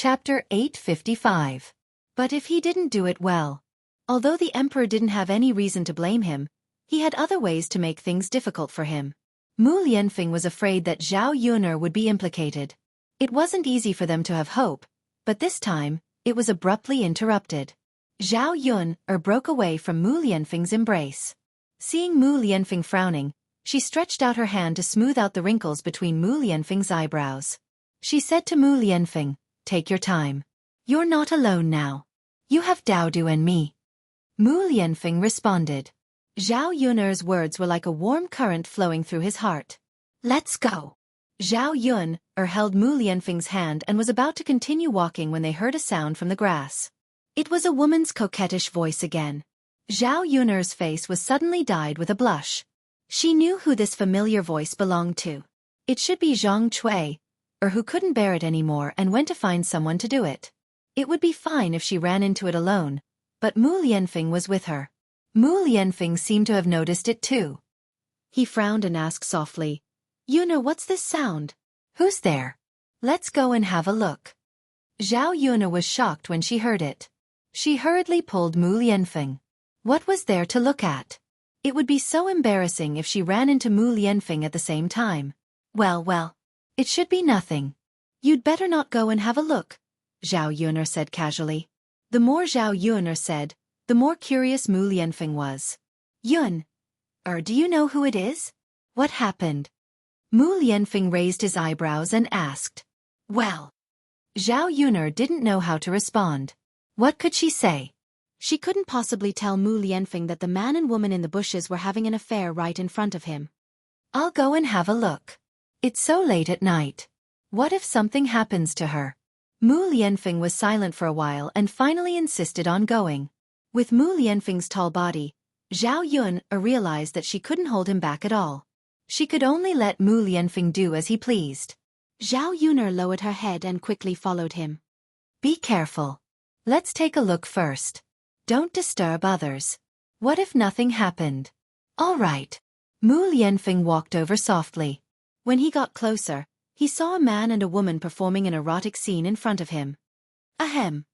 Chapter 855. But if he didn't do it well. Although the emperor didn't have any reason to blame him, he had other ways to make things difficult for him. Mu Lianfeng was afraid that Zhao Yuner would be implicated. It wasn't easy for them to have hope, but this time, it was abruptly interrupted. Zhao Yuner broke away from Mu Lianfeng's embrace. Seeing Mu Lianfeng frowning, she stretched out her hand to smooth out the wrinkles between Mu Lianfeng's eyebrows. She said to Mu Lianfeng, "Take your time. You're not alone now. You have Daodu and me." Mu Lianfeng responded. Zhao Yuner's words were like a warm current flowing through his heart. "Let's go." Zhao Yuner held Mu Lianfeng's hand and was about to continue walking when they heard a sound from the grass. It was a woman's coquettish voice again. Zhao Yuner's face was suddenly dyed with a blush. She knew who this familiar voice belonged to. It should be Zhang Cui, or who couldn't bear it anymore and went to find someone to do it. It would be fine if she ran into it alone, but Mu Lianfeng was with her. Mu Lianfeng seemed to have noticed it too. He frowned and asked softly, "Yuner, what's this sound? Who's there? Let's go and have a look." Zhao Yuner was shocked when she heard it. She hurriedly pulled Mu Lianfeng. What was there to look at? It would be so embarrassing if she ran into Mu Lianfeng at the same time. Well, it should be nothing. You'd better not go and have a look, Zhao Yuner said casually. The more Zhao Yuner said, the more curious Mu Lianfeng was. "Yun, do you know who it is? What happened?" Mu Lianfeng raised his eyebrows and asked. Well, Zhao Yuner didn't know how to respond. What could she say? She couldn't possibly tell Mu Lianfeng that the man and woman in the bushes were having an affair right in front of him. "I'll go and have a look. It's so late at night. What if something happens to her?" Mu Lianfeng was silent for a while and finally insisted on going. With Mu Lianfeng's tall body, Zhao Yuner realized that she couldn't hold him back at all. She could only let Mu Lianfeng do as he pleased. Zhao Yuner lowered her head and quickly followed him. "Be careful. Let's take a look first. Don't disturb others. What if nothing happened?" "All right." Mu Lianfeng walked over softly. When he got closer, he saw a man and a woman performing an erotic scene in front of him. Ahem.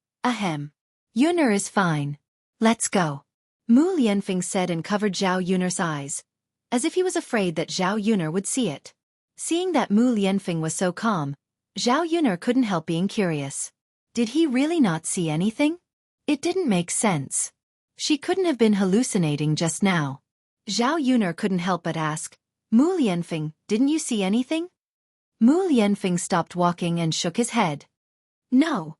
Yuner is fine. Let's go." Mu Lianfeng said and covered Zhao Yuner's eyes, as if he was afraid that Zhao Yuner would see it. Seeing that Mu Lianfeng was so calm, Zhao Yuner couldn't help being curious. Did he really not see anything? It didn't make sense. She couldn't have been hallucinating just now. Zhao Yuner couldn't help but ask, "Mu Lianfeng, didn't you see anything?" Mu Lianfeng stopped walking and shook his head. "No."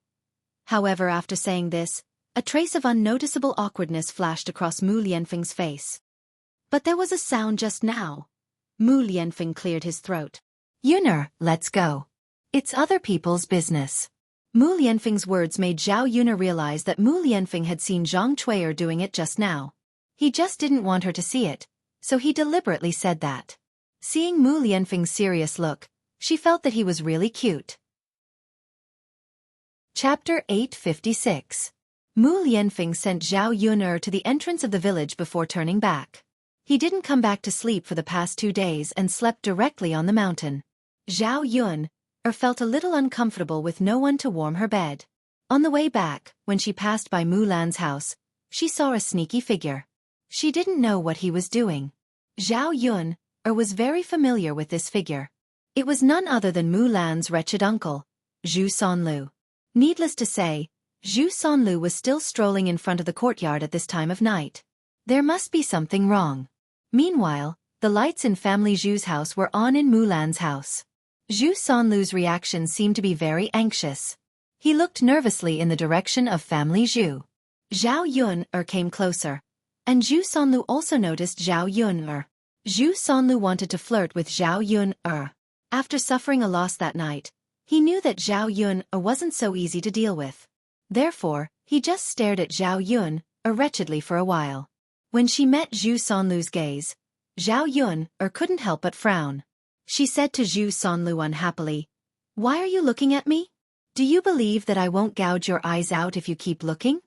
However, after saying this, a trace of unnoticeable awkwardness flashed across Mu Lianfeng's face. "But there was a sound just now." Mu Lianfeng cleared his throat. "Yuner, let's go. It's other people's business." Mu Lianfeng's words made Zhao Yuner realize that Mu Lianfeng had seen Zhang Cui doing it just now. He just didn't want her to see it, so he deliberately said that. Seeing Mu Lianfeng's serious look, she felt that he was really cute. Chapter 856. Mu Lianfeng sent Zhao Yuner to the entrance of the village before turning back. He didn't come back to sleep for the past 2 days and slept directly on the mountain. Zhao Yuner felt a little uncomfortable with no one to warm her bed. On the way back, when she passed by Mu Lan's house, she saw a sneaky figure. She didn't know what he was doing. Zhao Yuner was very familiar with this figure. It was none other than Mu Lan's wretched uncle, Zhu Sanlu. Needless to say, Zhu Sanlu was still strolling in front of the courtyard at this time of night. There must be something wrong. Meanwhile, the lights in family Zhu's house were on in Mu Lan's house. Zhu Sanlu's reaction seemed to be very anxious. He looked nervously in the direction of family Zhu. Zhao Yuner came closer, and Zhu Sanlu also noticed Zhao Yuner. Zhu Sanlu wanted to flirt with Zhao Yuner. After suffering a loss that night, he knew that Zhao Yuner wasn't so easy to deal with. Therefore, he just stared at Zhao Yuner wretchedly for a while. When she met Zhu Sanlu's gaze, Zhao Yuner couldn't help but frown. She said to Zhu Sanlu unhappily, "Why are you looking at me? Do you believe that I won't gouge your eyes out if you keep looking?"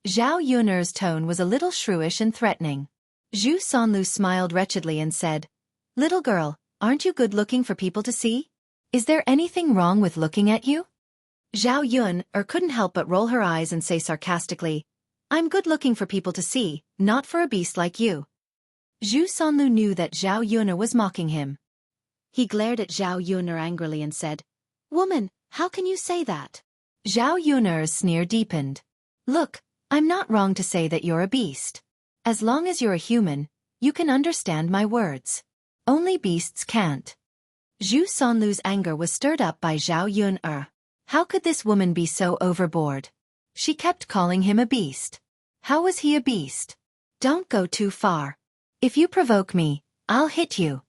Zhao Yuner's tone was a little shrewish and threatening. Zhu Sanlu smiled wretchedly and said, "Little girl, aren't you good looking for people to see? Is there anything wrong with looking at you?" Zhao Yun couldn't help but roll her eyes and say sarcastically, I'm good looking for people to see, not for a beast like you. Zhu Sanlu knew that Zhao Yun was mocking him. He glared at Zhao Yun angrily and said, Woman, how can you say that? Zhao Yun's sneer deepened. Look, I'm not wrong to say that you're a beast. As long as you're a human, you can understand my words. Only beasts can't. Zhu Sanlu's anger was stirred up by Zhao Yun. How could this woman be so overboard? She kept calling him a beast. How was he a beast? Don't go too far. If you provoke me, I'll hit you.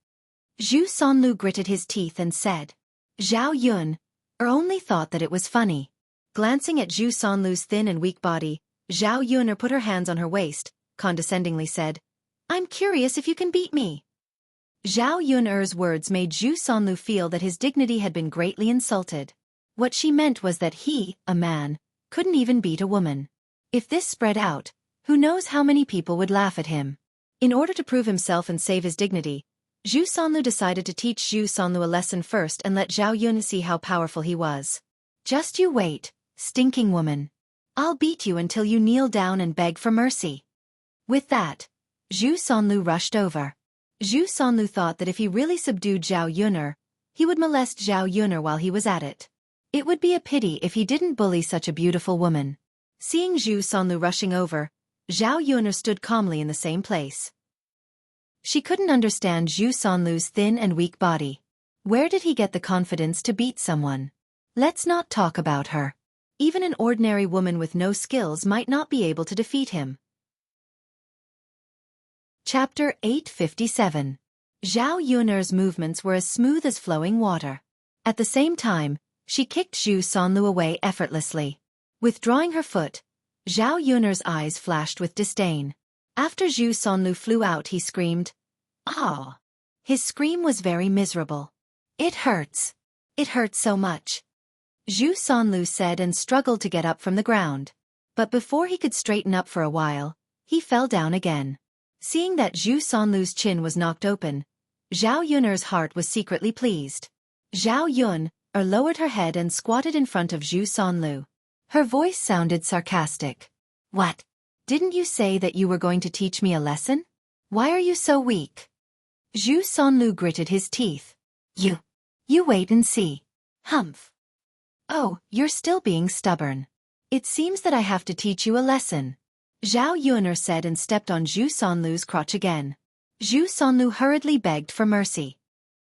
Zhu Sanlu gritted his teeth and said. Zhao Yun only thought that it was funny. Glancing at Zhu Sanlu's thin and weak body, Zhao Yun put her hands on her waist, condescendingly said, I'm curious if you can beat me. Zhao Yun's words made Zhu Sanlu feel that his dignity had been greatly insulted. What she meant was that he, a man, couldn't even beat a woman. If this spread out, who knows how many people would laugh at him. In order to prove himself and save his dignity, Zhu Sanlu decided to teach Zhu Sanlu a lesson first and let Zhao Yun see how powerful he was. Just you wait, stinking woman. I'll beat you until you kneel down and beg for mercy. With that, Zhu Sanlu rushed over. Zhu Sanlu thought that if he really subdued Zhao Yun, he would molest Zhao Yun while he was at it. It would be a pity if he didn't bully such a beautiful woman. Seeing Zhu Sanlu rushing over, Zhao Yun stood calmly in the same place. She couldn't understand Zhu Sanlu's thin and weak body. Where did he get the confidence to beat someone? Let's not talk about her. Even an ordinary woman with no skills might not be able to defeat him. Chapter 857. Zhao Yun's movements were as smooth as flowing water. At the same time, she kicked Zhu Sanlu away effortlessly. Withdrawing her foot, Zhao Yun's eyes flashed with disdain. After Zhu Sanlu flew out, he screamed, Ah! His scream was very miserable. It hurts. It hurts so much. Zhu Sanlu said and struggled to get up from the ground. But before he could straighten up for a while, he fell down again. Seeing that Zhu Sanlu's chin was knocked open, Zhao Yun's heart was secretly pleased. Zhao Yun lowered her head and squatted in front of Zhu Sanlu. Her voice sounded sarcastic. What? Didn't you say that you were going to teach me a lesson? Why are you so weak? Zhu Sanlu gritted his teeth. You wait and see. Humph. Oh, you're still being stubborn. It seems that I have to teach you a lesson. Zhao Yun said and stepped on Zhu Sanlu's crotch again. Zhu Sanlu hurriedly begged for mercy.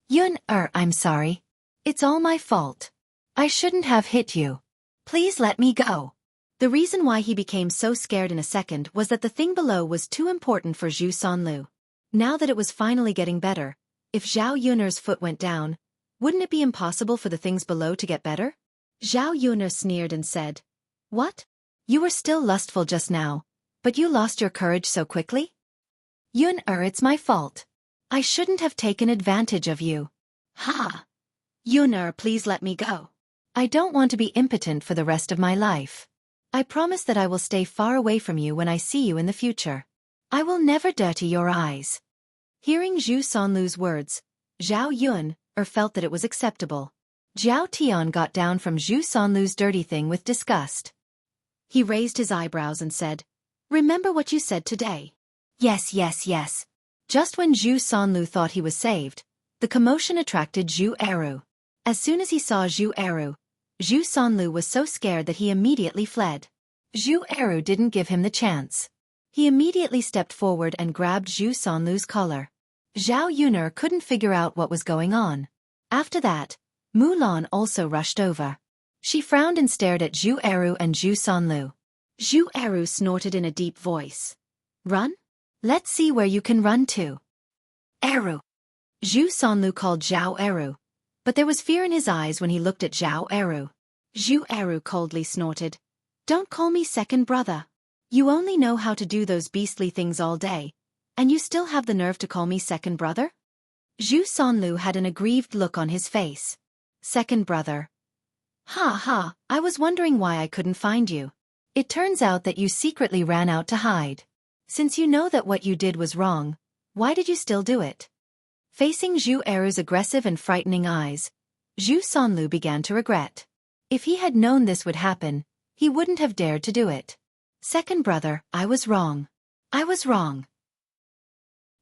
Yun, I'm sorry. It's all my fault. I shouldn't have hit you. Please let me go. The reason why he became so scared in a second was that the thing below was too important for Zhu Sanlu. Now that it was finally getting better, if Zhao Yun's foot went down, wouldn't it be impossible for the things below to get better? Zhao Yun sneered and said, What? You were still lustful just now, but you lost your courage so quickly? Yun, it's my fault. I shouldn't have taken advantage of you. Ha! Yun, please let me go. I don't want to be impotent for the rest of my life. I promise that I will stay far away from you when I see you in the future. I will never dirty your eyes. Hearing Zhu Sanlu's words, Zhao Yun felt that it was acceptable. Zhao Tian got down from Zhu Sanlu's dirty thing with disgust. He raised his eyebrows and said, Remember what you said today. Yes. Just when Zhu Sanlu thought he was saved, the commotion attracted Zhu Eru. As soon as he saw Zhu Eru, Zhu Sanlu was so scared that he immediately fled. Zhu Eru didn't give him the chance. He immediately stepped forward and grabbed Zhu Sanlu's collar. Zhao Yun couldn't figure out what was going on. After that, Mulan also rushed over. She frowned and stared at Zhu Eru and Zhu Sanlu. Zhu Eru snorted in a deep voice. Run? Let's see where you can run to. Eru. Zhu Sanlu called Zhao Eru, but there was fear in his eyes when he looked at Zhao Eru. Zhu Eru coldly snorted. Don't call me second brother. You only know how to do those beastly things all day, and you still have the nerve to call me second brother? Zhu Sanlu had an aggrieved look on his face. Second brother. Ha, I was wondering why I couldn't find you. It turns out that you secretly ran out to hide. Since you know that what you did was wrong, why did you still do it? Facing Zhu Eru's aggressive and frightening eyes, Zhu Sanlu began to regret. If he had known this would happen, he wouldn't have dared to do it. Second brother, I was wrong. I was wrong.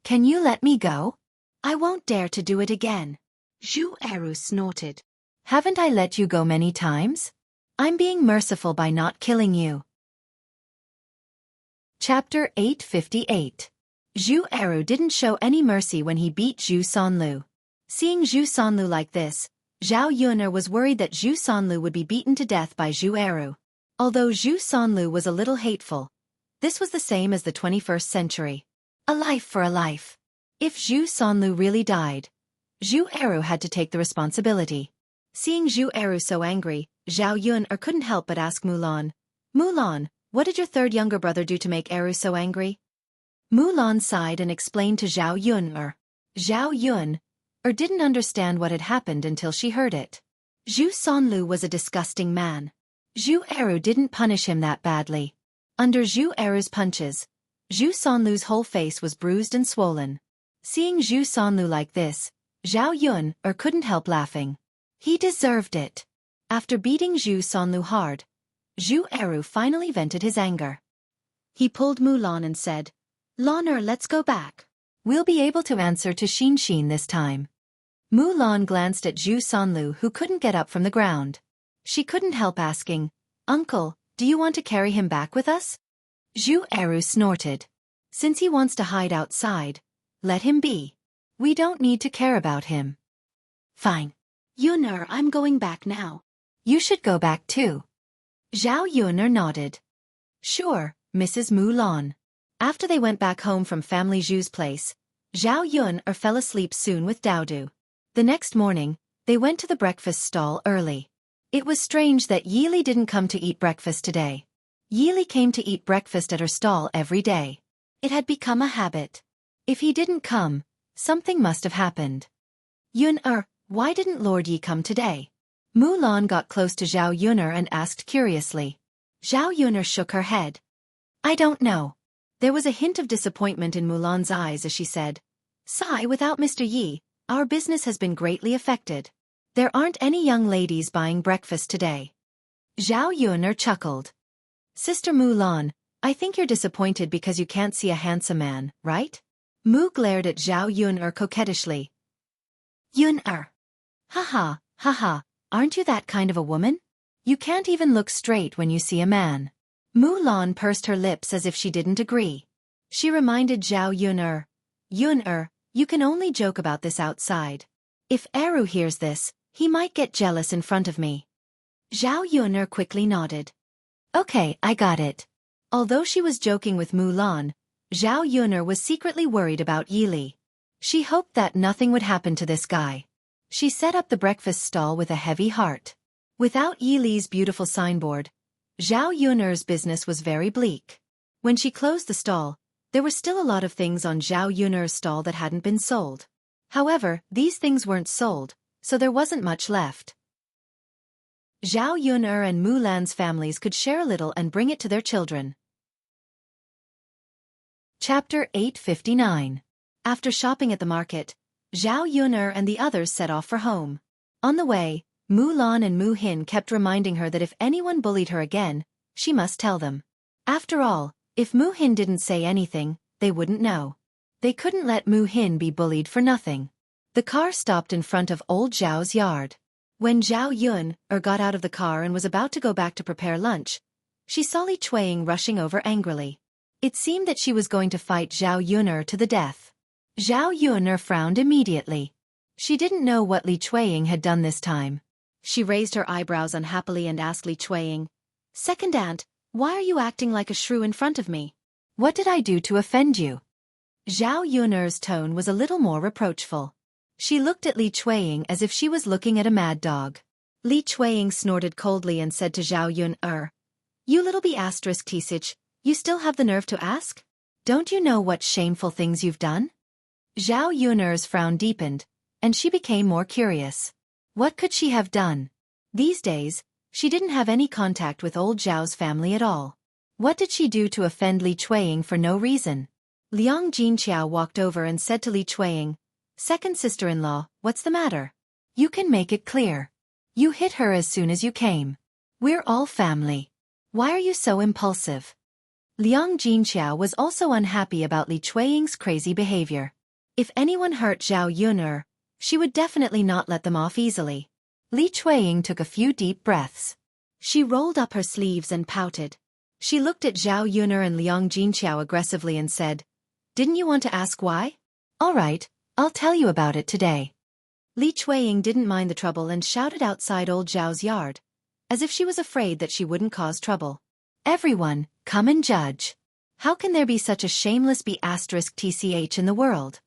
Can you let me go? I won't dare to do it again. Xueqi snorted. Haven't I let you go many times? I'm being merciful by not killing you. Chapter 858. Xueqi didn't show any mercy when he beat Zhu Sanlu. Seeing Zhu Sanlu like this, Zhao Yun'er was worried that Zhu Sanlu would be beaten to death by Xueqi. Although Zhu Sanlu was a little hateful, this was the same as the 21st century. A life for a life. If Zhu Sanlu really died, Xueqi had to take the responsibility. Seeing Xueqi so angry, Zhao Yun'er couldn't help but ask Mulan, Mulan, what did your third younger brother do to make Eru so angry? Mulan sighed and explained to Zhao Yun'er. Zhao Yun'er didn't understand what had happened until she heard it. Zhu Sanlu was a disgusting man. Xueqi didn't punish him that badly. Under Xueqi's punches, Zhu Sanlu's whole face was bruised and swollen. Seeing Zhu Sanlu like this, Zhao Yun'er couldn't help laughing. He deserved it. After beating Zhu Sanlu hard, Xueqi finally vented his anger. He pulled Mulan and said, Lan'er, let's go back. We'll be able to answer to Xin this time. Mulan glanced at Zhu Sanlu, who couldn't get up from the ground. She couldn't help asking, Uncle, do you want to carry him back with us? Xueqi snorted. Since he wants to hide outside, let him be. We don't need to care about him. Fine. Yun'er, I'm going back now. You should go back too. Zhao Yun'er nodded. Sure, Mrs. Mulan. After they went back home from Family Zhu's place, Zhao Yun'er fell asleep soon with Daodu. The next morning, they went to the breakfast stall early. It was strange that Yili didn't come to eat breakfast today. Yili came to eat breakfast at her stall every day. It had become a habit. If he didn't come, something must have happened. Yun'er, why didn't Lord Yi come today? Mulan got close to Zhao Yun'er and asked curiously. Zhao Yun'er shook her head. I don't know. There was a hint of disappointment in Mulan's eyes as she said, Sigh, without Mr. Yi, our business has been greatly affected. There aren't any young ladies buying breakfast today. Zhao Yun'er chuckled. Sister Mulan, I think you're disappointed because you can't see a handsome man, right? Mu glared at Zhao Yun'er coquettishly. Yun'er. Ha, aren't you that kind of a woman? You can't even look straight when you see a man. Mulan pursed her lips as if she didn't agree. She reminded Zhao Yun'er, Yun'er, you can only joke about this outside. If Eru hears this, he might get jealous in front of me. Zhao Yun'er quickly nodded. Okay, I got it. Although she was joking with Mulan, Zhao Yun'er was secretly worried about Yili. She hoped that nothing would happen to this guy. She set up the breakfast stall with a heavy heart. Without Yili's beautiful signboard, Zhao Yun'er's business was very bleak. When she closed the stall, there were still a lot of things on Zhao Yun'er's stall that hadn't been sold. However, these things weren't sold, so there wasn't much left. Zhao Yun'er and Mulan's families could share a little and bring it to their children. Chapter 859. After shopping at the market, Zhao Yun'er and the others set off for home. On the way, Mulan and Mu Hin kept reminding her that if anyone bullied her again, she must tell them. After all, if Mu Hin didn't say anything, they wouldn't know. They couldn't let Mu Hin be bullied for nothing. The car stopped in front of old Zhao's yard. When Zhao Yun'er got out of the car and was about to go back to prepare lunch, she saw Li Chueying rushing over angrily. It seemed that she was going to fight Zhao Yun'er to the death. Zhao Yun'er frowned immediately. She didn't know what Li Chueying had done this time. She raised her eyebrows unhappily and asked Li Chueying, Second aunt, why are you acting like a shrew in front of me? What did I do to offend you? Zhao Yun'er's tone was a little more reproachful. She looked at Li Chueying as if she was looking at a mad dog. Li Chueying snorted coldly and said to Zhao Yun'er, You little b****, you still have the nerve to ask? Don't you know what shameful things you've done? Zhao Yun'er's frown deepened, and she became more curious. What could she have done? These days, she didn't have any contact with old Zhao's family at all. What did she do to offend Li Chueying for no reason? Liang Jinqiao walked over and said to Li Chueying, Second sister-in-law, what's the matter? You can make it clear. You hit her as soon as you came. We're all family. Why are you so impulsive? Liang Jinqiao was also unhappy about Li Chueying's crazy behavior. If anyone hurt Zhao Yuner, she would definitely not let them off easily. Li Chueying took a few deep breaths. She rolled up her sleeves and pouted. She looked at Zhao Yuner and Liang Jinqiao aggressively and said, "Didn't you want to ask why? All right, I'll tell you about it today." Li Chueying didn't mind the trouble and shouted outside old Zhao's yard, as if she was afraid that she wouldn't cause trouble. "Everyone, come and judge. How can there be such a shameless B***tch in the world?"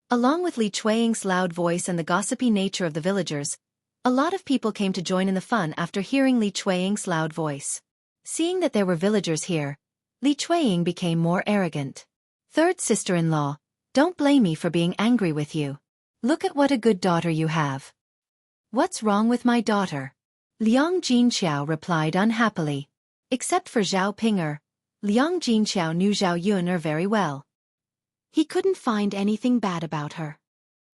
Along with Li Chueying's loud voice and the gossipy nature of the villagers, a lot of people came to join in the fun after hearing Li Chueying's loud voice. Seeing that there were villagers here, Li Chueying became more arrogant. "Third sister-in-law, don't blame me for being angry with you. Look at what a good daughter you have." "What's wrong with my daughter?" Liang Jinqiao replied unhappily. Except for Zhao Pinger, Liang Jinqiao knew Zhao Yuner very well. He couldn't find anything bad about her.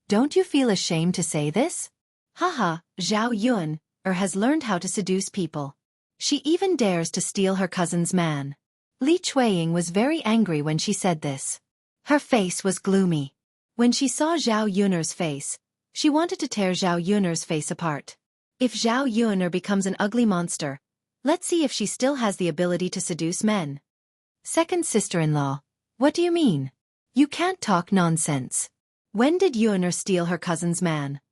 "Don't you feel ashamed to say this? Haha, Zhao Yuner has learned how to seduce people. She even dares to steal her cousin's man." Li Chueying was very angry when she said this. Her face was gloomy. When she saw Zhao Yuner's face, she wanted to tear Zhao Yuner's face apart. If Zhao Yuner becomes an ugly monster, let's see if she still has the ability to seduce men. "Second sister-in-law, what do you mean? You can't talk nonsense. When did Yuner steal her cousin's man?"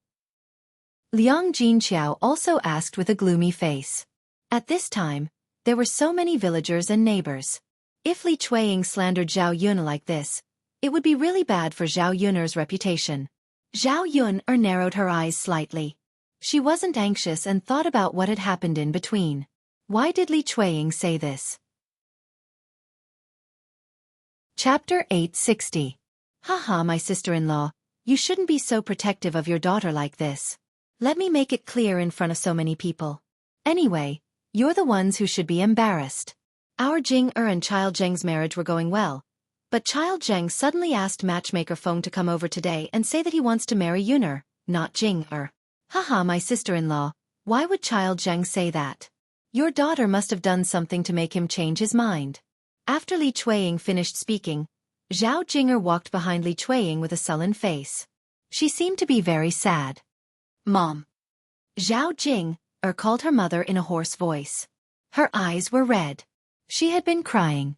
Liang Jinqiao also asked with a gloomy face. At this time, there were so many villagers and neighbors. If Li Chueying slandered Zhao Yuner like this, it would be really bad for Zhao Yuner's reputation. Zhao Yuner narrowed her eyes slightly. She wasn't anxious and thought about what had happened in between. Why did Li Chueying say this? Chapter 860. Haha, my sister-in-law, you shouldn't be so protective of your daughter like this. Let me make it clear in front of so many people. Anyway, you're the ones who should be embarrassed. Our Jing and Child Zheng's marriage were going well, but Child Zheng suddenly asked matchmaker Feng to come over today and say that he wants to marry Yuner, not Jing. Haha, my sister-in-law, why would Child Zheng say that? Your daughter must have done something to make him change his mind. After Li Chueying finished speaking, Zhao Jinger walked behind Li Chueying with a sullen face. She seemed to be very sad. "Mom." Zhao Jing called her mother in a hoarse voice. Her eyes were red. She had been crying.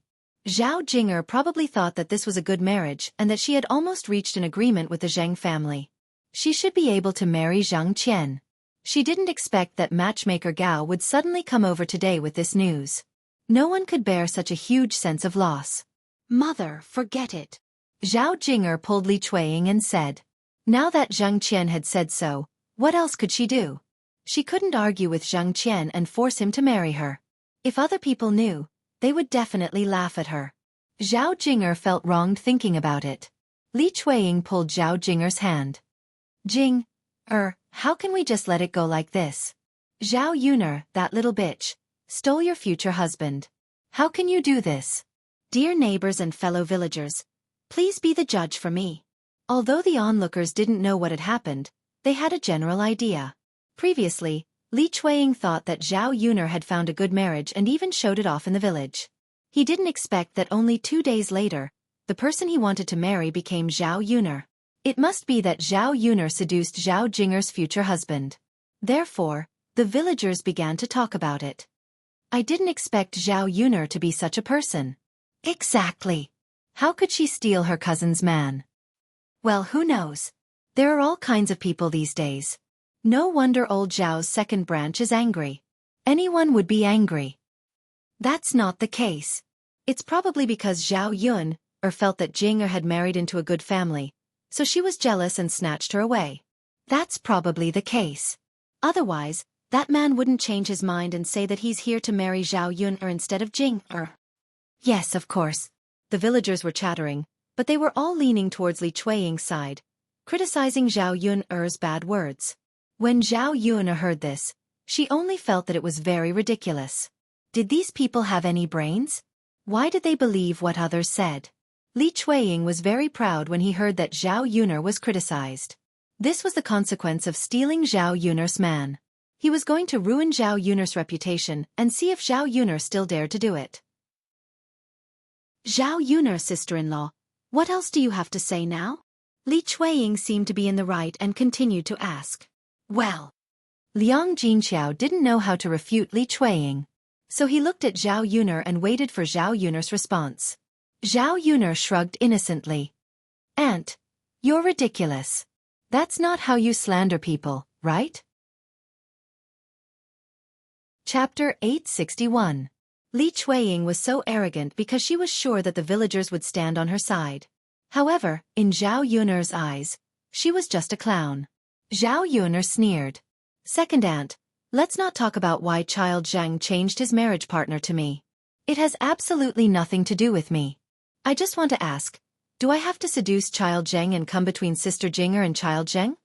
Zhao Jinger probably thought that this was a good marriage and that she had almost reached an agreement with the Zheng family. She should be able to marry Zhang Qian. She didn't expect that matchmaker Gao would suddenly come over today with this news. No one could bear such a huge sense of loss. "Mother, forget it." Zhao Jinger pulled Li Chueying and said. Now that Zhang Qian had said so, what else could she do? She couldn't argue with Zhang Qian and force him to marry her. If other people knew, they would definitely laugh at her. Zhao Jinger felt wronged thinking about it. Li Chueying pulled Zhao Jinger's hand. "Jing, how can we just let it go like this? Zhao Yuner, that little bitch, stole your future husband. How can you do this? Dear neighbors and fellow villagers, please be the judge for me." Although the onlookers didn't know what had happened, they had a general idea. Previously, Li Chueying thought that Zhao Yuner had found a good marriage and even showed it off in the village. He didn't expect that only 2 days later, the person he wanted to marry became Zhao Yuner. It must be that Zhao Yuner seduced Zhao Jinger's future husband. Therefore, the villagers began to talk about it. "I didn't expect Zhao Yuner to be such a person." "Exactly. How could she steal her cousin's man?" "Well, who knows? There are all kinds of people these days. No wonder old Zhao's second branch is angry. Anyone would be angry." "That's not the case. It's probably because Zhao Yuner felt that Jinger had married into a good family, so she was jealous and snatched her away. That's probably the case. Otherwise, that man wouldn't change his mind and say that he's here to marry Zhao Yuner instead of Jinger." Yes, of course. The villagers were chattering, but they were all leaning towards Li Chueying's side, criticizing Zhao Yuner's bad words. When Zhao Yuner heard this, she only felt that it was very ridiculous. Did these people have any brains? Why did they believe what others said? Li Chueying was very proud when he heard that Zhao Yuner was criticized. This was the consequence of stealing Zhao Yuner's man. He was going to ruin Zhao Yun'er's reputation and see if Zhao Yun'er still dared to do it. Zhao Yun'er, sister-in-law, what else do you have to say now? Li Chueying seemed to be in the right and continued to ask. Well, Liang Jinqiao didn't know how to refute Li Chueying. So he looked at Zhao Yun'er and waited for Zhao Yun'er's response. Zhao Yun'er shrugged innocently. Aunt, you're ridiculous. That's not how you slander people, right? Chapter 861. Li Chueying was so arrogant because she was sure that the villagers would stand on her side. However, in Zhao Yun'er's eyes, she was just a clown. Zhao Yun'er sneered. Second aunt, let's not talk about why Child Zhang changed his marriage partner to me. It has absolutely nothing to do with me. I just want to ask, do I have to seduce Child Zhang and come between Sister Jinger and Child Zhang?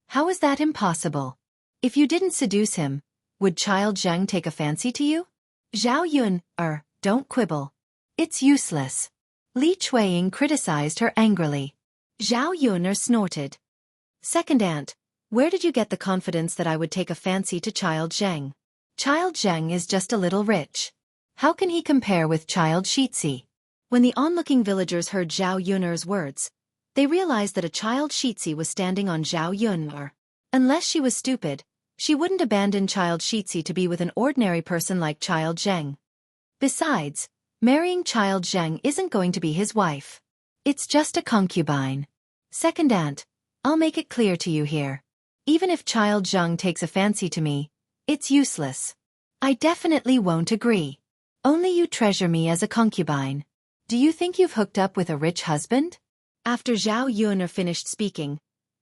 How is that impossible? If you didn't seduce him, would Child Zhang take a fancy to you? Zhao Yun'er, don't quibble. It's useless. Li Chueying criticized her angrily. Zhao Yun'er snorted. Second aunt, where did you get the confidence that I would take a fancy to Child Zhang? Child Zhang is just a little rich. How can he compare with Child Xueqi? When the onlooking villagers heard Zhao Yun'er's words, they realized that a Child Xueqi was standing on Zhao Yun'er. Unless she was stupid, she wouldn't abandon Child Xueqi to be with an ordinary person like Child Zhang. Besides, marrying Child Zhang isn't going to be his wife. It's just a concubine. Second aunt, I'll make it clear to you here. Even if Child Zhang takes a fancy to me, it's useless. I definitely won't agree. Only you treasure me as a concubine. Do you think you've hooked up with a rich husband? After Zhao Yun'er finished speaking,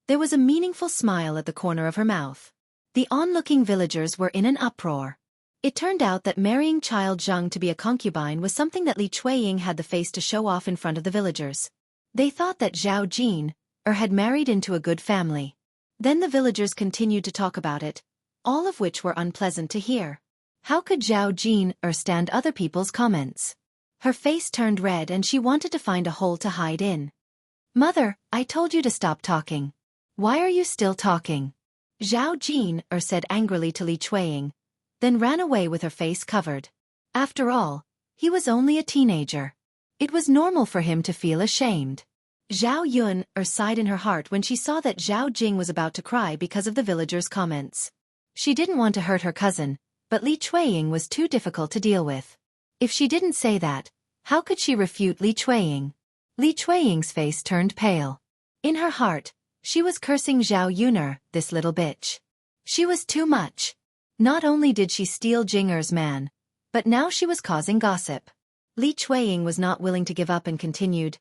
there was a meaningful smile at the corner of her mouth. The onlooking villagers were in an uproar. It turned out that marrying Child Zhang to be a concubine was something that Li Chueying had the face to show off in front of the villagers. They thought that Zhao Jin'er had married into a good family. Then the villagers continued to talk about it, all of which were unpleasant to hear. How could Zhao Jin'er stand other people's comments? Her face turned red and she wanted to find a hole to hide in. Mother, I told you to stop talking. Why are you still talking? Zhao Jin'er said angrily to Li Chueying, then ran away with her face covered. After all, he was only a teenager. It was normal for him to feel ashamed. Zhao Yun'er sighed in her heart when she saw that Zhao Jing was about to cry because of the villagers' comments. She didn't want to hurt her cousin, but Li Chueying was too difficult to deal with. If she didn't say that, how could she refute Li Chueying? Li Chueying's face turned pale. In her heart, she was cursing Zhao Yun'er, this little bitch. She was too much. Not only did she steal Jinger's man, but now she was causing gossip. Li Chueying was not willing to give up and continued,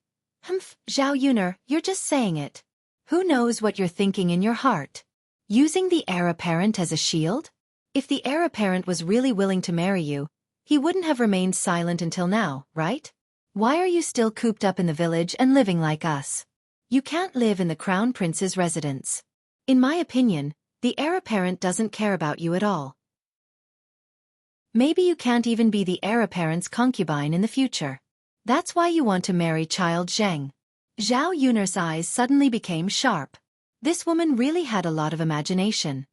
Zhao Yun'er, you're just saying it. Who knows what you're thinking in your heart? Using the heir apparent as a shield? If the heir apparent was really willing to marry you, he wouldn't have remained silent until now, right? Why are you still cooped up in the village and living like us? You can't live in the crown prince's residence. In my opinion, the heir apparent doesn't care about you at all. Maybe you can't even be the heir apparent's concubine in the future. That's why you want to marry Child Zhang. Zhao Yun'er's eyes suddenly became sharp. This woman really had a lot of imagination.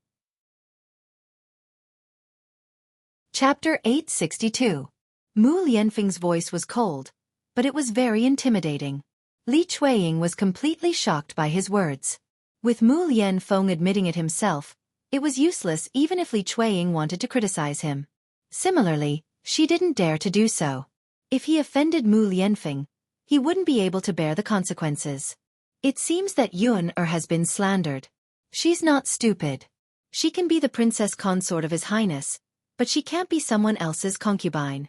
Chapter 862. Mu Lianfeng's voice was cold, but it was very intimidating. Li Chueying was completely shocked by his words. With Mu Lianfeng admitting it himself, it was useless even if Li Chueying wanted to criticize him. Similarly, she didn't dare to do so. If he offended Mu Lianfeng, he wouldn't be able to bear the consequences. It seems that Yun'er has been slandered. She's not stupid. She can be the princess consort of His Highness, but she can't be someone else's concubine.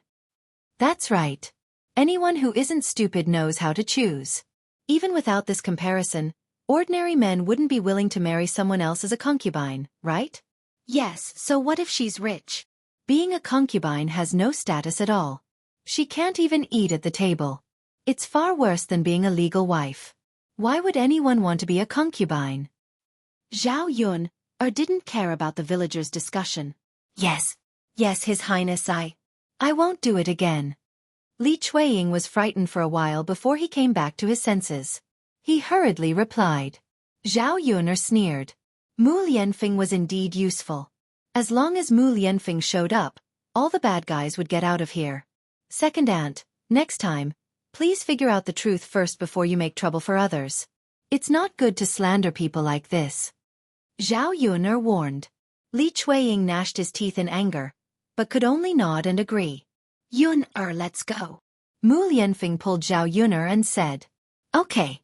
That's right. Anyone who isn't stupid knows how to choose. Even without this comparison, ordinary men wouldn't be willing to marry someone else as a concubine, right? Yes, so what if she's rich? Being a concubine has no status at all. She can't even eat at the table. It's far worse than being a legal wife. Why would anyone want to be a concubine? Zhao Yun'er didn't care about the villagers' discussion. Yes, His Highness, I won't do it again. Li Chueying was frightened for a while before he came back to his senses. He hurriedly replied. Zhao Yun'er sneered. Mu Lianfeng was indeed useful. As long as Mu Lianfeng showed up, all the bad guys would get out of here. Second aunt, next time, please figure out the truth first before you make trouble for others. It's not good to slander people like this. Zhao Yun'er warned. Li Chueying gnashed his teeth in anger, but could only nod and agree. Yun'er, let's go. Mu Lianfeng pulled Zhao Yun'er and said, Okay.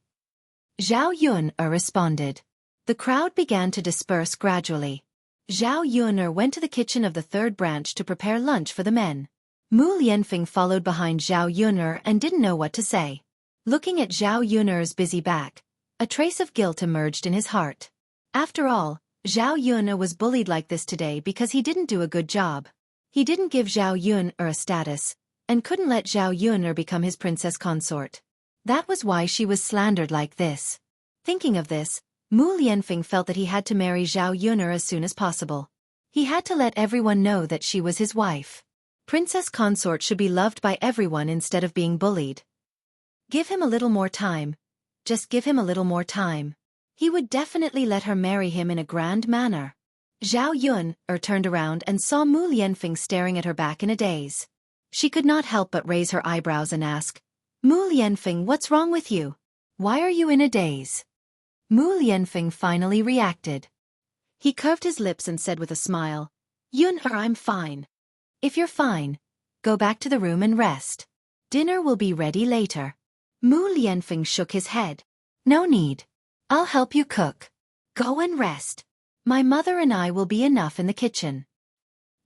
Zhao Yun'er responded. The crowd began to disperse gradually. Zhao Yun'er went to the kitchen of the third branch to prepare lunch for the men. Mu Lianfeng followed behind Zhao Yun'er and didn't know what to say. Looking at Zhao Yun'er's busy back, a trace of guilt emerged in his heart. After all, Zhao Yun'er was bullied like this today because he didn't do a good job. He didn't give Zhao Yun'er a status, and couldn't let Zhao Yun'er become his princess consort. That was why she was slandered like this. Thinking of this, Mu Lianfeng felt that he had to marry Zhao Yun'er as soon as possible. He had to let everyone know that she was his wife. Princess consort should be loved by everyone instead of being bullied. Give him a little more time. Just give him a little more time. He would definitely let her marry him in a grand manner. Zhao Yun'er turned around and saw Mu Lianfeng staring at her back in a daze. She could not help but raise her eyebrows and ask, Mu Lianfeng, what's wrong with you? Why are you in a daze? Mu Lianfeng finally reacted. He curved his lips and said with a smile, Yun'er, I'm fine. If you're fine, go back to the room and rest. Dinner will be ready later. Mu Lianfeng shook his head. No need. I'll help you cook. Go and rest. My mother and I will be enough in the kitchen.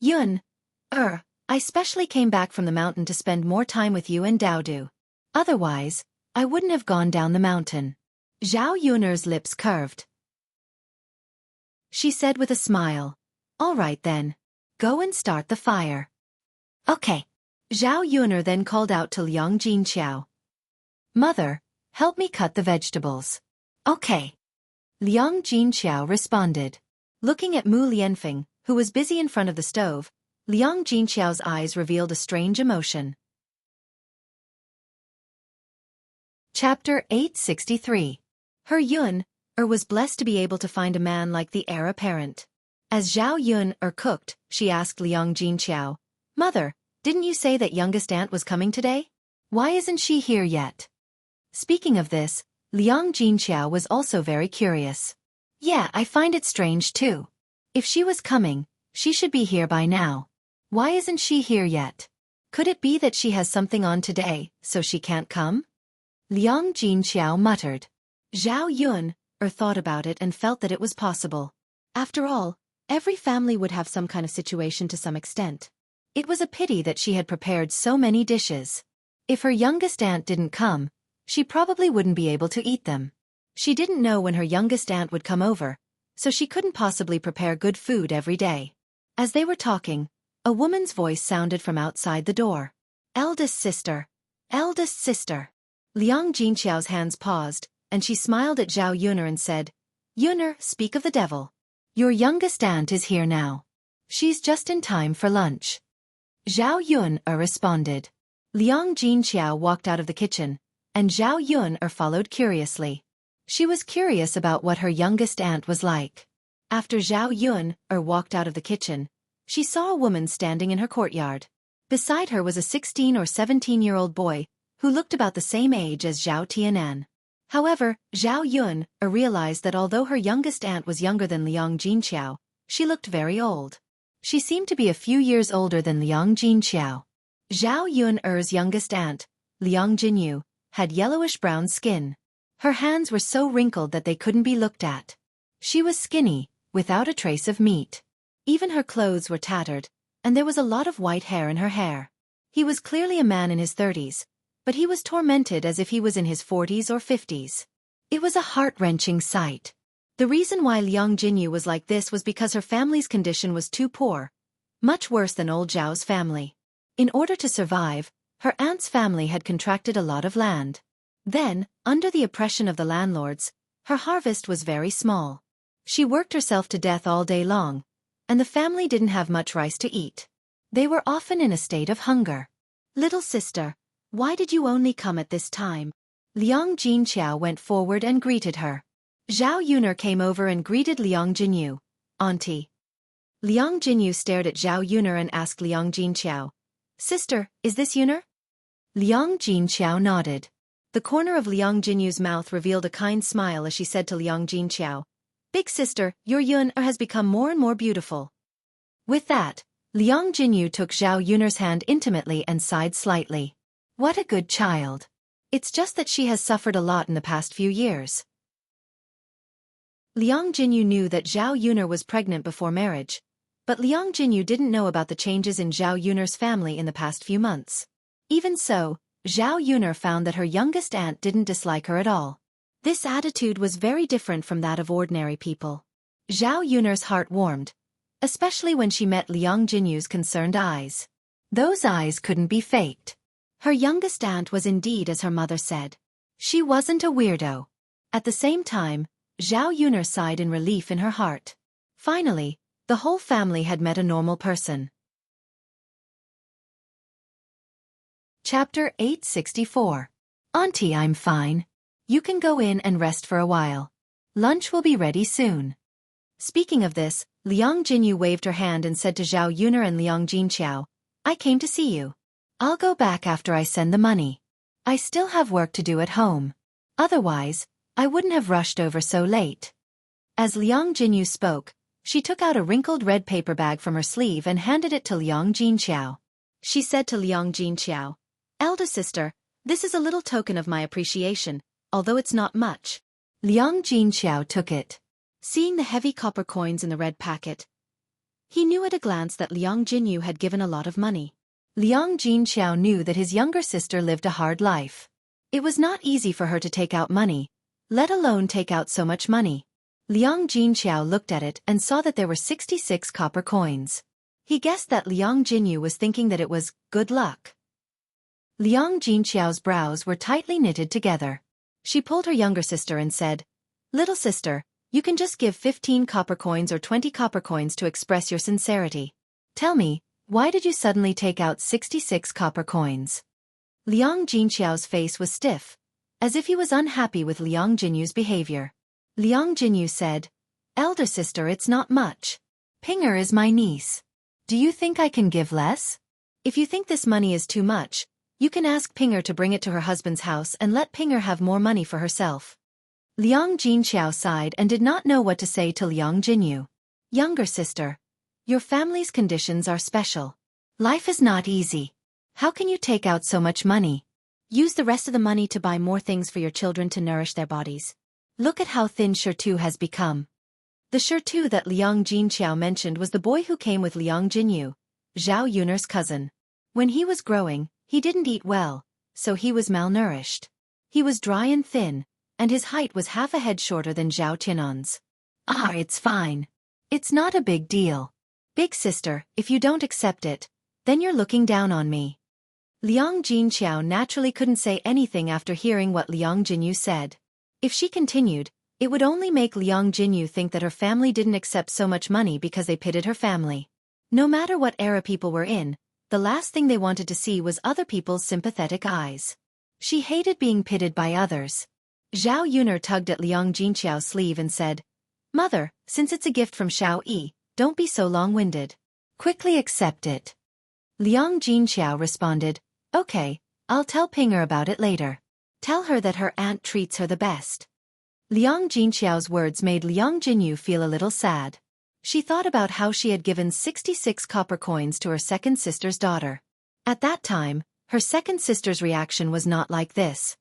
Yun'er, I specially came back from the mountain to spend more time with you and Daodu. Otherwise, I wouldn't have gone down the mountain. Zhao Yun'er's lips curved. She said with a smile, All right then. Go and start the fire. Okay. Zhao Yun'er then called out to Liang Jinqiao. Mother, help me cut the vegetables. Okay. Liang Jinqiao responded. Looking at Mu Lianfeng, who was busy in front of the stove, Liang Jinqiao's eyes revealed a strange emotion. Chapter 863. Her Yun'er was blessed to be able to find a man like the heir apparent. As Zhao Yun'er cooked, she asked Liang Jinqiao, Mother, didn't you say that youngest aunt was coming today? Why isn't she here yet? Speaking of this, Liang Jinqiao was also very curious. Yeah, I find it strange too. If she was coming, she should be here by now. Why isn't she here yet? Could it be that she has something on today, so she can't come? Liang Jinqiao muttered. Zhao Yun'er thought about it and felt that it was possible. After all, every family would have some kind of situation to some extent. It was a pity that she had prepared so many dishes. If her youngest aunt didn't come, she probably wouldn't be able to eat them. She didn't know when her youngest aunt would come over, so she couldn't possibly prepare good food every day. As they were talking, a woman's voice sounded from outside the door. Eldest sister. Eldest sister. Liang Jinqiao's hands paused, and she smiled at Zhao Yun'er and said, Yun'er, speak of the devil. Your youngest aunt is here now. She's just in time for lunch. Zhao Yun'er responded. Liang Jinqiao walked out of the kitchen, and Zhao Yun'er followed curiously. She was curious about what her youngest aunt was like. After Zhao Yun'er walked out of the kitchen, she saw a woman standing in her courtyard. Beside her was a 16 or 17-year-old boy, who looked about the same age as Zhao Tianan. However, Zhao Yun'er realized that although her youngest aunt was younger than Liang Jinqiao, she looked very old. She seemed to be a few years older than Liang Jinqiao. Zhao Yun'er's youngest aunt, Liang Jinyu, had yellowish-brown skin. Her hands were so wrinkled that they couldn't be looked at. She was skinny, without a trace of meat. Even her clothes were tattered, and there was a lot of white hair in her hair. He was clearly a man in his 30s, but he was tormented as if he was in his 40s or 50s. It was a heart-wrenching sight. The reason why Liang Jinyu was like this was because her family's condition was too poor, much worse than old Zhao's family. In order to survive, her aunt's family had contracted a lot of land. Then, under the oppression of the landlords, her harvest was very small. She worked herself to death all day long, and the family didn't have much rice to eat. They were often in a state of hunger. Little sister, why did you only come at this time? Liang Jinqiao went forward and greeted her. Zhao Yun'er came over and greeted Liang Jinyu. Auntie. Liang Jinyu stared at Zhao Yuner and asked Liang Jinqiao, "Sister, is this Yuner?" Liang Jinqiao nodded. The corner of Liang Jinyu's mouth revealed a kind smile as she said to Liang Jinqiao, "Big sister, your Yuner has become more and more beautiful." With that, Liang Jinyu took Zhao Yuner's hand intimately and sighed slightly. What a good child. It's just that she has suffered a lot in the past few years. Liang Jinyu knew that Zhao Yuner was pregnant before marriage, but Liang Jinyu didn't know about the changes in Zhao Yuner's family in the past few months. Even so, Zhao Yuner found that her youngest aunt didn't dislike her at all. This attitude was very different from that of ordinary people. Zhao Yuner's heart warmed, especially when she met Liang Jinyu's concerned eyes. Those eyes couldn't be faked. Her youngest aunt was indeed as her mother said. She wasn't a weirdo. At the same time, Zhao Yuner sighed in relief in her heart. Finally, the whole family had met a normal person. Chapter 864. Auntie, I'm fine. You can go in and rest for a while. Lunch will be ready soon. Speaking of this, Liang Jinyu waved her hand and said to Zhao Yuner and Liang Jinqiao, I came to see you. I'll go back after I send the money. I still have work to do at home. Otherwise, I wouldn't have rushed over so late. As Liang Jinyu spoke, she took out a wrinkled red paper bag from her sleeve and handed it to Liang Jinqiao. She said to Liang Jinqiao, Elder sister, this is a little token of my appreciation, although it's not much. Liang Jinqiao took it. Seeing the heavy copper coins in the red packet, he knew at a glance that Liang Jinyu had given a lot of money. Liang Jinqiao knew that his younger sister lived a hard life. It was not easy for her to take out money, let alone take out so much money. Liang Jinqiao looked at it and saw that there were 66 copper coins. He guessed that Liang Jinyu was thinking that it was good luck. Liang Jinqiao's brows were tightly knitted together. She pulled her younger sister and said, Little sister, you can just give 15 copper coins or 20 copper coins to express your sincerity. Tell me, why did you suddenly take out 66 copper coins? Liang Jinqiao's face was stiff, as if he was unhappy with Liang Jinyu's behavior. Liang Jinyu said, Elder sister, it's not much. Pinger is my niece. Do you think I can give less? If you think this money is too much, you can ask Pinger to bring it to her husband's house and let Pinger have more money for herself. Liang Jinqiao sighed and did not know what to say to Liang Jinyu. Younger sister, your family's conditions are special. Life is not easy. How can you take out so much money? Use the rest of the money to buy more things for your children to nourish their bodies. Look at how thin Xueqi has become. The Xueqi that Liang Jinqiao mentioned was the boy who came with Liang Jinyu, Zhao Yuner's cousin. When he was growing, he didn't eat well, so he was malnourished. He was dry and thin, and his height was half a head shorter than Zhao Tianan's. Ah, it's fine. It's not a big deal. Big sister, if you don't accept it, then you're looking down on me. Liang Jinqiao naturally couldn't say anything after hearing what Liang Jinyu said. If she continued, it would only make Liang Jinyu think that her family didn't accept so much money because they pitted her family. No matter what era people were in, the last thing they wanted to see was other people's sympathetic eyes. She hated being pitted by others. Zhao Yuner tugged at Liang Jinqiao's sleeve and said, Mother, since it's a gift from Xueqi, don't be so long-winded. Quickly accept it. Liang Jinqiao responded, Okay, I'll tell Pinger about it later. Tell her that her aunt treats her the best. Liang Jinqiao's words made Liang Jinyu feel a little sad. She thought about how she had given 66 copper coins to her second sister's daughter. At that time, her second sister's reaction was not like this.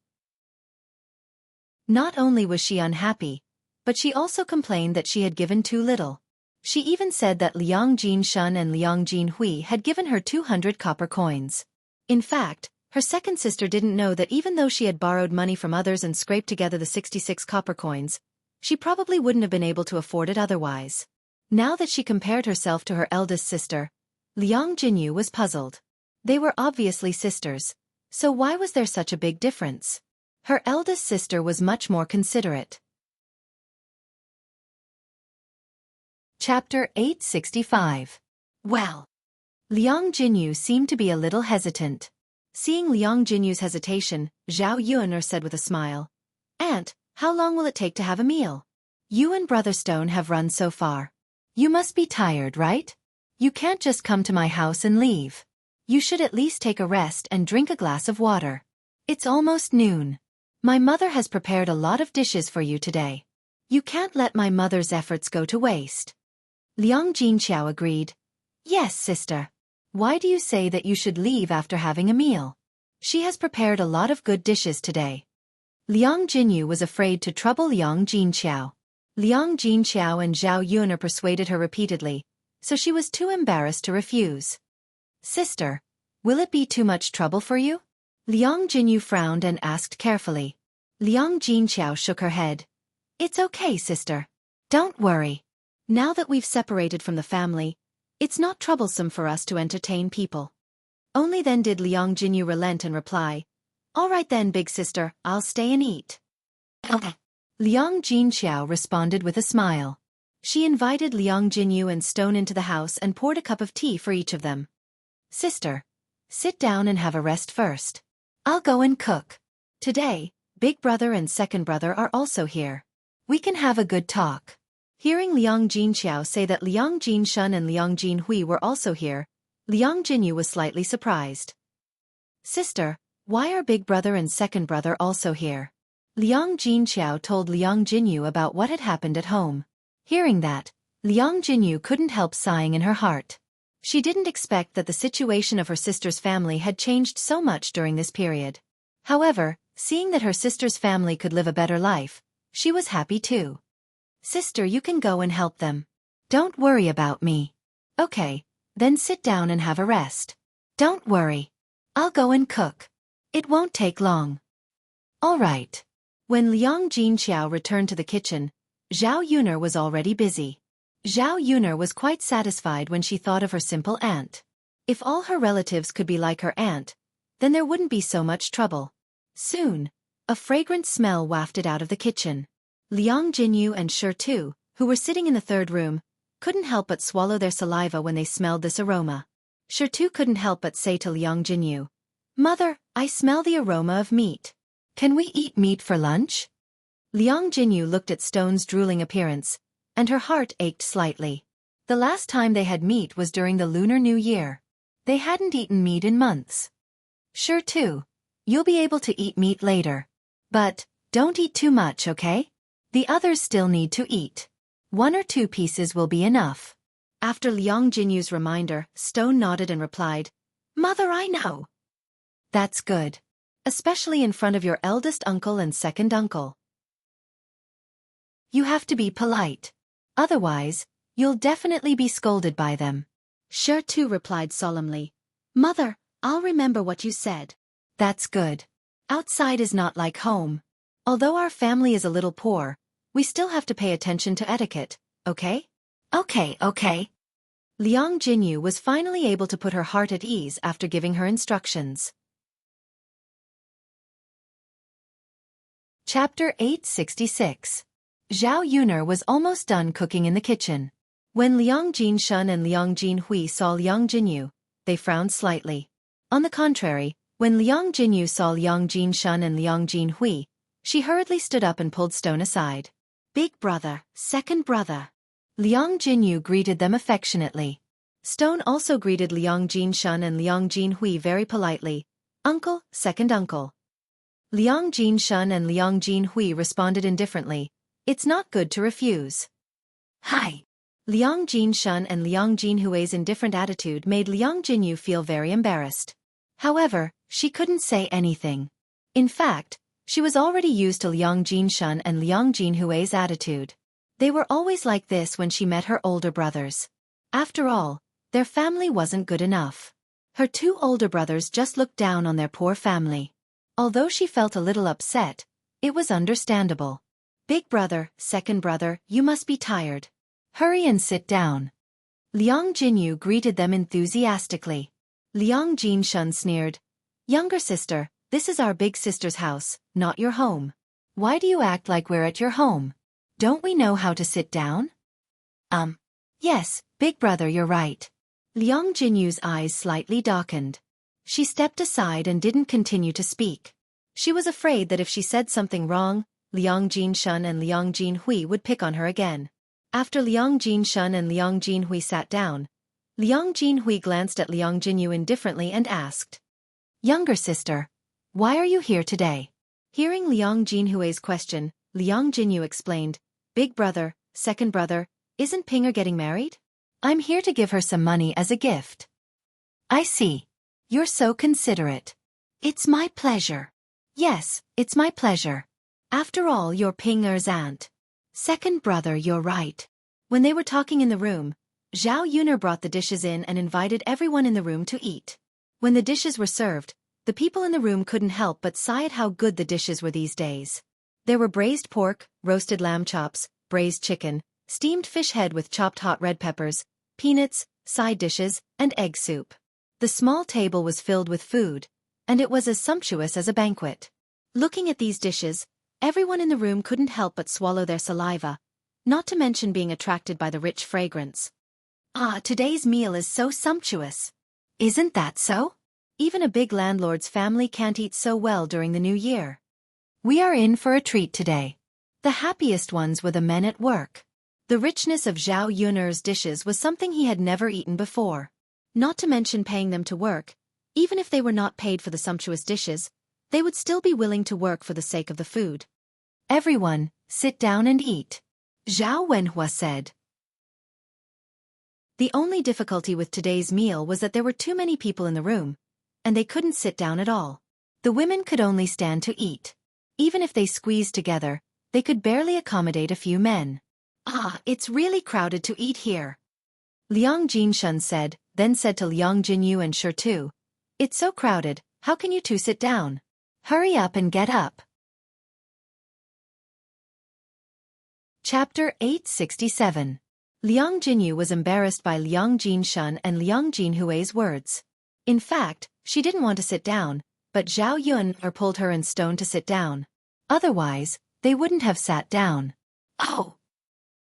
Not only was she unhappy, but she also complained that she had given too little. She even said that Liang Jinshun and Liang Jinhui had given her 200 copper coins. In fact, her second sister didn't know that even though she had borrowed money from others and scraped together the 66 copper coins, she probably wouldn't have been able to afford it otherwise. Now that she compared herself to her eldest sister, Liang Jinyu was puzzled. They were obviously sisters, so why was there such a big difference? Her eldest sister was much more considerate. Chapter 865. Well. Liang Jinyu seemed to be a little hesitant. Seeing Liang Jinyu's hesitation, Zhao Yuner said with a smile, Aunt, how long will it take to have a meal? You and Brother Stone have run so far. You must be tired, right? You can't just come to my house and leave. You should at least take a rest and drink a glass of water. It's almost noon. My mother has prepared a lot of dishes for you today. You can't let my mother's efforts go to waste. Liang Jinqiao agreed. Yes, sister. Why do you say that you should leave after having a meal? She has prepared a lot of good dishes today. Liang Jinyu was afraid to trouble Liang Jinqiao. Liang Jinqiao and Zhao Yun'er persuaded her repeatedly, so she was too embarrassed to refuse. Sister, will it be too much trouble for you? Liang Jinyu frowned and asked carefully. Liang Jinqiao shook her head. It's okay, sister. Don't worry. Now that we've separated from the family, it's not troublesome for us to entertain people. Only then did Liang Jinyu relent and reply, All right then, big sister, I'll stay and eat. Okay. Liang Jinqiao responded with a smile. She invited Liang Jinyu and Stone into the house and poured a cup of tea for each of them. Sister, sit down and have a rest first. I'll go and cook. Today, big brother and second brother are also here. We can have a good talk. Hearing Liang Jinqiao say that Liang Jinshun and Liang Jinhui were also here, Liang Jinyu was slightly surprised. Sister, why are big brother and second brother also here? Liang Jinqiao told Liang Jinyu about what had happened at home. Hearing that, Liang Jinyu couldn't help sighing in her heart. She didn't expect that the situation of her sister's family had changed so much during this period. However, seeing that her sister's family could live a better life, she was happy too. Sister, you can go and help them. Don't worry about me. Okay, then sit down and have a rest. Don't worry. I'll go and cook. It won't take long. All right. When Liang Jinqiao returned to the kitchen, Zhao Yun'er was already busy. Zhao Yun'er was quite satisfied when she thought of her simple aunt. If all her relatives could be like her aunt, then there wouldn't be so much trouble. Soon, a fragrant smell wafted out of the kitchen. Liang Jinyu and Xueqi, who were sitting in the third room, couldn't help but swallow their saliva when they smelled this aroma. Xueqi couldn't help but say to Liang Jinyu, Mother, I smell the aroma of meat. Can we eat meat for lunch? Liang Jinyu looked at Stone's drooling appearance, and her heart ached slightly. The last time they had meat was during the Lunar New Year. They hadn't eaten meat in months. Xueqi, you'll be able to eat meat later. But, don't eat too much, okay? The others still need to eat. 1 or 2 pieces will be enough. After Liang Jinyu's reminder, Stone nodded and replied, Mother, I know. That's good. Especially in front of your eldest uncle and second uncle. You have to be polite. Otherwise, you'll definitely be scolded by them. Xueqi replied solemnly, Mother, I'll remember what you said. That's good. Outside is not like home. Although our family is a little poor, we still have to pay attention to etiquette, okay? Okay. Liang Jinyu was finally able to put her heart at ease after giving her instructions. Chapter 866. Zhao Yun'er was almost done cooking in the kitchen. When Liang Jinshun and Liang Jinhui saw Liang Jinyu, they frowned slightly. On the contrary, when Liang Jinyu saw Liang Jinshun and Liang Jinhui, she hurriedly stood up and pulled Stone aside. Big brother, second brother. Liang Jinyu greeted them affectionately. Stone also greeted Liang Jinshun and Liang Jinhui very politely. Uncle, second uncle. Liang Jinshun and Liang Jinhui responded indifferently. It's not good to refuse. Hi. Liang Jinshun and Liang Jinhui's indifferent attitude made Liang Jinyu feel very embarrassed. However, she couldn't say anything. In fact, she was already used to Liang Jinshun and Liang Jinhui's attitude. They were always like this when she met her older brothers. After all, their family wasn't good enough. Her 2 older brothers just looked down on their poor family. Although she felt a little upset, it was understandable. Big brother, second brother, you must be tired. Hurry and sit down. Liang Jinyu greeted them enthusiastically. Liang Jinshun sneered, Younger sister, this is our big sister's house, not your home. Why do you act like we're at your home? Don't we know how to sit down? Yes, big brother, you're right. Liang Jinyu's eyes slightly darkened. She stepped aside and didn't continue to speak. She was afraid that if she said something wrong, Liang Jinshun and Liang Jinhui would pick on her again. After Liang Jinshun and Liang Jinhui sat down, Liang Jinhui glanced at Liang Jinyu indifferently and asked, "Younger sister, why are you here today?" Hearing Liang Jinhui's question, Liang Jinyu explained, "Big brother, second brother, isn't Pinger getting married? I'm here to give her some money as a gift." "I see. You're so considerate. It's my pleasure." "Yes, it's my pleasure. After all, you're Pinger's aunt." "Second brother, you're right." When they were talking in the room, Zhao Yuner brought the dishes in and invited everyone in the room to eat. When the dishes were served, the people in the room couldn't help but sigh at how good the dishes were these days. There were braised pork, roasted lamb chops, braised chicken, steamed fish head with chopped hot red peppers, peanuts, side dishes, and egg soup. The small table was filled with food, and it was as sumptuous as a banquet. Looking at these dishes, everyone in the room couldn't help but swallow their saliva, not to mention being attracted by the rich fragrance. "Ah, today's meal is so sumptuous. Isn't that so? Even a big landlord's family can't eat so well during the new year. We are in for a treat today." The happiest ones were the men at work. The richness of Zhao Yuner's dishes was something he had never eaten before. Not to mention paying them to work, even if they were not paid for the sumptuous dishes, they would still be willing to work for the sake of the food. "Everyone, sit down and eat," Zhao Wenhua said. The only difficulty with today's meal was that there were too many people in the room, and they couldn't sit down at all. The women could only stand to eat. Even if they squeezed together, they could barely accommodate a few men. "Ah, it's really crowded to eat here," Liang Jinshun said, then said to Liang Jinyu and Xueqi, "It's so crowded, how can you two sit down? Hurry up and get up." Chapter 867. Liang Jinyu was embarrassed by Liang Jinshun and Liang Jinhui's words. In fact, she didn't want to sit down, but Zhao Yuner pulled her and Stone to sit down. Otherwise, they wouldn't have sat down. "Oh!"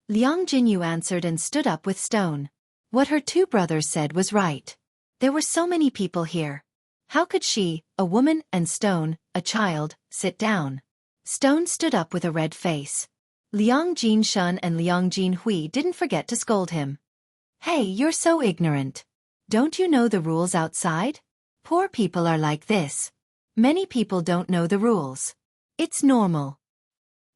Liang Jinyu answered and stood up with Stone. What her two brothers said was right. There were so many people here. How could she, a woman, and Stone, a child, sit down? Stone stood up with a red face. Liang Jinshun and Liang Jinhui didn't forget to scold him. "Hey, you're so ignorant. Don't you know the rules outside? Poor people are like this. Many people don't know the rules. It's normal.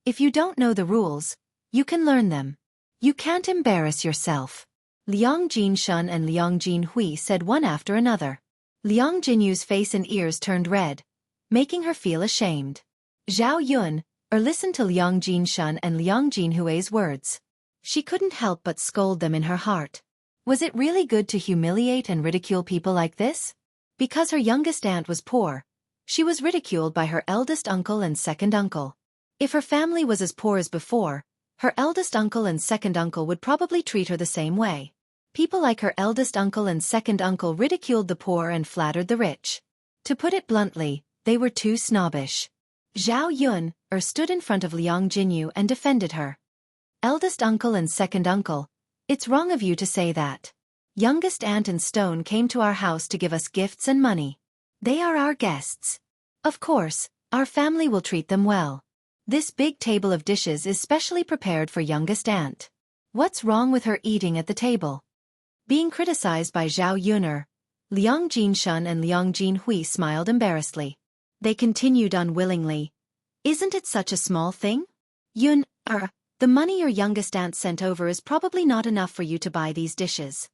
If you don't know the rules, you can learn them. You can't embarrass yourself." Liang Jinshun and Liang Jinhui said one after another. Liang Jinyu's face and ears turned red, making her feel ashamed. Zhao Yuner listened to Liang Jinshun and Liang Jinhui's words. She couldn't help but scold them in her heart. Was it really good to humiliate and ridicule people like this? Because her youngest aunt was poor, she was ridiculed by her eldest uncle and second uncle. If her family was as poor as before, her eldest uncle and second uncle would probably treat her the same way. People like her eldest uncle and second uncle ridiculed the poor and flattered the rich. To put it bluntly, they were too snobbish. Zhao Yuner stood in front of Liang Jinyu and defended her. "Eldest uncle and second uncle, it's wrong of you to say that. Youngest aunt and Stone came to our house to give us gifts and money. They are our guests. Of course, our family will treat them well. This big table of dishes is specially prepared for youngest aunt. What's wrong with her eating at the table?" Being criticized by Zhao Yuner, Liang Jinshun and Liang Jinhui smiled embarrassedly. They continued unwillingly. "Isn't it such a small thing? Yuner, the money your youngest aunt sent over is probably not enough for you to buy these dishes."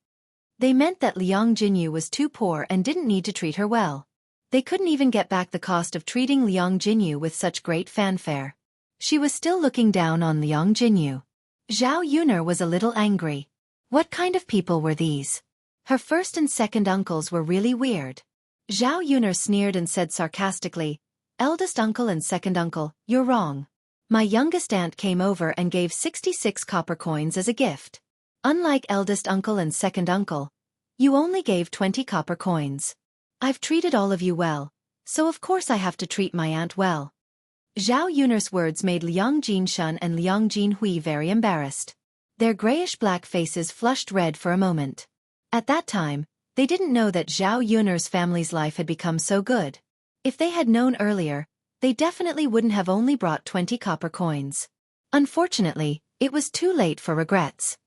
They meant that Liang Jinyu was too poor and didn't need to treat her well. They couldn't even get back the cost of treating Liang Jinyu with such great fanfare. She was still looking down on Liang Jinyu. Zhao Yuner was a little angry. What kind of people were these? Her first and second uncles were really weird. Zhao Yuner sneered and said sarcastically, "Eldest uncle and second uncle, you're wrong. My youngest aunt came over and gave 66 copper coins as a gift. Unlike eldest uncle and second uncle, you only gave 20 copper coins. I've treated all of you well, so of course I have to treat my aunt well." Zhao Yuner's words made Liang Jinshun and Liang Jinhui very embarrassed. Their grayish-black faces flushed red for a moment. At that time, they didn't know that Zhao Yuner's family's life had become so good. If they had known earlier, they definitely wouldn't have only brought 20 copper coins. Unfortunately, It was too late for regrets.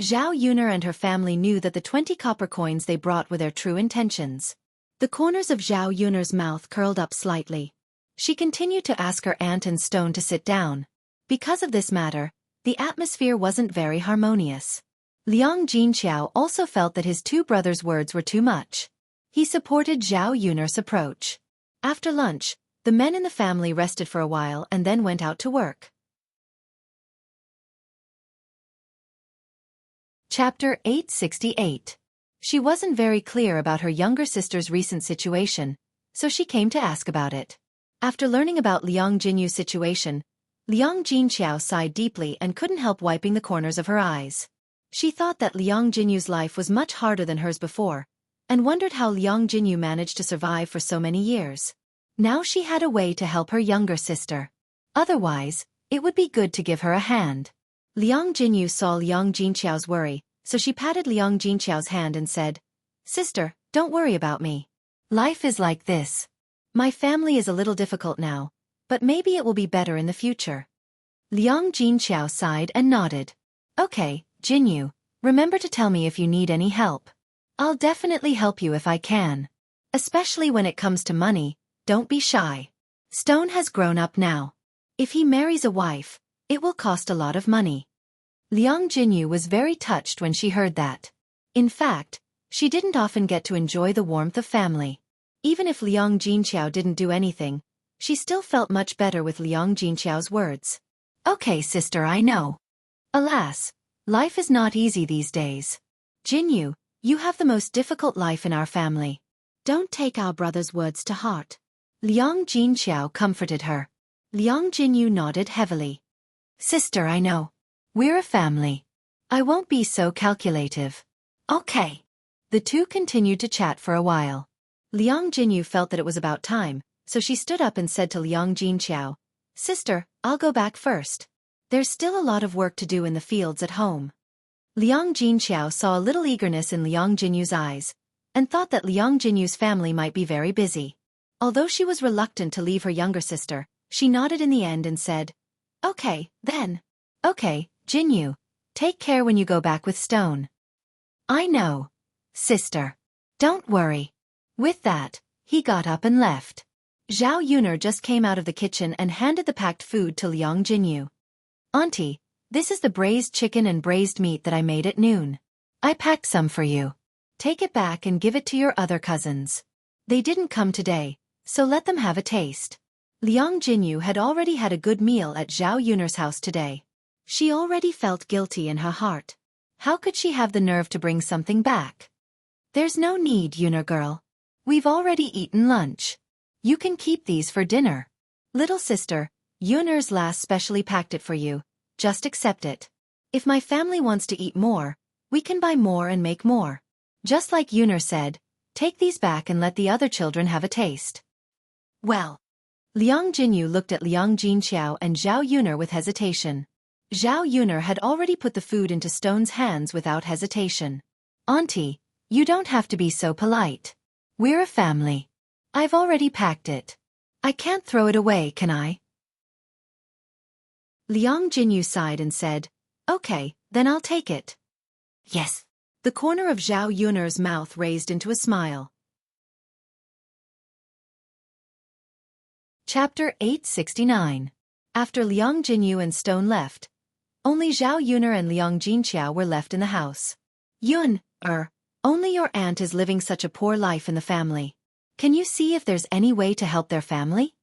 Zhao Yuner and her family knew that the 20 copper coins they brought were their true intentions. The corners of Zhao Yuner's mouth curled up slightly. She continued to ask her aunt and Stone to sit down. Because of this matter, the atmosphere wasn't very harmonious. Liang Jinqiao also felt that his two brothers' words were too much. He supported Zhao Yuner's approach. After lunch, the men in the family rested for a while and then went out to work. Chapter 868. She wasn't very clear about her younger sister's recent situation, so she came to ask about it. After learning about Liang Jinyu's situation, Liang Jinqiao sighed deeply and couldn't help wiping the corners of her eyes. She thought that Liang Jinyu's life was much harder than hers before, and wondered how Liang Jinyu managed to survive for so many years. Now she had a way to help her younger sister. Otherwise, it would be good to give her a hand. Liang Jinyu saw Liang Jinqiao's worry, so she patted Liang Jinqiao's hand and said, "Sister, don't worry about me. Life is like this. My family is a little difficult now, but maybe it will be better in the future." Liang Jinqiao sighed and nodded. "Okay, Jinyu, remember to tell me if you need any help. I'll definitely help you if I can. Especially when it comes to money, don't be shy. Stone has grown up now. If he marries a wife, it will cost a lot of money." Liang Jinyu was very touched when she heard that. In fact, she didn't often get to enjoy the warmth of family. Even if Liang Jinqiao didn't do anything, she still felt much better with Liang Jinqiao's words. "Okay, sister, I know. Alas, life is not easy these days. Jinyu, you have the most difficult life in our family. Don't take our brother's words to heart." Liang Jinqiao comforted her. Liang Jinyu nodded heavily. "Sister, I know. We're a family. I won't be so calculative." "Okay." The two continued to chat for a while. Liang Jinyu felt that it was about time, so she stood up and said to Liang Jinqiao, "Sister, I'll go back first. There's still a lot of work to do in the fields at home." Liang Jinqiao saw a little eagerness in Liang Jinyu's eyes, and thought that Liang Jinyu's family might be very busy. Although she was reluctant to leave her younger sister, she nodded in the end and said, "Okay, then." "Okay, Jinyu, take care when you go back with Stone." "I know, sister. Don't worry." With that, he got up and left. Zhao Yuner just came out of the kitchen and handed the packed food to Liang Jinyu. "Auntie, this is the braised chicken and braised meat that I made at noon. I packed some for you. Take it back and give it to your other cousins. They didn't come today, so let them have a taste." Liang Jinyu had already had a good meal at Zhao Yuner's house today. She already felt guilty in her heart. How could she have the nerve to bring something back? "There's no need, Yuner girl. We've already eaten lunch. You can keep these for dinner. Little sister, Yuner's last specially packed it for you. Just accept it. If my family wants to eat more, we can buy more and make more. Just like Yuner said, take these back and let the other children have a taste." "Well." Liang Jinyu looked at Liang Jinqiao and Zhao Yuner with hesitation. Zhao Yuner had already put the food into Stone's hands without hesitation. "Auntie, you don't have to be so polite. We're a family. I've already packed it. I can't throw it away, can I?" Liang Jinyu sighed and said, "Okay, then I'll take it." "Yes." The corner of Zhao Yuner's mouth raised into a smile. Chapter 869. After Liang Jinyu and Stone left, only Zhao Yuner and Liang Jinqiao were left in the house. Only your aunt is living such a poor life in the family. Can you see if there's any way to help their family?"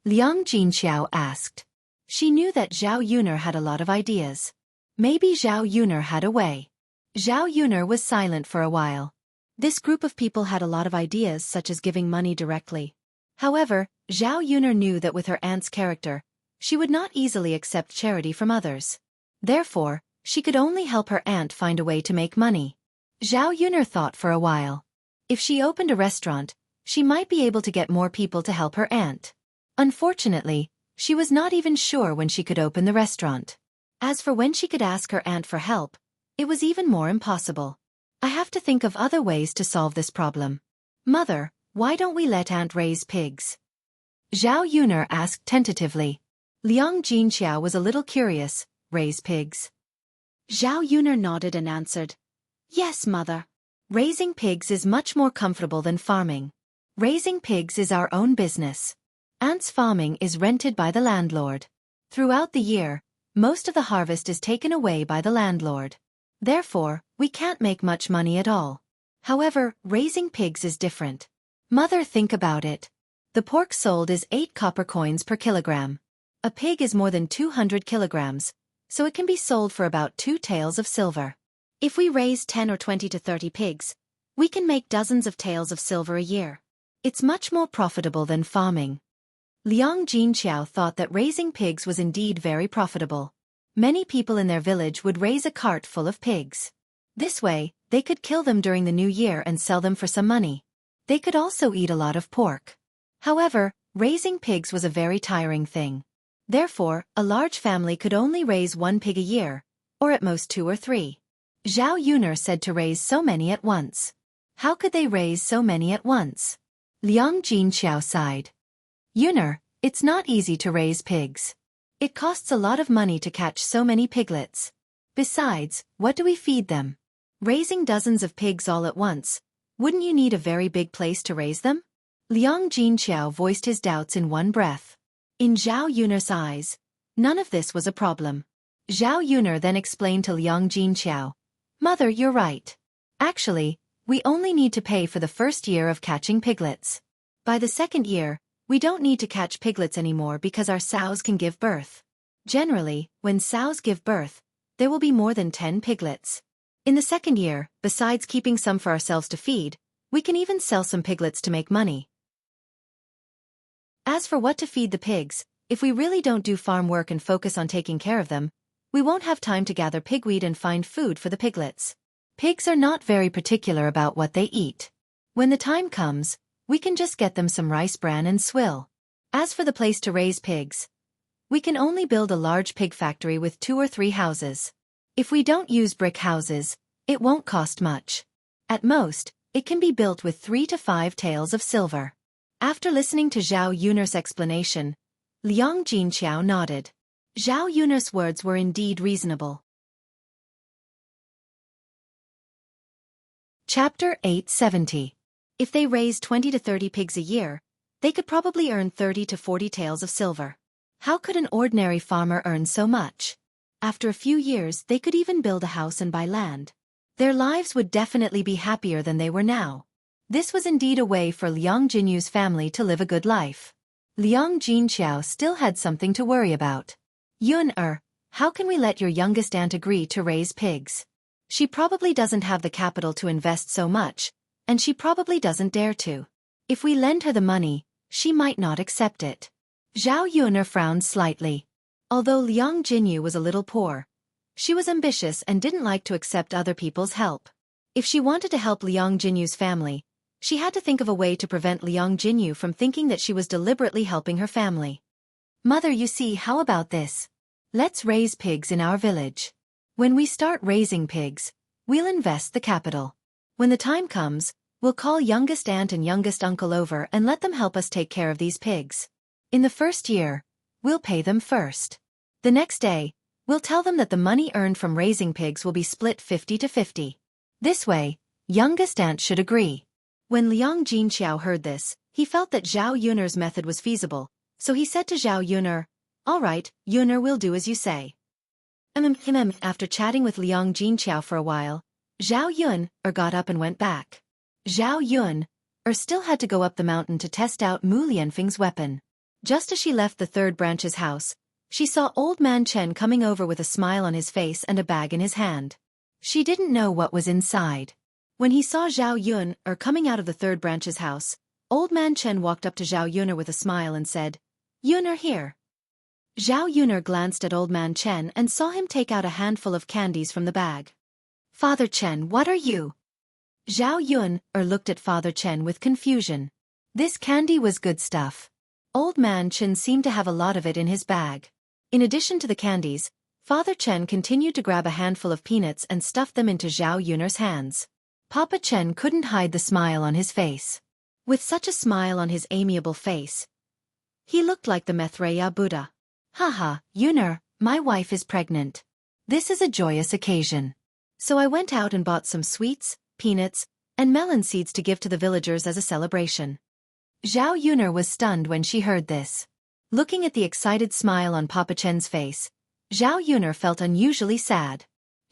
Liang Jinqiao asked. She knew that Zhao Yuner had a lot of ideas. Maybe Zhao Yuner had a way. Zhao Yuner was silent for a while. This group of people had a lot of ideas such as giving money directly. However, Zhao Yuner knew that with her aunt's character, she would not easily accept charity from others. Therefore, she could only help her aunt find a way to make money. Zhao Yuner thought for a while. If she opened a restaurant, she might be able to get more people to help her aunt. Unfortunately, she was not even sure when she could open the restaurant. As for when she could ask her aunt for help, it was even more impossible. "I have to think of other ways to solve this problem. Mother, why don't we let Aunt raise pigs?" Zhao Yuner asked tentatively. Liang Jinxiao was a little curious. Raise pigs? Zhao Yuner nodded and answered, "Yes, mother. Raising pigs is much more comfortable than farming. Raising pigs is our own business. Ants farming is rented by the landlord. Throughout the year, most of the harvest is taken away by the landlord. Therefore, we can't make much money at all. However, raising pigs is different. Mother, think about it. The pork sold is 8 copper coins per kilogram. A pig is more than 200 kilograms, so it can be sold for about 2 taels of silver. If we raise 10 or 20 to 30 pigs, we can make dozens of taels of silver a year. It's much more profitable than farming." Liang Jinxiao thought that raising pigs was indeed very profitable. Many people in their village would raise a cart full of pigs. This way, they could kill them during the new year and sell them for some money. They could also eat a lot of pork. However, raising pigs was a very tiring thing. Therefore, a large family could only raise 1 pig a year, or at most 2 or 3. Zhao Yuner said to raise so many at once. How could they raise so many at once? Liang Jinxiao sighed. "Yuner, it's not easy to raise pigs. It costs a lot of money to catch so many piglets. Besides, what do we feed them? Raising dozens of pigs all at once, wouldn't you need a very big place to raise them?" Liang Jinxiao voiced his doubts in one breath. In Zhao Yuner's eyes, none of this was a problem. Zhao Yuner then explained to Liang Jinxiao, "Mother, you're right. Actually, we only need to pay for the first year of catching piglets. By the second year, we don't need to catch piglets anymore because our sows can give birth. Generally, when sows give birth, there will be more than 10 piglets. In the second year, besides keeping some for ourselves to feed, we can even sell some piglets to make money. As for what to feed the pigs, if we really don't do farm work and focus on taking care of them, we won't have time to gather pigweed and find food for the piglets. Pigs are not very particular about what they eat. When the time comes, we can just get them some rice bran and swill. As for the place to raise pigs, we can only build a large pig factory with 2 or 3 houses. If we don't use brick houses, it won't cost much. At most, it can be built with 3 to 5 taels of silver." After listening to Zhao Yuner's explanation, Liang Jinxiao nodded. Zhao Yuner's words were indeed reasonable. Chapter 870. If they raised 20 to 30 pigs a year, they could probably earn 30 to 40 taels of silver. How could an ordinary farmer earn so much? After a few years, they could even build a house and buy land. Their lives would definitely be happier than they were now. This was indeed a way for Liang Jinyu's family to live a good life. Liang Jinxiao still had something to worry about. "Yun, how can we let your youngest aunt agree to raise pigs? She probably doesn't have the capital to invest so much, and she probably doesn't dare to. If we lend her the money, she might not accept it." Zhao Yuner frowned slightly. Although Liang Jinyu was a little poor, she was ambitious and didn't like to accept other people's help. If she wanted to help Liang Jinyu's family, she had to think of a way to prevent Liang Jinyu from thinking that she was deliberately helping her family. "Mother, you see, how about this? Let's raise pigs in our village. When we start raising pigs, we'll invest the capital. When the time comes, we'll call youngest aunt and youngest uncle over and let them help us take care of these pigs. In the first year, we'll pay them first. The next day, we'll tell them that the money earned from raising pigs will be split 50 to 50. This way, youngest aunt should agree." When Liang Jinxiao heard this, he felt that Zhao Yuner's method was feasible, so he said to Zhao Yuner, "All right, Yuner, will do as you say." After chatting with Liang Jinxiao for a while, Zhao Yuner got up and went back. Zhao Yuner still had to go up the mountain to test out Mu Lianfeng's weapon. Just as she left the third branch's house, she saw Old Man Chen coming over with a smile on his face and a bag in his hand. She didn't know what was inside. When he saw Zhao Yuner coming out of the third branch's house, Old Man Chen walked up to Zhao Yuner with a smile and said, "Yuner, here." Zhao Yuner glanced at Old Man Chen and saw him take out a handful of candies from the bag. "Father Chen, what are you?" Zhao Yuner looked at Father Chen with confusion. This candy was good stuff. Old Man Chen seemed to have a lot of it in his bag. In addition to the candies, Father Chen continued to grab a handful of peanuts and stuff them into Zhao Yuner's hands. Papa Chen couldn't hide the smile on his face. With such a smile on his amiable face, he looked like the Maitreya Buddha. Haha, Yuner, my wife is pregnant. This is a joyous occasion. So I went out and bought some sweets, peanuts, and melon seeds to give to the villagers as a celebration. Zhao Yuner was stunned when she heard this. Looking at the excited smile on Papa Chen's face, Zhao Yuner felt unusually sad.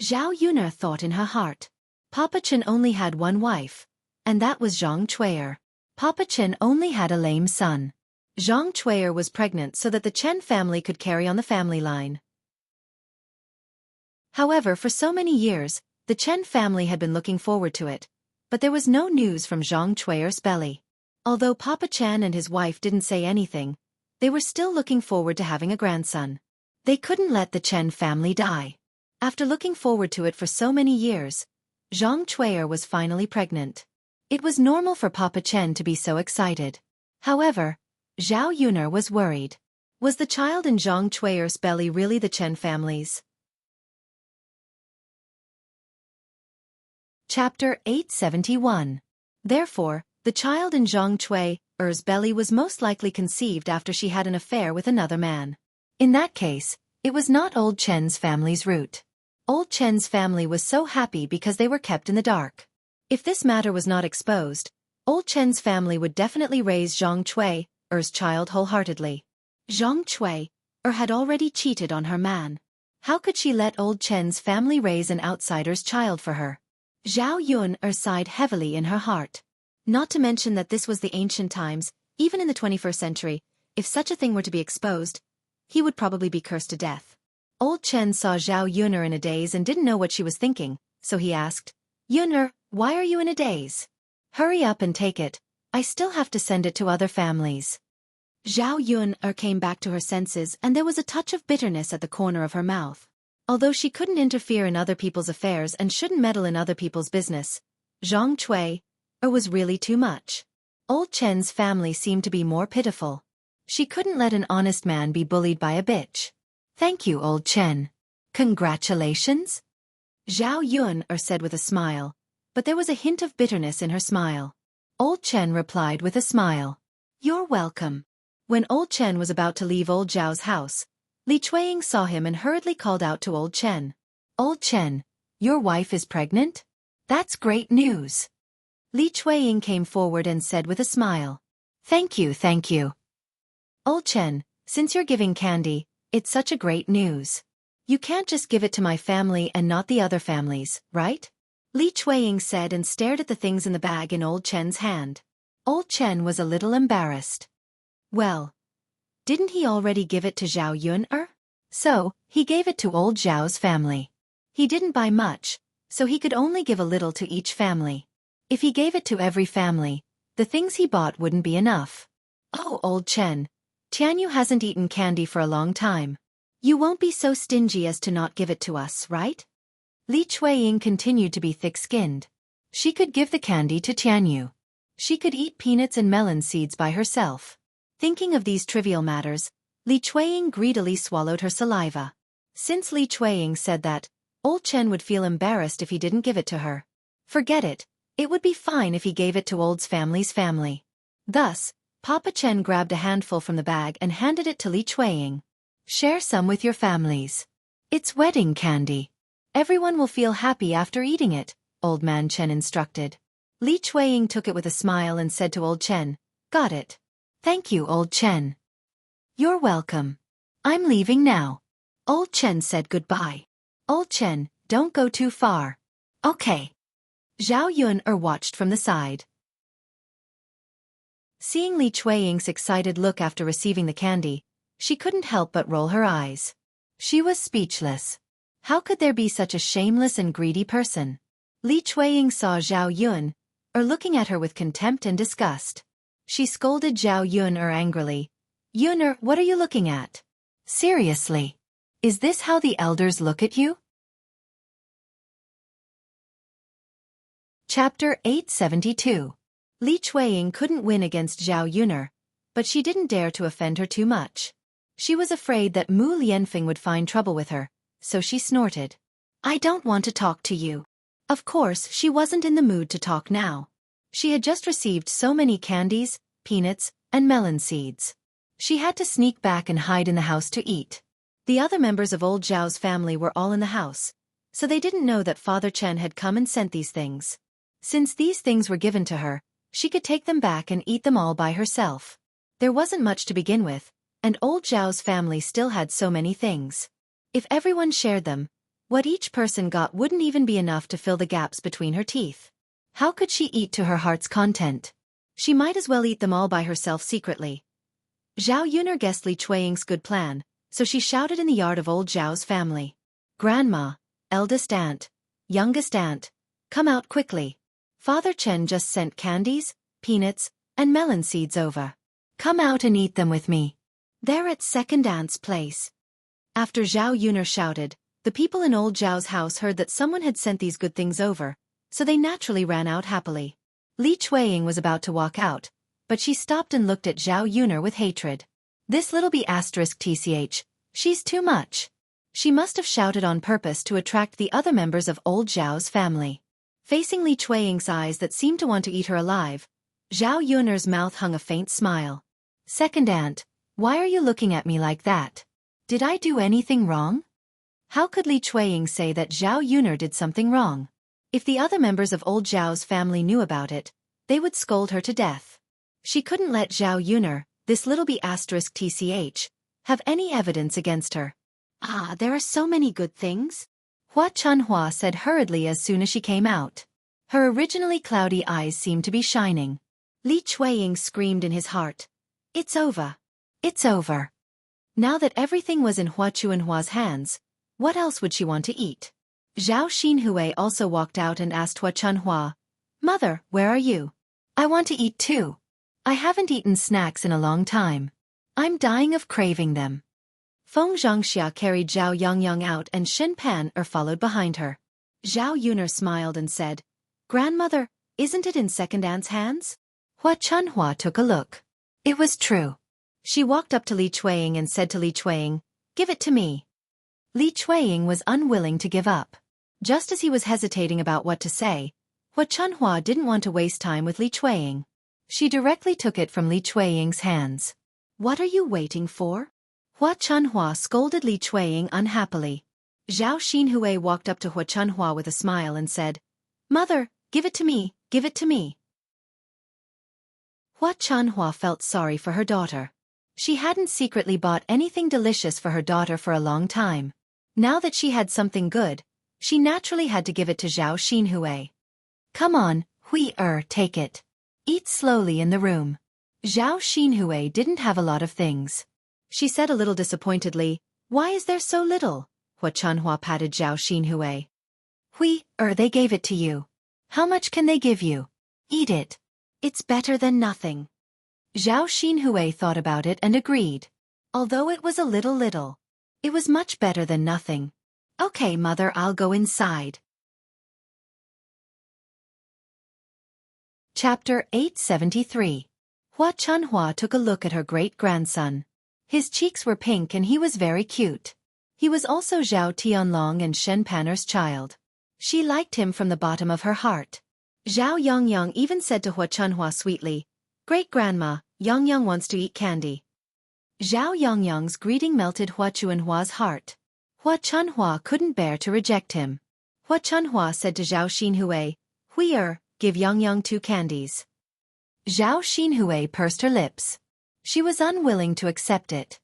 Zhao Yuner thought in her heart. Papa Chen only had one wife, and that was Zhang Chui'er. Papa Chen only had a lame son. Zhang Chui'er was pregnant so that the Chen family could carry on the family line. However, for so many years, the Chen family had been looking forward to it, but there was no news from Zhang Chui'er's belly. Although Papa Chen and his wife didn't say anything, they were still looking forward to having a grandson. They couldn't let the Chen family die. After looking forward to it for so many years, Zhang Chui'er was finally pregnant. It was normal for Papa Chen to be so excited. However, Zhao Yuner was worried. Was the child in Zhang Chui'er's belly really the Chen family's? Chapter 871. Therefore, the child in Zhang Chui'er's belly was most likely conceived after she had an affair with another man. In that case, it was not old Chen's family's root. Old Chen's family was so happy because they were kept in the dark. If this matter was not exposed, old Chen's family would definitely raise Zhang Chui'er's child wholeheartedly. Zhang Chui'er had already cheated on her man. How could she let old Chen's family raise an outsider's child for her? Zhao Yuner sighed heavily in her heart. Not to mention that this was the ancient times, even in the 21st century, if such a thing were to be exposed, he would probably be cursed to death. Old Chen saw Zhao Yuner in a daze and didn't know what she was thinking, so he asked, Yuner, why are you in a daze? Hurry up and take it, I still have to send it to other families. Zhao Yuner came back to her senses and there was a touch of bitterness at the corner of her mouth. Although she couldn't interfere in other people's affairs and shouldn't meddle in other people's business, Zhang Chui'er was really too much. Old Chen's family seemed to be more pitiful. She couldn't let an honest man be bullied by a bitch. Thank you, Old Chen. Congratulations? Zhao Yuner said with a smile, but there was a hint of bitterness in her smile. Old Chen replied with a smile. You're welcome. When Old Chen was about to leave Old Zhao's house, Li Chuiying saw him and hurriedly called out to Old Chen. Old Chen, your wife is pregnant? That's great news. Li Chuiying came forward and said with a smile. Thank you, thank you. Old Chen, since you're giving candy, it's such a great news. You can't just give it to my family and not the other families, right? Li Chuiying said and stared at the things in the bag in Old Chen's hand. Old Chen was a little embarrassed. Well, didn't he already give it to Zhao Yuner? So, he gave it to old Zhao's family. He didn't buy much, so he could only give a little to each family. If he gave it to every family, the things he bought wouldn't be enough. Oh, Old Chen, Tianyu hasn't eaten candy for a long time. You won't be so stingy as to not give it to us, right? Li Chuiying continued to be thick-skinned. She could give the candy to Tianyu. She could eat peanuts and melon seeds by herself. Thinking of these trivial matters, Li Chuiying greedily swallowed her saliva. Since Li Chuiying said that, Old Chen would feel embarrassed if he didn't give it to her. Forget it, it would be fine if he gave it to Old family's family. Thus, Papa Chen grabbed a handful from the bag and handed it to Li Chuiying. Share some with your families. It's wedding candy. Everyone will feel happy after eating it, Old Man Chen instructed. Li Chuiying took it with a smile and said to Old Chen, Got it. Thank you, Old Chen. You're welcome. I'm leaving now. Old Chen said goodbye. Old Chen, don't go too far. Okay. Zhao Yuner watched from the side. Seeing Li Chuiying's excited look after receiving the candy, she couldn't help but roll her eyes. She was speechless. How could there be such a shameless and greedy person? Li Chuiying saw Zhao Yuner looking at her with contempt and disgust. She scolded Zhao Yuner angrily. Yuner, what are you looking at? Seriously. Is this how the elders look at you? Chapter 872. Li Chuiying couldn't win against Zhao Yuner, but she didn't dare to offend her too much. She was afraid that Mu Lianfeng would find trouble with her, so she snorted. I don't want to talk to you. Of course, she wasn't in the mood to talk now. She had just received so many candies, peanuts, and melon seeds. She had to sneak back and hide in the house to eat. The other members of old Zhao's family were all in the house, so they didn't know that Father Chen had come and sent these things. Since these things were given to her, she could take them back and eat them all by herself. There wasn't much to begin with, and old Zhao's family still had so many things. If everyone shared them, what each person got wouldn't even be enough to fill the gaps between her teeth. How could she eat to her heart's content? She might as well eat them all by herself secretly. Zhao Yuner guessed Li Chueying's good plan, so she shouted in the yard of old Zhao's family. "Grandma, eldest aunt, youngest aunt, come out quickly. Father Chen just sent candies, peanuts, and melon seeds over. Come out and eat them with me. They're at second aunt's place." After Zhao Yuner shouted, the people in old Zhao's house heard that someone had sent these good things over, so they naturally ran out happily. Li Chueying was about to walk out, but she stopped and looked at Zhao Yuner with hatred. This little tch, she's too much. She must have shouted on purpose to attract the other members of old Zhao's family. Facing Li Chueying's eyes that seemed to want to eat her alive, Zhao Yuner's mouth hung a faint smile. "Second aunt, why are you looking at me like that? Did I do anything wrong?" How could Li Chueying say that Zhao Yuner did something wrong? If the other members of old Zhao's family knew about it, they would scold her to death. She couldn't let Zhao Yuner, this little tch, have any evidence against her. There are so many good things," Hua Chunhua said hurriedly as soon as she came out. Her originally cloudy eyes seemed to be shining. Li Chueying screamed in his heart. "It's over. It's over." Now that everything was in Hua Chunhua's hands, what else would she want to eat? Zhao Xinhui also walked out and asked Hua Chunhua, "Mother, where are you? I want to eat too. I haven't eaten snacks in a long time. I'm dying of craving them." Feng Zhangxia carried Zhao Yangyang out and Shen Pan followed behind her. Zhao Yuner smiled and said, "Grandmother, isn't it in second aunt's hands?" Hua Chunhua took a look. It was true. She walked up to Li Chueying and said to Li Chueying, "Give it to me." Li Chueying was unwilling to give up. Just as he was hesitating about what to say, Hua Chunhua didn't want to waste time with Li Chueying. She directly took it from Li Chueying's hands. "What are you waiting for?" Hua Chunhua scolded Li Chueying unhappily. Zhao Xinhui walked up to Hua Chunhua with a smile and said, "Mother, give it to me, give it to me." Hua Chunhua felt sorry for her daughter. She hadn't secretly bought anything delicious for her daughter for a long time. Now that she had something good, she naturally had to give it to Zhao Xinhui. "Come on, take it. Eat slowly in the room." Zhao Xinhui didn't have a lot of things. She said a little disappointedly, "Why is there so little?" Hua Chunhua patted Zhao Xinhui. They gave it to you. How much can they give you? Eat it. It's better than nothing." Zhao Xinhui thought about it and agreed. Although it was a little, it was much better than nothing. "Okay, mother, I'll go inside." Chapter 873. Hua Chunhua took a look at her great-grandson. His cheeks were pink and he was very cute. He was also Zhao Tianlong and Shen Pan'er's child. She liked him from the bottom of her heart. Zhao Yangyang even said to Hua Chunhua sweetly, "Great-grandma, Yangyang wants to eat candy." Zhao Yangyang's greeting melted Hua Chunhua's heart. Hua Chunhua couldn't bear to reject him. Hua Chunhua said to Zhao Xinhui, "Give Yangyang 2 candies." Zhao Xinhui pursed her lips. She was unwilling to accept it.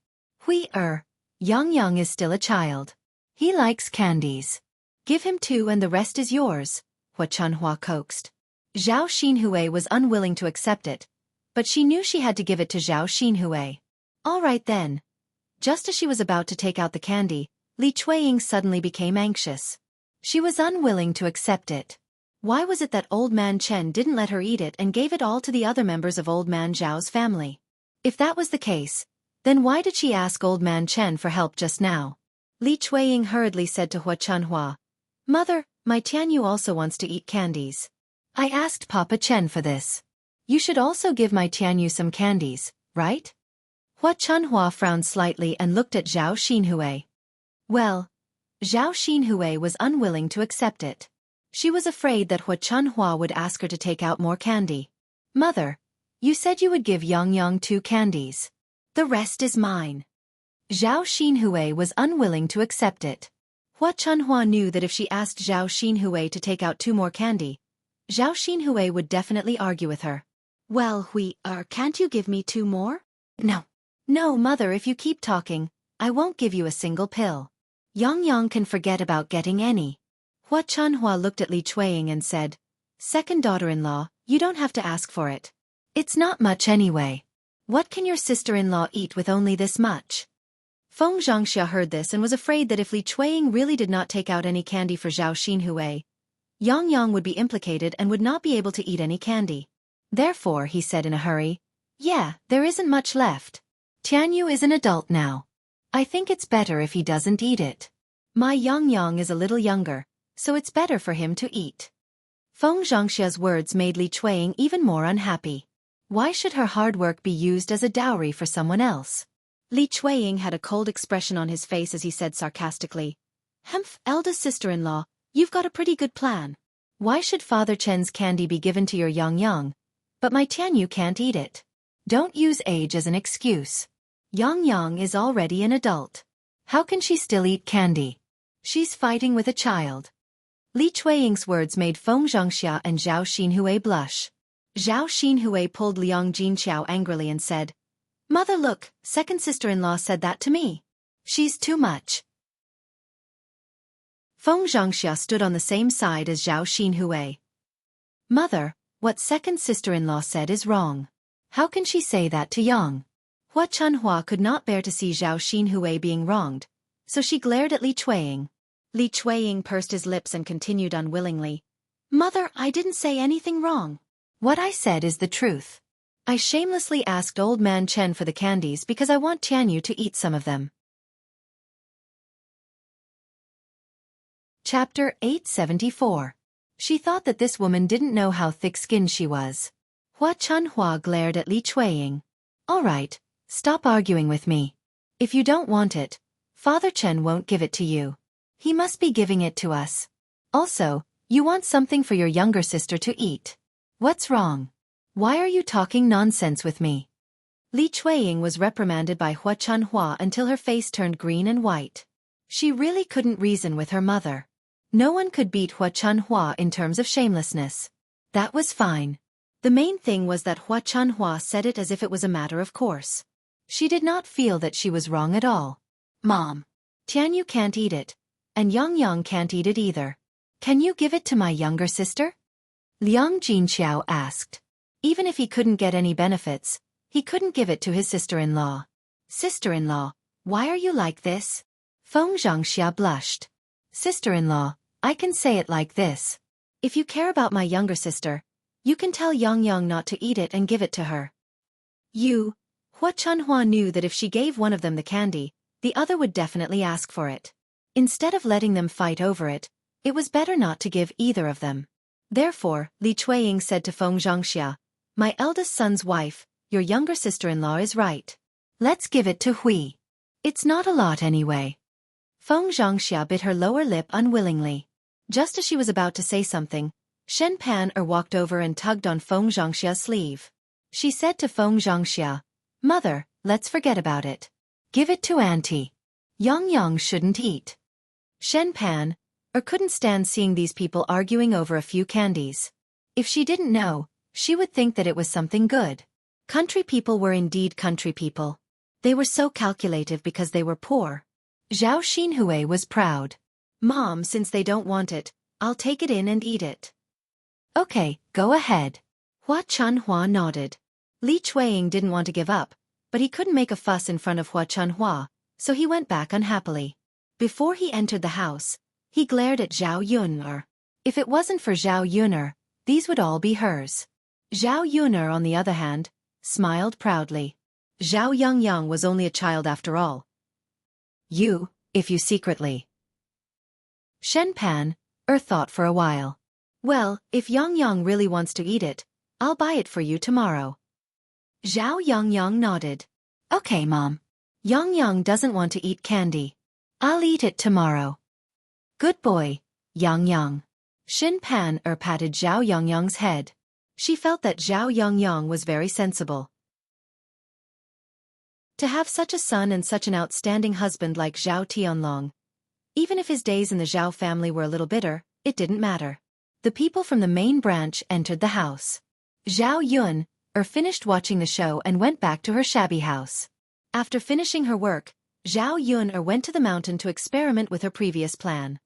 Yangyang is still a child. He likes candies. Give him 2 and the rest is yours," Hua Chunhua coaxed. Zhao Xinhui was unwilling to accept it, but she knew she had to give it to Zhao Xinhui. All right then. Just as she was about to take out the candy, Li Chueying suddenly became anxious. She was unwilling to accept it. Why was it that Old Man Chen didn't let her eat it and gave it all to the other members of Old Man Zhao's family? If that was the case, then why did she ask Old Man Chen for help just now? Li Chueying hurriedly said to Hua Chunhua, "Mother, my Tianyu also wants to eat candies. I asked Papa Chen for this. You should also give my Tianyu some candies, right?" Hua Chunhua frowned slightly and looked at Zhao Xinhui. Well, Zhao Xinhui was unwilling to accept it. She was afraid that Hua Chunhua would ask her to take out more candy. "Mother, you said you would give Yangyang 2 candies. The rest is mine. Zhao Xinhui was unwilling to accept it. Hua Chunhua knew that if she asked Zhao Xinhui to take out 2 more candy, Zhao Xinhui would definitely argue with her. Well, can't you give me 2 more? No. No, mother, if you keep talking, I won't give you a single pill. Yang can forget about getting any. Hua Chunhua looked at Li Chueying and said, Second daughter-in-law, you don't have to ask for it. It's not much anyway. What can your sister-in-law eat with only this much? Feng Zhangxia heard this and was afraid that if Li Chueying really did not take out any candy for Zhao Xinhui, Yang would be implicated and would not be able to eat any candy. Therefore, he said in a hurry, Yeah, there isn't much left. Tianyu is an adult now. I think it's better if he doesn't eat it. My Yang is a little younger, so it's better for him to eat. Feng Zhangxia's words made Li Chueying even more unhappy. Why should her hard work be used as a dowry for someone else? Li Chueying had a cold expression on his face as he said sarcastically, Humph, eldest sister-in-law, you've got a pretty good plan. Why should Father Chen's candy be given to your Yang, but my Tianyu can't eat it? Don't use age as an excuse. Yang is already an adult. How can she still eat candy? She's fighting with a child. Li Chueying's words made Feng Zhangxia and Zhao Xinhui blush. Zhao Xinhui pulled Liang Jinqiao angrily and said, Mother, look, second sister-in-law said that to me. She's too much. Feng Zhangxia stood on the same side as Zhao Xinhui. Mother, what second sister-in-law said is wrong. How can she say that to Yang? Hua Chunhua could not bear to see Zhao Xinhui being wronged, so she glared at Li Chueying. Li Chueying pursed his lips and continued unwillingly, Mother, I didn't say anything wrong. What I said is the truth. I shamelessly asked old man Chen for the candies because I want Tianyu to eat some of them. Chapter 874. She thought that this woman didn't know how thick-skinned she was. Hua Chunhua glared at Li Chueying. All right, stop arguing with me. If you don't want it, Father Chen won't give it to you. He must be giving it to us. Also, you want something for your younger sister to eat. What's wrong? Why are you talking nonsense with me? Li Chueying was reprimanded by Hua Chunhua until her face turned green and white. She really couldn't reason with her mother. No one could beat Hua Chunhua in terms of shamelessness. That was fine. The main thing was that Hua Chunhua said it as if it was a matter of course. She did not feel that she was wrong at all. Mom, Tianyu can't eat it, and Yang can't eat it either. Can you give it to my younger sister? Liang Jinqiao asked. Even if he couldn't get any benefits, he couldn't give it to his sister-in-law. Sister-in-law, why are you like this? Feng Zhangxia blushed. Sister-in-law, I can say it like this. If you care about my younger sister, you can tell Yang not to eat it and give it to her. Hua Chunhua knew that if she gave one of them the candy, the other would definitely ask for it. Instead of letting them fight over it, it was better not to give either of them. Therefore, Li Chueying said to Feng Zhangxia, My eldest son's wife, your younger sister-in-law is right. Let's give it to Hui. It's not a lot anyway. Feng Zhangxia bit her lower lip unwillingly. Just as she was about to say something, Shen Pan walked over and tugged on Feng Zhangxia's sleeve. She said to Feng Zhangxia, Mother, let's forget about it. Give it to Auntie. Yang shouldn't eat. Shen Pan couldn't stand seeing these people arguing over a few candies. If she didn't know, she would think that it was something good. Country people were indeed country people. They were so calculative because they were poor. Zhao Xinhui was proud. Mom, since they don't want it, I'll take it in and eat it. Okay, go ahead. Hua Chunhua nodded. Li Chueying didn't want to give up, but he couldn't make a fuss in front of Hua Chunhua, so he went back unhappily. Before he entered the house, he glared at Zhao Yun'er. If it wasn't for Zhao Yun'er, these would all be hers. Zhao Yun'er, on the other hand, smiled proudly. Zhao Yang was only a child after all. If you secretly. Shen Pan thought for a while. Well, if Yang really wants to eat it, I'll buy it for you tomorrow. Zhao Yang nodded. Okay, Mom. Yang doesn't want to eat candy. I'll eat it tomorrow. Good boy, Yang. Shen Pan patted Zhao Yang's head. She felt that Zhao Yang was very sensible. To have such a son and such an outstanding husband like Zhao Tianlong. Even if his days in the Zhao family were a little bitter, it didn't matter. The people from the main branch entered the house. Zhao Yun finished watching the show and went back to her shabby house. After finishing her work, Zhao Yun went to the mountain to experiment with her previous plan.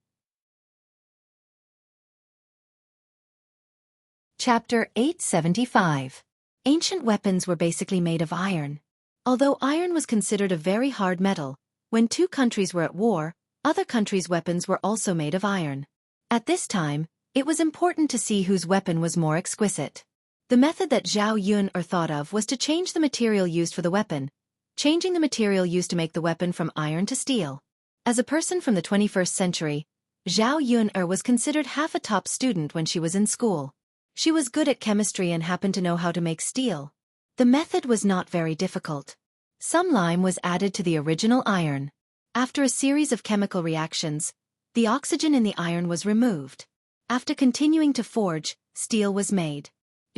Chapter 875. Ancient weapons were basically made of iron. Although iron was considered a very hard metal, when two countries were at war, other countries' weapons were also made of iron. At this time, it was important to see whose weapon was more exquisite. The method that Zhao Yun thought of was to change the material used for the weapon, changing the material used to make the weapon from iron to steel. As a person from the 21st century, Zhao Yun was considered half a top student when she was in school. She was good at chemistry and happened to know how to make steel. The method was not very difficult. Some lime was added to the original iron. After a series of chemical reactions, the oxygen in the iron was removed. After continuing to forge, steel was made.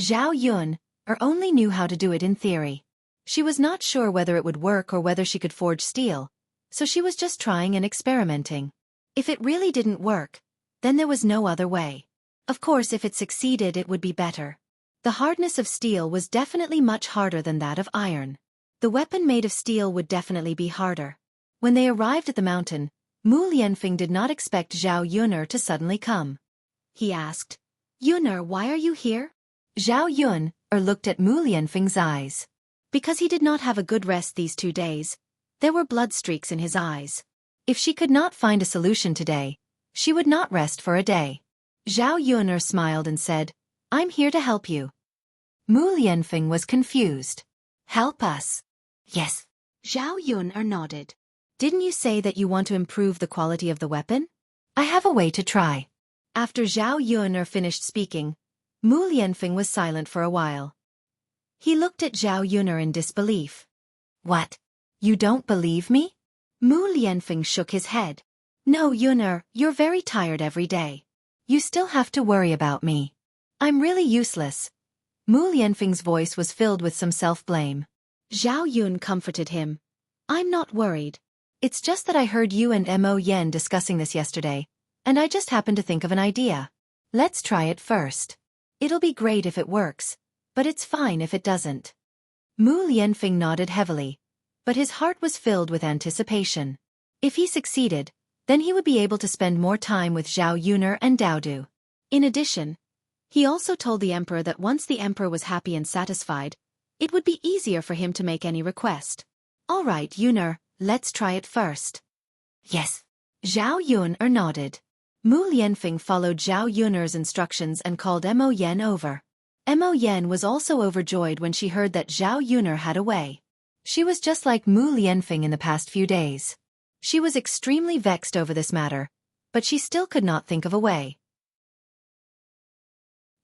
Zhao Yun only knew how to do it in theory. She was not sure whether it would work or whether she could forge steel, so she was just trying and experimenting. If it really didn't work, then there was no other way. Of course, if it succeeded, it would be better. The hardness of steel was definitely much harder than that of iron. The weapon made of steel would definitely be harder. When they arrived at the mountain, Mu Lianfeng did not expect Zhao Yun to suddenly come. He asked, "Yun, why are you here?" Zhao Yun looked at Mu Lianfeng's eyes. Because he did not have a good rest these 2 days, there were blood streaks in his eyes. If she could not find a solution today, she would not rest for a day. Zhao Yun smiled and said, "I'm here to help you." Mu Lianfeng was confused. "Help us?" "Yes." Zhao Yun nodded. "Didn't you say that you want to improve the quality of the weapon?" "I have a way to try." After Zhao Yun finished speaking, Mu Lianfeng was silent for a while. He looked at Zhao Yun in disbelief. "What? You don't believe me?" Mu Lianfeng shook his head. "No, Yun, you're very tired every day. You still have to worry about me. I'm really useless." Mu Lianfeng's voice was filled with some self-blame. Zhao Yun comforted him. "I'm not worried. It's just that I heard you and Mo Yen discussing this yesterday, and I just happened to think of an idea. Let's try it first. It'll be great if it works, but it's fine if it doesn't." Mu Lianfeng nodded heavily, but his heart was filled with anticipation. If he succeeded, then he would be able to spend more time with Zhao Yun and Daodu. In addition, he also told the emperor that once the emperor was happy and satisfied, it would be easier for him to make any request. "All right, Yun, let's try it first." "Yes." Zhao Yun nodded. Mu Lianfeng followed Zhao Yun's instructions and called Mo Yen over. Mo Yen was also overjoyed when she heard that Zhao Yun had a way. She was just like Mu Lianfeng in the past few days. She was extremely vexed over this matter, but she still could not think of a way.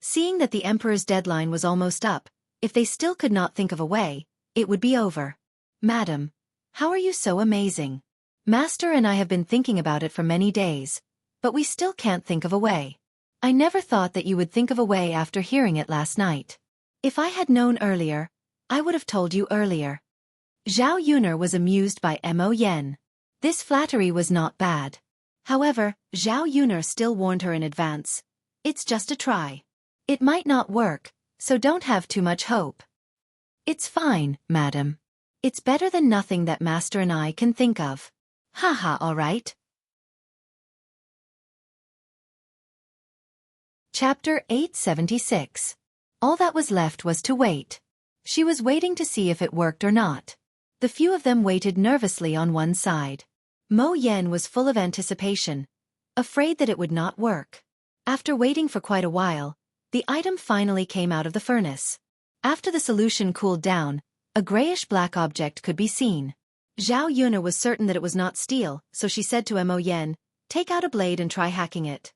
Seeing that the emperor's deadline was almost up, if they still could not think of a way, it would be over. "Madam, how are you so amazing? Master and I have been thinking about it for many days, but we still can't think of a way. I never thought that you would think of a way after hearing it last night. If I had known earlier, I would have told you earlier." Zhao Yun was amused by Mo Yen. This flattery was not bad. However, Zhao Yun still warned her in advance. "It's just a try. It might not work, so don't have too much hope." "It's fine, madam. It's better than nothing that master and I can think of." "Haha, all right." Chapter 876. All that was left was to wait. She was waiting to see if it worked or not. The few of them waited nervously on one side. Mo Yen was full of anticipation, afraid that it would not work. After waiting for quite a while, the item finally came out of the furnace. After the solution cooled down, a grayish-black object could be seen. Zhao Yun was certain that it was not steel, so she said to Mo Yen, "Take out a blade and try hacking it."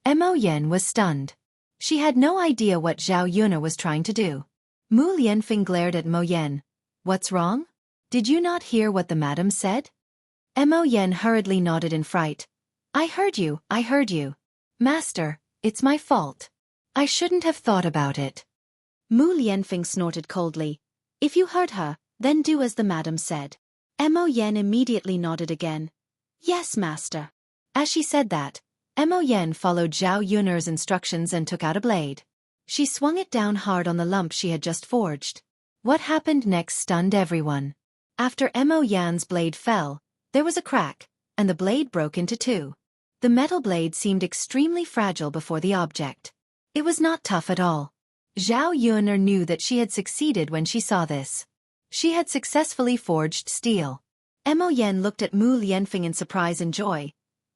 Mo Yen was stunned. She had no idea what Zhao Yun was trying to do. Mu Lianfeng glared at Mo Yen. "What's wrong? Did you not hear what the madam said?" Mo Yen hurriedly nodded in fright. I heard you. Master, it's my fault. I shouldn't have thought about it." Mu Lianfeng snorted coldly. "If you heard her, Then do as the madam said. Mo Yen immediately nodded again. Yes, master. As she said that, Mo Yen followed Zhao Yun'er's instructions and took out a blade. She swung it down hard on the lump she had just forged. What happened next stunned everyone. After Mo Yan's blade fell, there was a crack, and the blade broke into two. The metal blade seemed extremely fragile before the object. It was not tough at all. Zhao Yun'er knew that she had succeeded when she saw this. She had successfully forged steel. Mo Yen looked at Mu Lianfeng in surprise and joy.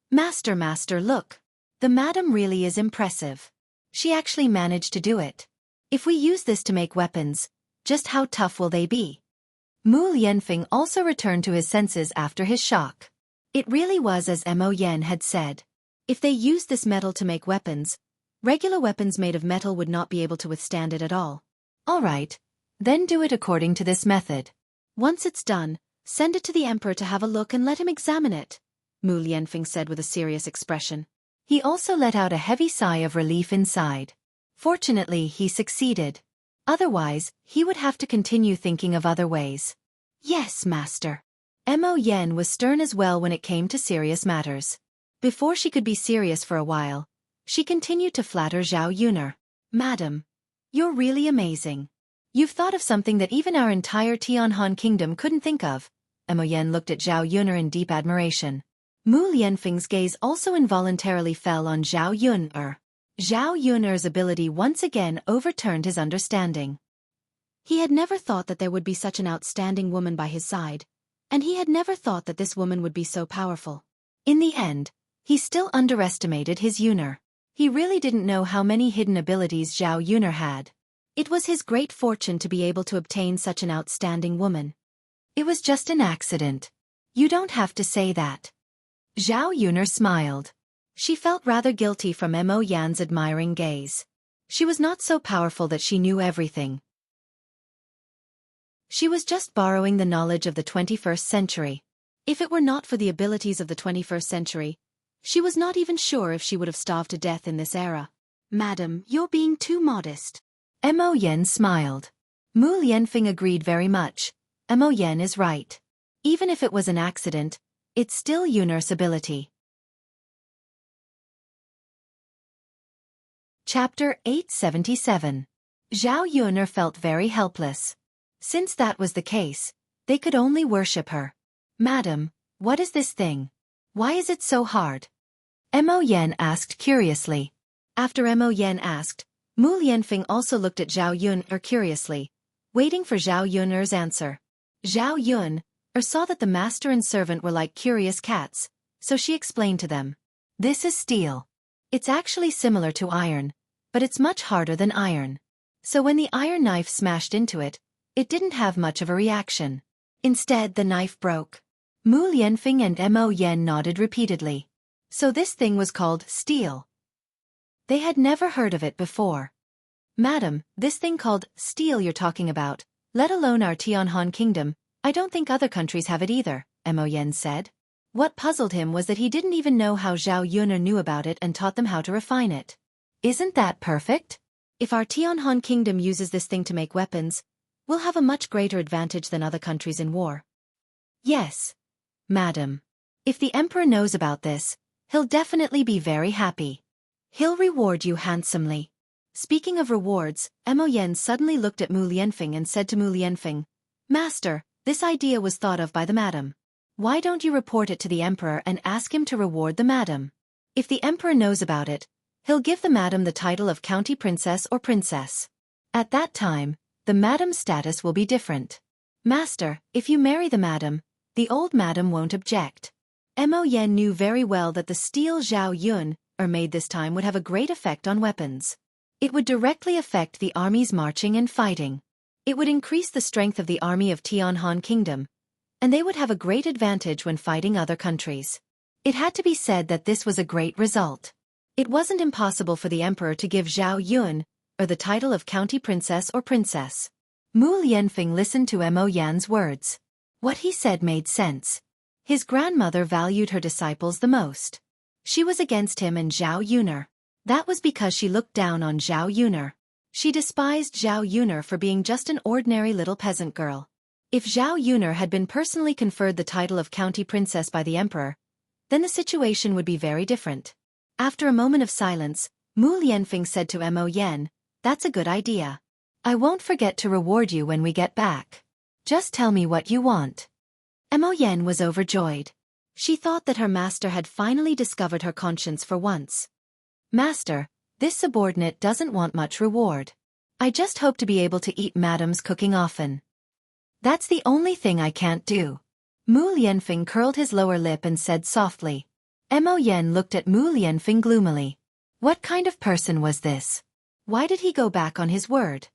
Master, look. The madam really is impressive. She actually managed to do it. If we use this to make weapons, just how tough will they be? Mu Lianfeng also returned to his senses after his shock. It really was as Mo Yen had said. If they used this metal to make weapons, regular weapons made of metal would not be able to withstand it at all. All right, then do it according to this method. Once it's done, send it to the emperor to have a look and let him examine it, Mu Lianfeng said with a serious expression. He also let out a heavy sigh of relief inside. Fortunately, he succeeded. Otherwise, he would have to continue thinking of other ways. Yes, master. Mo Yen was stern as well when it came to serious matters. Before she could be serious for a while, she continued to flatter Zhao Yun'er. Madam, you're really amazing. You've thought of something that even our entire Tianhan kingdom couldn't think of. Mo Yen looked at Zhao Yun'er in deep admiration. Mu Lianfeng's gaze also involuntarily fell on Zhao Yun'er. Zhao Yun'er's ability once again overturned his understanding. He had never thought that there would be such an outstanding woman by his side, and he had never thought that this woman would be so powerful. In the end, he still underestimated his Yun'er. He really didn't know how many hidden abilities Zhao Yun'er had. It was his great fortune to be able to obtain such an outstanding woman. It was just an accident. You don't have to say that. Zhao Yun'er smiled. She felt rather guilty from Mo Yan's admiring gaze. She was not so powerful that she knew everything. She was just borrowing the knowledge of the 21st century. If it were not for the abilities of the 21st century, she was not even sure if she would have starved to death in this era. Madam, you're being too modest. Mo Yen smiled. Mu Lianfeng agreed very much. Mo Yen is right. Even if it was an accident, it's still Yun'er's ability. Chapter 877. Zhao Yun'er felt very helpless. Since that was the case, they could only worship her. Madam, what is this thing? Why is it so hard? Mo Yen asked curiously. After Mo Yen asked, Mu Lianfeng also looked at Zhao Yun'er curiously, waiting for Zhao Yun'er's answer. Zhao Yun'er saw that the master and servant were like curious cats, so she explained to them. This is steel. It's actually similar to iron, but it's much harder than iron. So when the iron knife smashed into it, it didn't have much of a reaction. Instead, the knife broke. Mu Lianfeng and Mo Yen nodded repeatedly. So this thing was called steel. They had never heard of it before. Madam, this thing called steel you're talking about, let alone our Tianhan kingdom, I don't think other countries have it either, Mo Yen said. What puzzled him was that he didn't even know how Zhao Yun'er knew about it and taught them how to refine it. Isn't that perfect? If our Tianhan kingdom uses this thing to make weapons, we'll have a much greater advantage than other countries in war. Yes, madam. If the emperor knows about this, he'll definitely be very happy. He'll reward you handsomely. Speaking of rewards, Mo Yen suddenly looked at Mu Lianfeng and said to Mu Lianfeng, Master, this idea was thought of by the madam. Why don't you report it to the emperor and ask him to reward the madam? If the emperor knows about it, he'll give the madam the title of county princess or princess. At that time, the madam's status will be different. Master, if you marry the madam, the old madam won't object. Mo Yen knew very well that the steel Zhao Yun'er made this time would have a great effect on weapons. It would directly affect the army's marching and fighting. It would increase the strength of the army of Tianhan Kingdom, and they would have a great advantage when fighting other countries. It had to be said that this was a great result. It wasn't impossible for the emperor to give Zhao Yun'er the title of county princess or princess. Mu Lianfeng listened to Mo Yan's words. What he said made sense. His grandmother valued her disciples the most. She was against him and Zhao Yun'er. That was because she looked down on Zhao Yun'er. She despised Zhao Yun'er for being just an ordinary little peasant girl. If Zhao Yuner had been personally conferred the title of county princess by the emperor, then the situation would be very different. After a moment of silence, Mu Lianfeng said to Mo Yan, "That's a good idea. I won't forget to reward you when we get back. Just tell me what you want." Mo Yan was overjoyed. She thought that her master had finally discovered her conscience for once. "Master, this subordinate doesn't want much reward. I just hope to be able to eat Madam's cooking often. That's the only thing I can't do." Mu Lianfeng curled his lower lip and said softly. Mo Yan looked at Mu Lianfeng gloomily. What kind of person was this? Why did he go back on his word?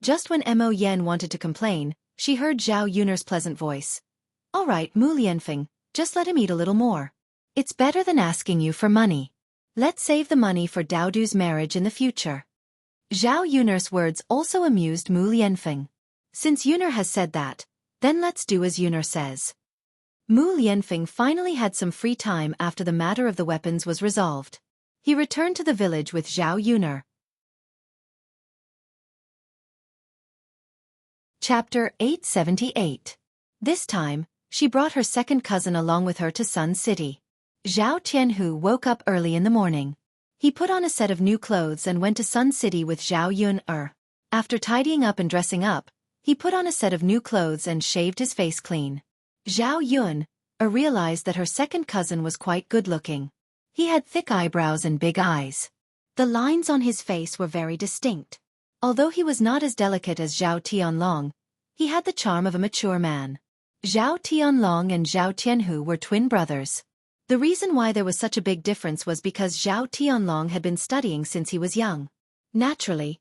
Just when Mo Yan wanted to complain, she heard Zhao Yuner's pleasant voice. "All right, Mu Lianfeng, just let him eat a little more. It's better than asking you for money. Let's save the money for Daodu's marriage in the future." Zhao Yuner's words also amused Mu Lianfeng. Since Yuner has said that, then let's do as Yuner says. Mu Lianfeng finally had some free time after the matter of the weapons was resolved. He returned to the village with Zhao Yuner. Chapter 878. This time, she brought her second cousin along with her to Sun City. Zhao Tianhu woke up early in the morning. He put on a set of new clothes and went to Sun City with Zhao Yuner. After tidying up and dressing up, he put on a set of new clothes and shaved his face clean. Zhao Yuner realized that her second cousin was quite good-looking. He had thick eyebrows and big eyes. The lines on his face were very distinct. Although he was not as delicate as Zhao Tianlong, he had the charm of a mature man. Zhao Tianlong and Zhao Tianhu were twin brothers. The reason why there was such a big difference was because Zhao Tianlong had been studying since he was young. Naturally,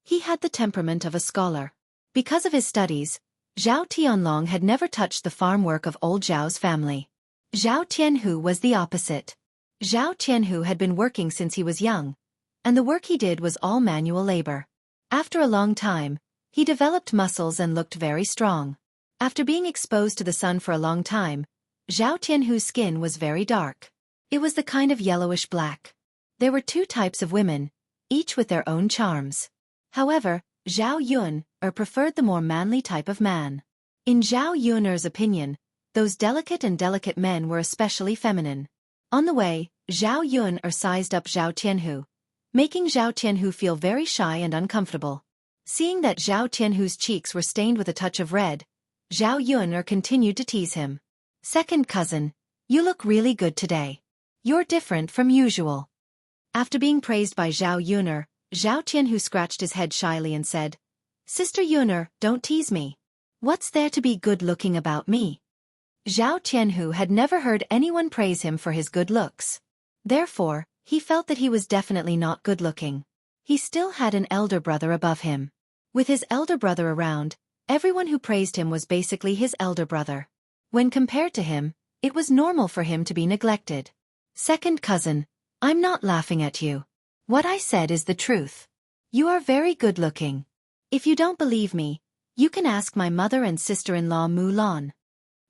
he had the temperament of a scholar. Because of his studies, Zhao Tianlong had never touched the farm work of old Zhao's family. Zhao Tianhu was the opposite. Zhao Tianhu had been working since he was young, and the work he did was all manual labor. After a long time, he developed muscles and looked very strong. After being exposed to the sun for a long time, Zhao Tianhu's skin was very dark. It was the kind of yellowish black. There were two types of women, each with their own charms. However, Zhao Yuner preferred the more manly type of man. In Zhao Yuner's opinion, those delicate men were especially feminine. On the way, Zhao Yuner sized up Zhao Tianhu, making Zhao Tianhu feel very shy and uncomfortable. Seeing that Zhao Tianhu's cheeks were stained with a touch of red, Zhao Yuner continued to tease him. "Second cousin, you look really good today. You're different from usual." After being praised by Zhao Yuner, Zhao Tianhu scratched his head shyly and said, "Sister Yuner, don't tease me. What's there to be good-looking about me?" Zhao Tianhu had never heard anyone praise him for his good looks. Therefore, he felt that he was definitely not good-looking. He still had an elder brother above him. With his elder brother around, everyone who praised him was basically his elder brother. When compared to him, it was normal for him to be neglected. "Second cousin, I'm not laughing at you. What I said is the truth. You are very good-looking. If you don't believe me, you can ask my mother and sister-in-law Mu Lan."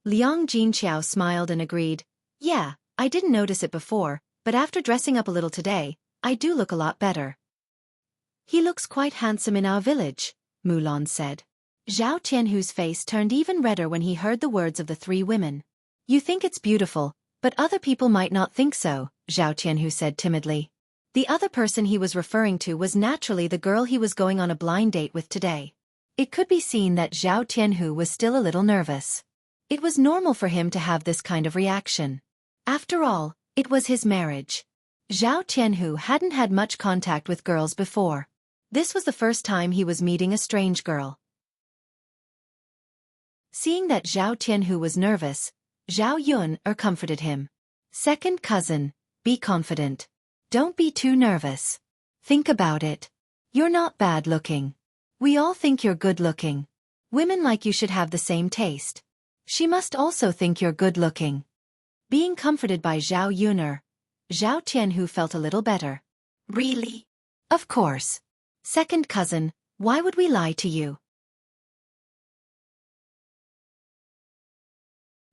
Liang Jinqiao smiled and agreed, "Yeah, I didn't notice it before, but after dressing up a little today, I do look a lot better." "He looks quite handsome in our village," Mu Lan said. Zhao Tianhu's face turned even redder when he heard the words of the three women. "You think it's beautiful, but other people might not think so," Zhao Tianhu said timidly. The other person he was referring to was naturally the girl he was going on a blind date with today. It could be seen that Zhao Tianhu was still a little nervous. It was normal for him to have this kind of reaction. After all, it was his marriage. Zhao Tianhu hadn't had much contact with girls before. This was the first time he was meeting a strange girl. Seeing that Zhao Tianhu was nervous, Zhao Yuner comforted him. "Second cousin, be confident. Don't be too nervous. Think about it. You're not bad-looking. We all think you're good-looking. Women like you should have the same taste. She must also think you're good-looking." Being comforted by Zhao Yuner, Zhao Tianhu felt a little better. "Really?" "Of course. Second cousin, why would we lie to you?"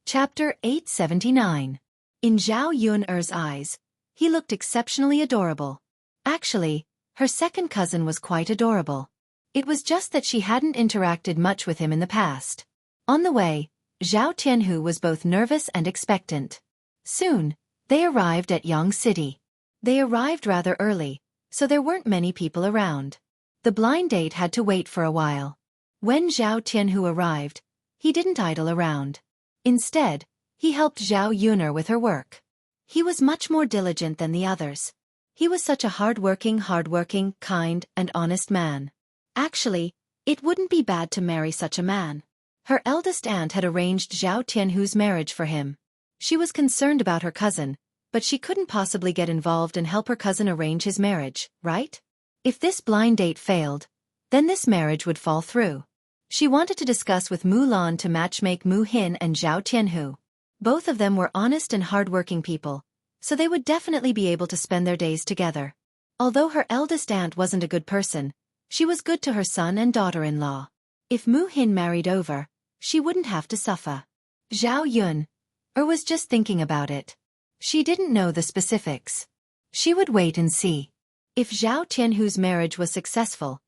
Chapter 879. In Zhao Yuner's eyes, he looked exceptionally adorable. Actually, her second cousin was quite adorable. It was just that she hadn't interacted much with him in the past. On the way, Zhao Tianhu was both nervous and expectant. Soon, they arrived at Yang City. They arrived rather early, so there weren't many people around. The blind date had to wait for a while. When Zhao Tianhu arrived, he didn't idle around. Instead, he helped Zhao Yuner with her work. He was much more diligent than the others. He was such a hardworking, kind, and honest man. Actually, it wouldn't be bad to marry such a man. Her eldest aunt had arranged Zhao Tianhu's marriage for him. She was concerned about her cousin, but she couldn't possibly get involved and help her cousin arrange his marriage, right? If this blind date failed, then this marriage would fall through. She wanted to discuss with Mu Lan to matchmake Mu Hin and Zhao Tianhu. Both of them were honest and hardworking people, so they would definitely be able to spend their days together. Although her eldest aunt wasn't a good person, she was good to her son and daughter-in-law. If Mu Hin married over, she wouldn't have to suffer. Zhao Yun was just thinking about it. She didn't know the specifics. She would wait and see. If Zhao Tianhu's marriage was successful,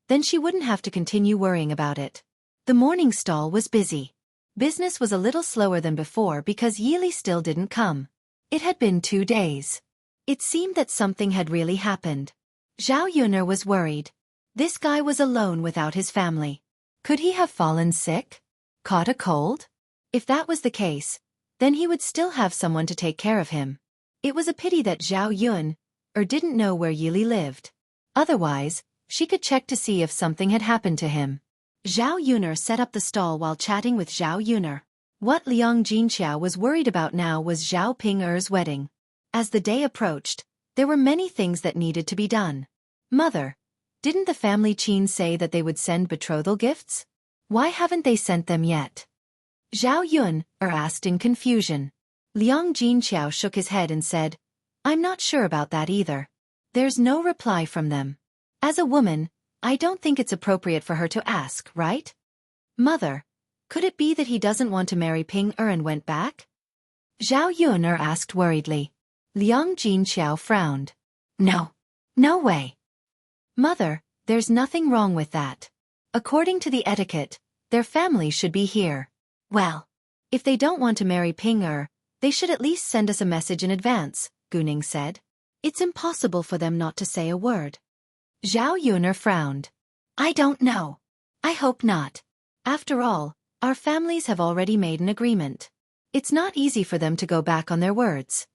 then she wouldn't have to continue worrying about it. The morning stall was busy. Business was a little slower than before because Yili still didn't come. It had been 2 days. It seemed that something had really happened. Zhao Yuner was worried. This guy was alone without his family. Could he have fallen sick? Caught a cold? If that was the case, then he would still have someone to take care of him. It was a pity that Zhao Yun didn't know where Yili lived. Otherwise, she could check to see if something had happened to him. Zhao Yuner set up the stall while chatting with Zhao Yuner. What Liang Jinqiao was worried about now was Zhao Ping'er's wedding. As the day approached, there were many things that needed to be done. Mother, didn't the family Qin say that they would send betrothal gifts? Why haven't they sent them yet? Zhao Yun asked in confusion. Liang Jinqiao shook his head and said, I'm not sure about that either. There's no reply from them. As a woman, I don't think it's appropriate for her to ask, right? Mother, could it be that he doesn't want to marry Ping-er and went back? Zhao Yun asked worriedly. Liang Jinqiao frowned. No. No way. Mother, there's nothing wrong with that. According to the etiquette, their family should be here. Well, if they don't want to marry Ping-er, they should at least send us a message in advance, Guning said. It's impossible for them not to say a word. Zhao Yuner frowned. I don't know. I hope not. After all, our families have already made an agreement. It's not easy for them to go back on their words.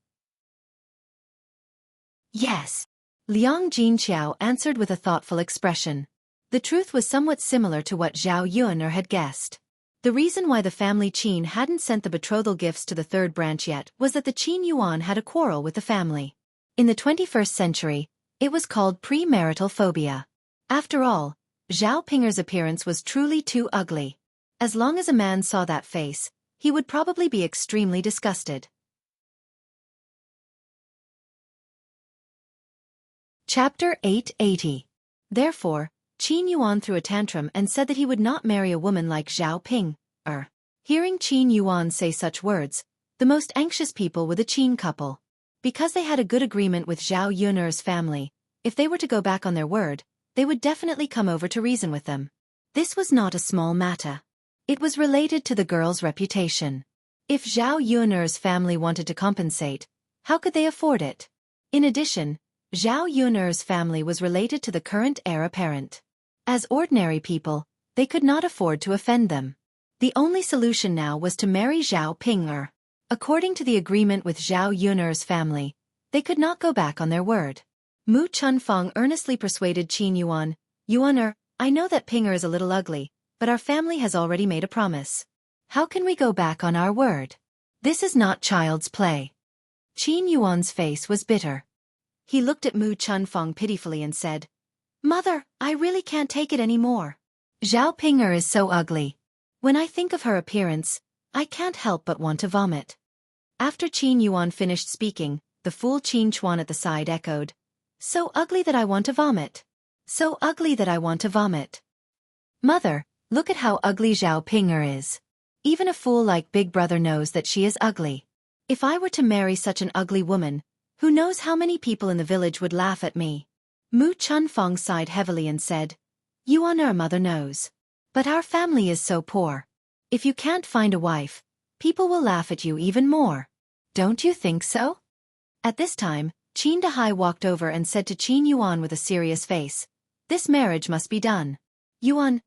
Yes. Liang Jinqiao answered with a thoughtful expression. The truth was somewhat similar to what Zhao Yuner had guessed. The reason why the family Qin hadn't sent the betrothal gifts to the third branch yet was that the Qin Yuan had a quarrel with the family. In the 21st century, it was called premarital phobia. After all, Zhao Ping'er's appearance was truly too ugly. As long as a man saw that face, he would probably be extremely disgusted. Chapter 880. Therefore, Qin Yuan threw a tantrum and said that he would not marry a woman like Zhao Ping-er. Hearing Qin Yuan say such words, the most anxious people were the Qin couple. Because they had a good agreement with Zhao Yuner's family, if they were to go back on their word, they would definitely come over to reason with them. This was not a small matter. It was related to the girl's reputation. If Zhao Yuner's family wanted to compensate, how could they afford it? In addition, Zhao Yuner's family was related to the current heir apparent. As ordinary people, they could not afford to offend them. The only solution now was to marry Zhao Ping'er. According to the agreement with Zhao Yuner's family, they could not go back on their word. Mu Chunfeng earnestly persuaded Qin Yuan, Yuaner, I know that Ping'er is a little ugly, but our family has already made a promise. How can we go back on our word? This is not child's play. Qin Yuan's face was bitter. He looked at Mu Chunfeng pitifully and said, Mother, I really can't take it anymore. Zhao Ping'er is so ugly. When I think of her appearance, I can't help but want to vomit. After Qin Yuan finished speaking, the fool Qin Chuan at the side echoed, So ugly that I want to vomit. So ugly that I want to vomit. Mother, look at how ugly Zhao Ping'er is. Even a fool like Big Brother knows that she is ugly. If I were to marry such an ugly woman, who knows how many people in the village would laugh at me? Mu Chunfeng sighed heavily and said, You on our mother knows. But our family is so poor. If you can't find a wife, people will laugh at you even more. Don't you think so? At this time, Qin Dahai walked over and said to Qin Yuan with a serious face, "This marriage must be done. Yuan,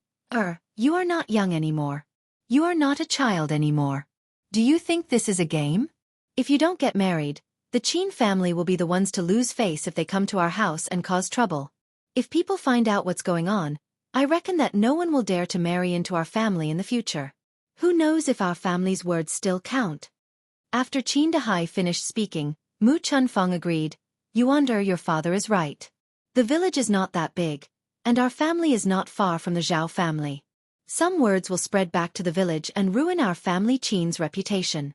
you are not young anymore. You are not a child anymore. Do you think this is a game? If you don't get married, the Qin family will be the ones to lose face if they come to our house and cause trouble. If people find out what's going on, I reckon that no one will dare to marry into our family in the future. Who knows if our family's words still count?" After Qin Dahai finished speaking, Mu Chunfeng agreed, "Yuan, your father is right. The village is not that big, and our family is not far from the Zhao family. Some words will spread back to the village and ruin our family Qin's reputation."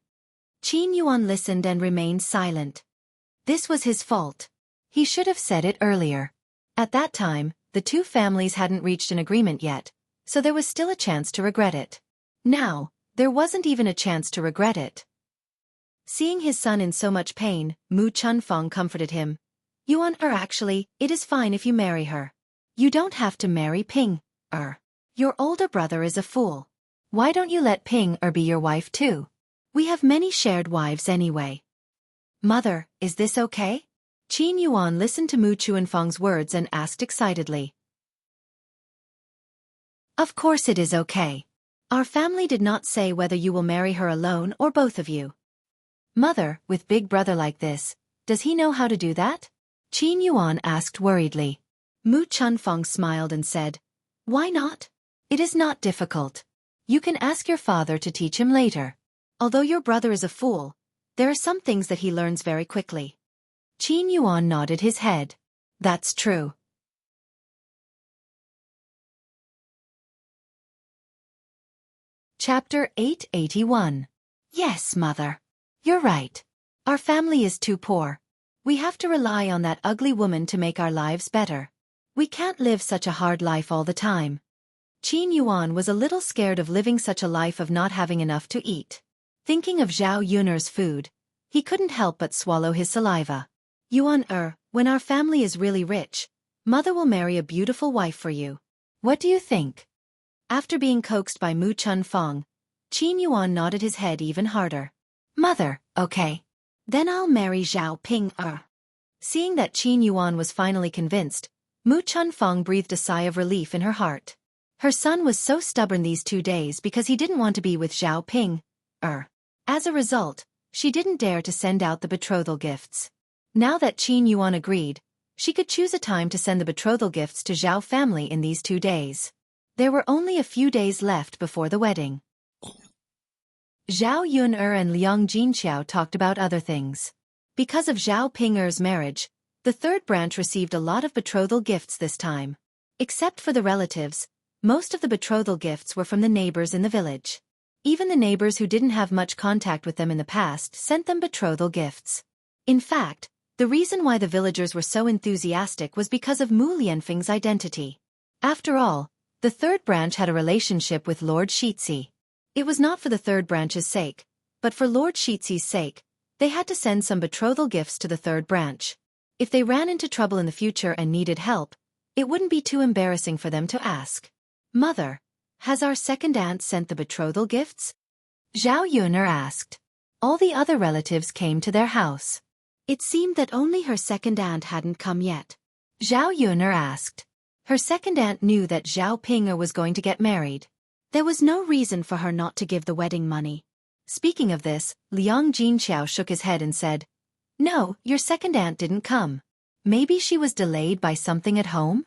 Qin Yuan listened and remained silent. This was his fault. He should have said it earlier. At that time, the two families hadn't reached an agreement yet, so there was still a chance to regret it. Now, there wasn't even a chance to regret it. Seeing his son in so much pain, Mu Chunfeng comforted him. "Yuan, actually, it is fine if you marry her. You don't have to marry Ping, Your older brother is a fool. Why don't you let Ping be your wife too? We have many shared wives anyway." "Mother, is this okay?" Qin Yuan listened to Mu Chunfeng's words and asked excitedly. "Of course it is okay. Our family did not say whether you will marry her alone or both of you." "Mother, with big brother like this, does he know how to do that?" Qin Yuan asked worriedly. Mu Chunfeng smiled and said, "Why not? It is not difficult. You can ask your father to teach him later. Although your brother is a fool, there are some things that he learns very quickly." Qin Yuan nodded his head. "That's true." Chapter 881. "Yes, Mother. You're right. Our family is too poor. We have to rely on that ugly woman to make our lives better. We can't live such a hard life all the time." Qin Yuan was a little scared of living such a life of not having enough to eat. Thinking of Zhao Yun'er's food, he couldn't help but swallow his saliva. "Yuan, when our family is really rich, Mother will marry a beautiful wife for you. What do you think?" After being coaxed by Mu Chunfeng, Qin Yuan nodded his head even harder. "Mother, okay. Then I'll marry Zhao Ping, Seeing that Qin Yuan was finally convinced, Mu Chunfeng breathed a sigh of relief in her heart. Her son was so stubborn these 2 days because he didn't want to be with Zhao Ping, As a result, she didn't dare to send out the betrothal gifts. Now that Qin Yuan agreed, she could choose a time to send the betrothal gifts to Zhao family in these 2 days. There were only a few days left before the wedding. Zhao Yun'er and Liang Jinqiao talked about other things. Because of Zhao Ping'er's marriage, the third branch received a lot of betrothal gifts this time. Except for the relatives, most of the betrothal gifts were from the neighbors in the village. Even the neighbors who didn't have much contact with them in the past sent them betrothal gifts. In fact, the reason why the villagers were so enthusiastic was because of Mu Lianfeng's identity. After all, the third branch had a relationship with Lord Xueqi. It was not for the third branch's sake, but for Lord Xueqi's sake, they had to send some betrothal gifts to the third branch. If they ran into trouble in the future and needed help, it wouldn't be too embarrassing for them to ask. "Mother, has our second aunt sent the betrothal gifts?" Zhao Yun'er asked. All the other relatives came to their house. It seemed that only her second aunt hadn't come yet. Zhao Yun'er asked. Her second aunt knew that Zhao Ping'er was going to get married. There was no reason for her not to give the wedding money. Speaking of this, Liang Jinqiao shook his head and said, "No, your second aunt didn't come. Maybe she was delayed by something at home?"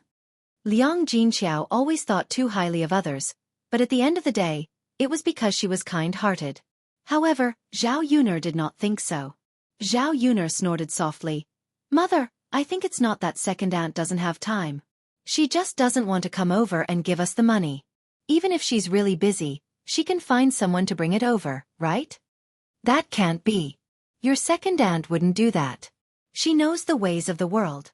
Liang Jinqiao always thought too highly of others, but at the end of the day, it was because she was kind-hearted. However, Zhao Yun'er did not think so. Zhao Yun'er snorted softly. "Mother, I think it's not that second aunt doesn't have time. She just doesn't want to come over and give us the money. Even if she's really busy, she can find someone to bring it over, right?" "That can't be. Your second aunt wouldn't do that. She knows the ways of the world.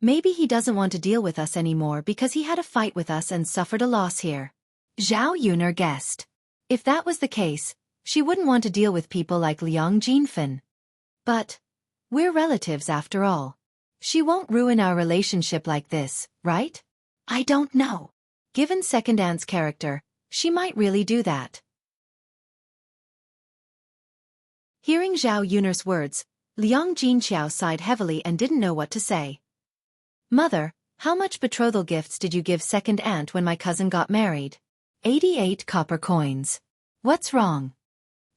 Maybe he doesn't want to deal with us anymore because he had a fight with us and suffered a loss here." Zhao Yun'er guessed. If that was the case, she wouldn't want to deal with people like Liang Jinfen. But we're relatives after all. She won't ruin our relationship like this, right? "I don't know. Given second aunt's character, she might really do that. Hearing Zhao Yun'er's words, Liang Jinqiao sighed heavily and didn't know what to say. Mother, how much betrothal gifts did you give second aunt when my cousin got married? 88 copper coins. What's wrong?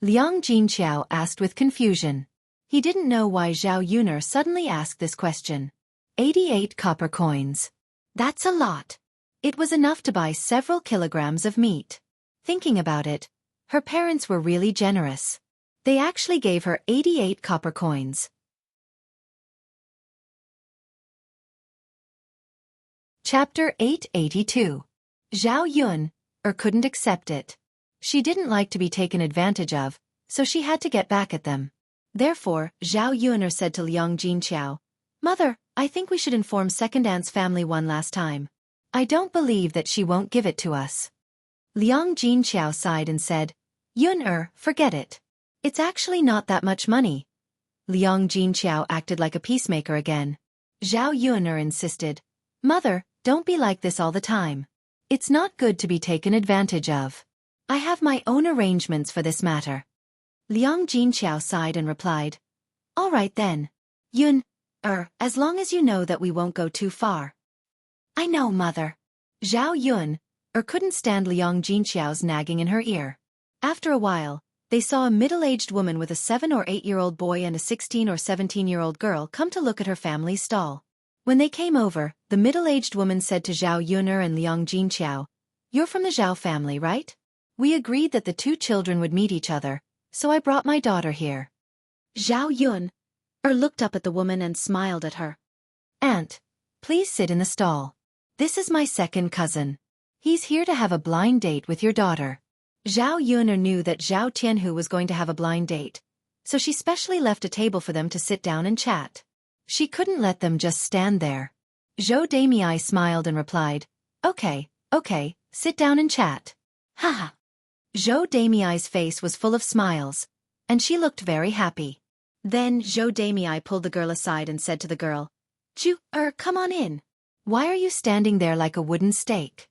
Liang Jinqiao asked with confusion. He didn't know why Zhao Yun'er suddenly asked this question. 88 copper coins. That's a lot. It was enough to buy several kilograms of meat. Thinking about it, her parents were really generous. They actually gave her 88 copper coins. Chapter 882. Zhao Yun'er couldn't accept it. She didn't like to be taken advantage of, so she had to get back at them. Therefore, Zhao Yun'er said to Liang Jinqiao, Mother, I think we should inform second aunt's family one last time. I don't believe that she won't give it to us. Liang Jinqiao sighed and said, Yun'er, forget it. It's actually not that much money. Liang Jinqiao acted like a peacemaker again. Zhao Yun'er insisted, Mother, don't be like this all the time. It's not good to be taken advantage of. I have my own arrangements for this matter. Liang Jinqiao sighed and replied, All right then. Yun'er, as long as you know that we won't go too far. I know, Mother. Zhao Yun'er couldn't stand Liang Jinqiao's nagging in her ear. After a while, they saw a middle-aged woman with a 7 or 8-year-old boy and a 16 or 17-year-old girl come to look at her family's stall. When they came over, the middle-aged woman said to Zhao Yun'er and Liang Jinqiao, You're from the Zhao family, right? We agreed that the two children would meet each other, so I brought my daughter here. Zhao Yun'er looked up at the woman and smiled at her. Aunt, please sit in the stall. This is my second cousin. He's here to have a blind date with your daughter. Zhao Yun'er knew that Zhao Tianhu was going to have a blind date, so she specially left a table for them to sit down and chat. She couldn't let them just stand there. Zhou Damei smiled and replied, Okay, sit down and chat. Haha. Zhou Damei's face was full of smiles, and she looked very happy. Then Zhou Damei pulled the girl aside and said to the girl, come on in. Why are you standing there like a wooden stake?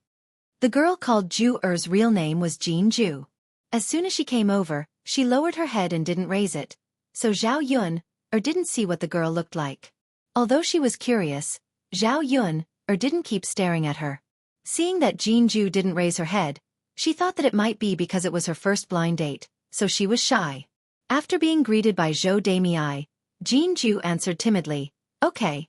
The girl called Ju'er's real name was Jin Ju. As soon as she came over, she lowered her head and didn't raise it, so Zhao Yun'er didn't see what the girl looked like. Although she was curious, Zhao Yun'er didn't keep staring at her. Seeing that Jin Ju didn't raise her head, she thought that it might be because it was her first blind date, so she was shy. After being greeted by Zhou Damei, Jin Ju answered timidly, Okay.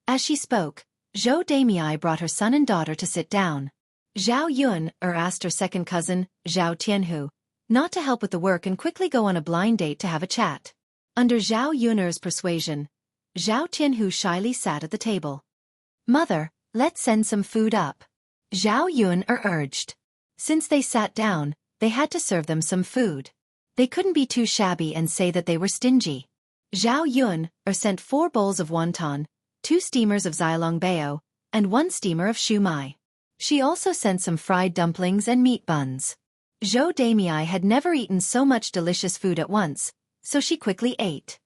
As she spoke, Zhou Damei brought her son and daughter to sit down. Zhao Yun'er asked her second cousin, Zhao Tianhu, not to help with the work and quickly go on a blind date to have a chat. Under Zhao Yun'er's persuasion, Zhao Tianhu shyly sat at the table. Mother, let's send some food up. Zhao Yun'er urged. Since they sat down, they had to serve them some food. They couldn't be too shabby and say that they were stingy. Zhao Yun'er sent 4 bowls of wonton, 2 steamers of xiaolongbao, and 1 steamer of shumai. She also sent some fried dumplings and meat buns. Zhou Damei had never eaten so much delicious food at once, so she quickly ate.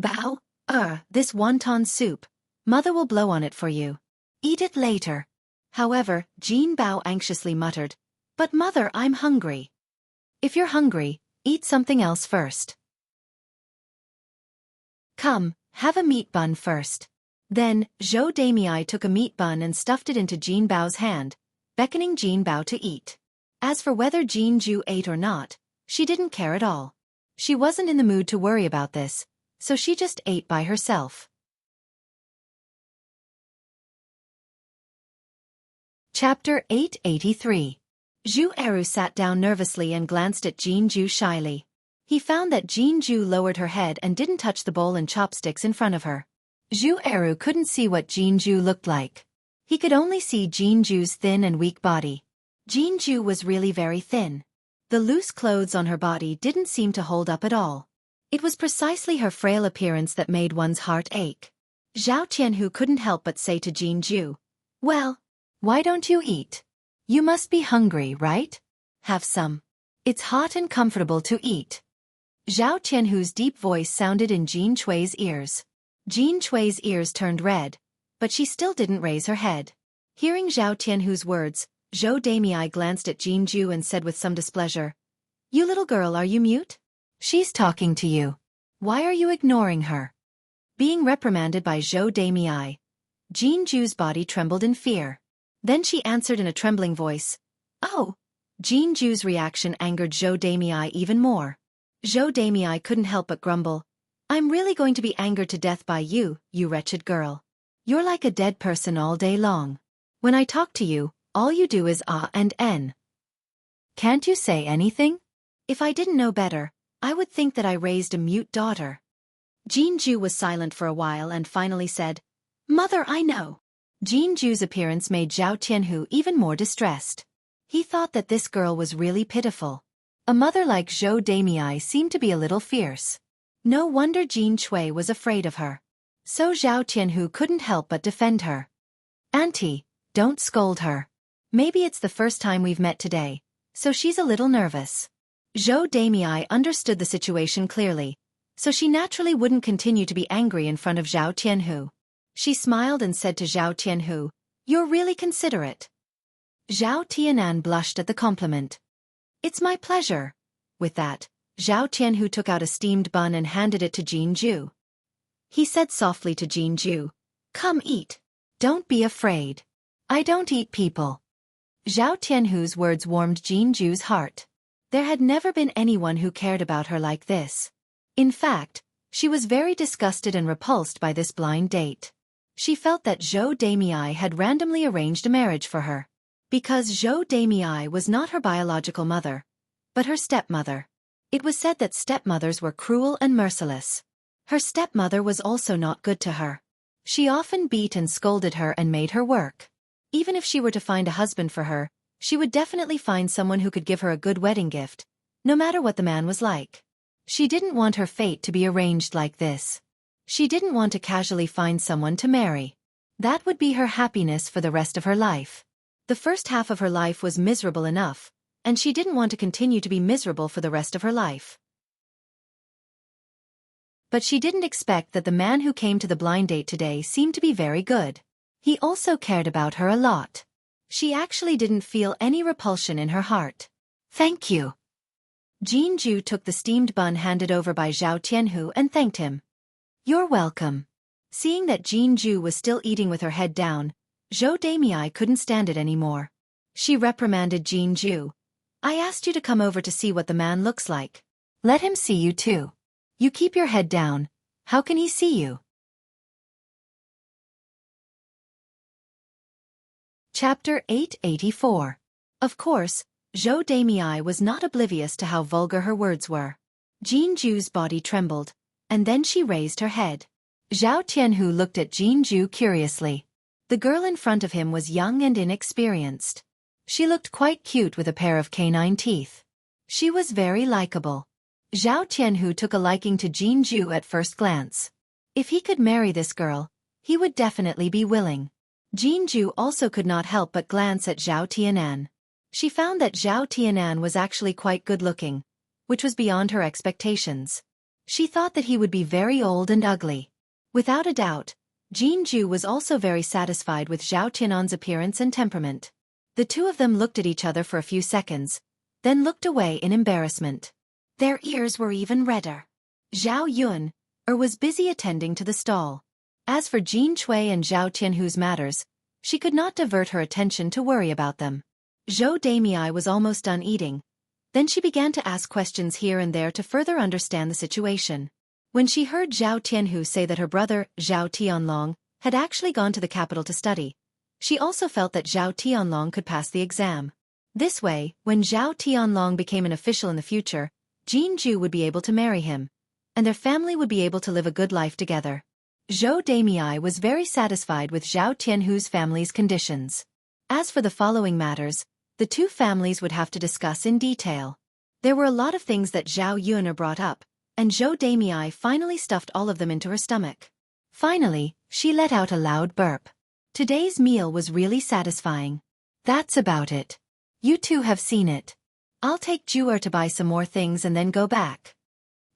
Bao, this wonton soup. Mother will blow on it for you. Eat it later. However, Jin Bao anxiously muttered, But Mother, I'm hungry. If you're hungry, eat something else first. Come, have a meat bun first. Then, Zhou Damei took a meat bun and stuffed it into Jin Bao's hand, beckoning Jin Bao to eat. As for whether Jin Ju ate or not, she didn't care at all. She wasn't in the mood to worry about this, so she just ate by herself. Chapter 883. Zhu Eru sat down nervously and glanced at Jin Ju shyly. He found that Jin Ju lowered her head and didn't touch the bowl and chopsticks in front of her. Zhu Eru couldn't see what Jin Ju looked like. He could only see Jin Ju's thin and weak body. Jin Ju was really very thin. The loose clothes on her body didn't seem to hold up at all. It was precisely her frail appearance that made one's heart ache. Zhao Tianhu couldn't help but say to Jin Ju, Well, why don't you eat? You must be hungry, right? Have some. It's hot and comfortable to eat. Zhao Tianhu's deep voice sounded in Jin Chui's ears. Jin Chui's ears turned red, but she still didn't raise her head. Hearing Zhao Tianhu's words, Zhou Damei glanced at Jinju and said with some displeasure, "You little girl, are you mute? She's talking to you. Why are you ignoring her?" Being reprimanded by Zhou Damei, Jinju's body trembled in fear. Then she answered in a trembling voice, "Oh." Jinju's reaction angered Zhou Damei even more. Zhou Damei couldn't help but grumble, "I'm really going to be angered to death by you, you wretched girl. You're like a dead person all day long. When I talk to you, all you do is ah and n. Can't you say anything? If I didn't know better, I would think that I raised a mute daughter." Jinju was silent for a while and finally said, "Mother, I know." Jinju's appearance made Zhao Tianhu even more distressed. He thought that this girl was really pitiful. A mother like Zhou Damei seemed to be a little fierce. No wonder Jin Shui was afraid of her. So Zhao Tianhu couldn't help but defend her. "Auntie, don't scold her. Maybe it's the first time we've met today, so she's a little nervous." Zhou Damei understood the situation clearly, so she naturally wouldn't continue to be angry in front of Zhao Tianhu. She smiled and said to Zhao Tianhu, "You're really considerate." Zhao Tianan blushed at the compliment. "It's my pleasure." With that, Zhao Tianhu took out a steamed bun and handed it to Jinju. He said softly to Jinju, "Come eat. Don't be afraid. I don't eat people." Zhao Tianhu's words warmed Jinju's heart. There had never been anyone who cared about her like this. In fact, she was very disgusted and repulsed by this blind date. She felt that Zhou Damei had randomly arranged a marriage for her. Because Zhou Damei was not her biological mother, but her stepmother. It was said that stepmothers were cruel and merciless. Her stepmother was also not good to her. She often beat and scolded her and made her work. Even if she were to find a husband for her, she would definitely find someone who could give her a good wedding gift, no matter what the man was like. She didn't want her fate to be arranged like this. She didn't want to casually find someone to marry. That would be her happiness for the rest of her life. The first half of her life was miserable enough, and she didn't want to continue to be miserable for the rest of her life. But she didn't expect that the man who came to the blind date today seemed to be very good. He also cared about her a lot. She actually didn't feel any repulsion in her heart. "Thank you." Jinju took the steamed bun handed over by Zhao Tianhu and thanked him. "You're welcome." Seeing that Jinju was still eating with her head down, Zhou Damei couldn't stand it anymore. She reprimanded Jinju. "I asked you to come over to see what the man looks like. Let him see you too. You keep your head down. How can he see you?" Chapter 884. Of course, Zhou Damei was not oblivious to how vulgar her words were. Jinju's body trembled, and then she raised her head. Zhao Tianhu looked at Jinju curiously. The girl in front of him was young and inexperienced. She looked quite cute with a pair of canine teeth. She was very likable. Zhao Tianhu took a liking to Jinju at first glance. If he could marry this girl, he would definitely be willing. Jinju also could not help but glance at Zhao Tianan. She found that Zhao Tianan was actually quite good-looking, which was beyond her expectations. She thought that he would be very old and ugly. Without a doubt, Jinju was also very satisfied with Zhao Tianan's appearance and temperament. The two of them looked at each other for a few seconds, then looked away in embarrassment. Their ears were even redder. Zhao Yun was busy attending to the stall. As for Jin Shui and Zhao Tianhu's matters, she could not divert her attention to worry about them. Zhou Damei was almost done eating. Then she began to ask questions here and there to further understand the situation. When she heard Zhao Tianhu say that her brother, Zhao Tianlong, had actually gone to the capital to study, she also felt that Zhao Tianlong could pass the exam. This way, when Zhao Tianlong became an official in the future, Jinju would be able to marry him, and their family would be able to live a good life together. Zhou Damei was very satisfied with Zhao Tianhu's family's conditions. As for the following matters, the two families would have to discuss in detail. There were a lot of things that Zhao Yun brought up, and Zhou Damei finally stuffed all of them into her stomach. Finally, she let out a loud burp. Today's meal was really satisfying. That's about it. You two have seen it. I'll take Juer to buy some more things and then go back.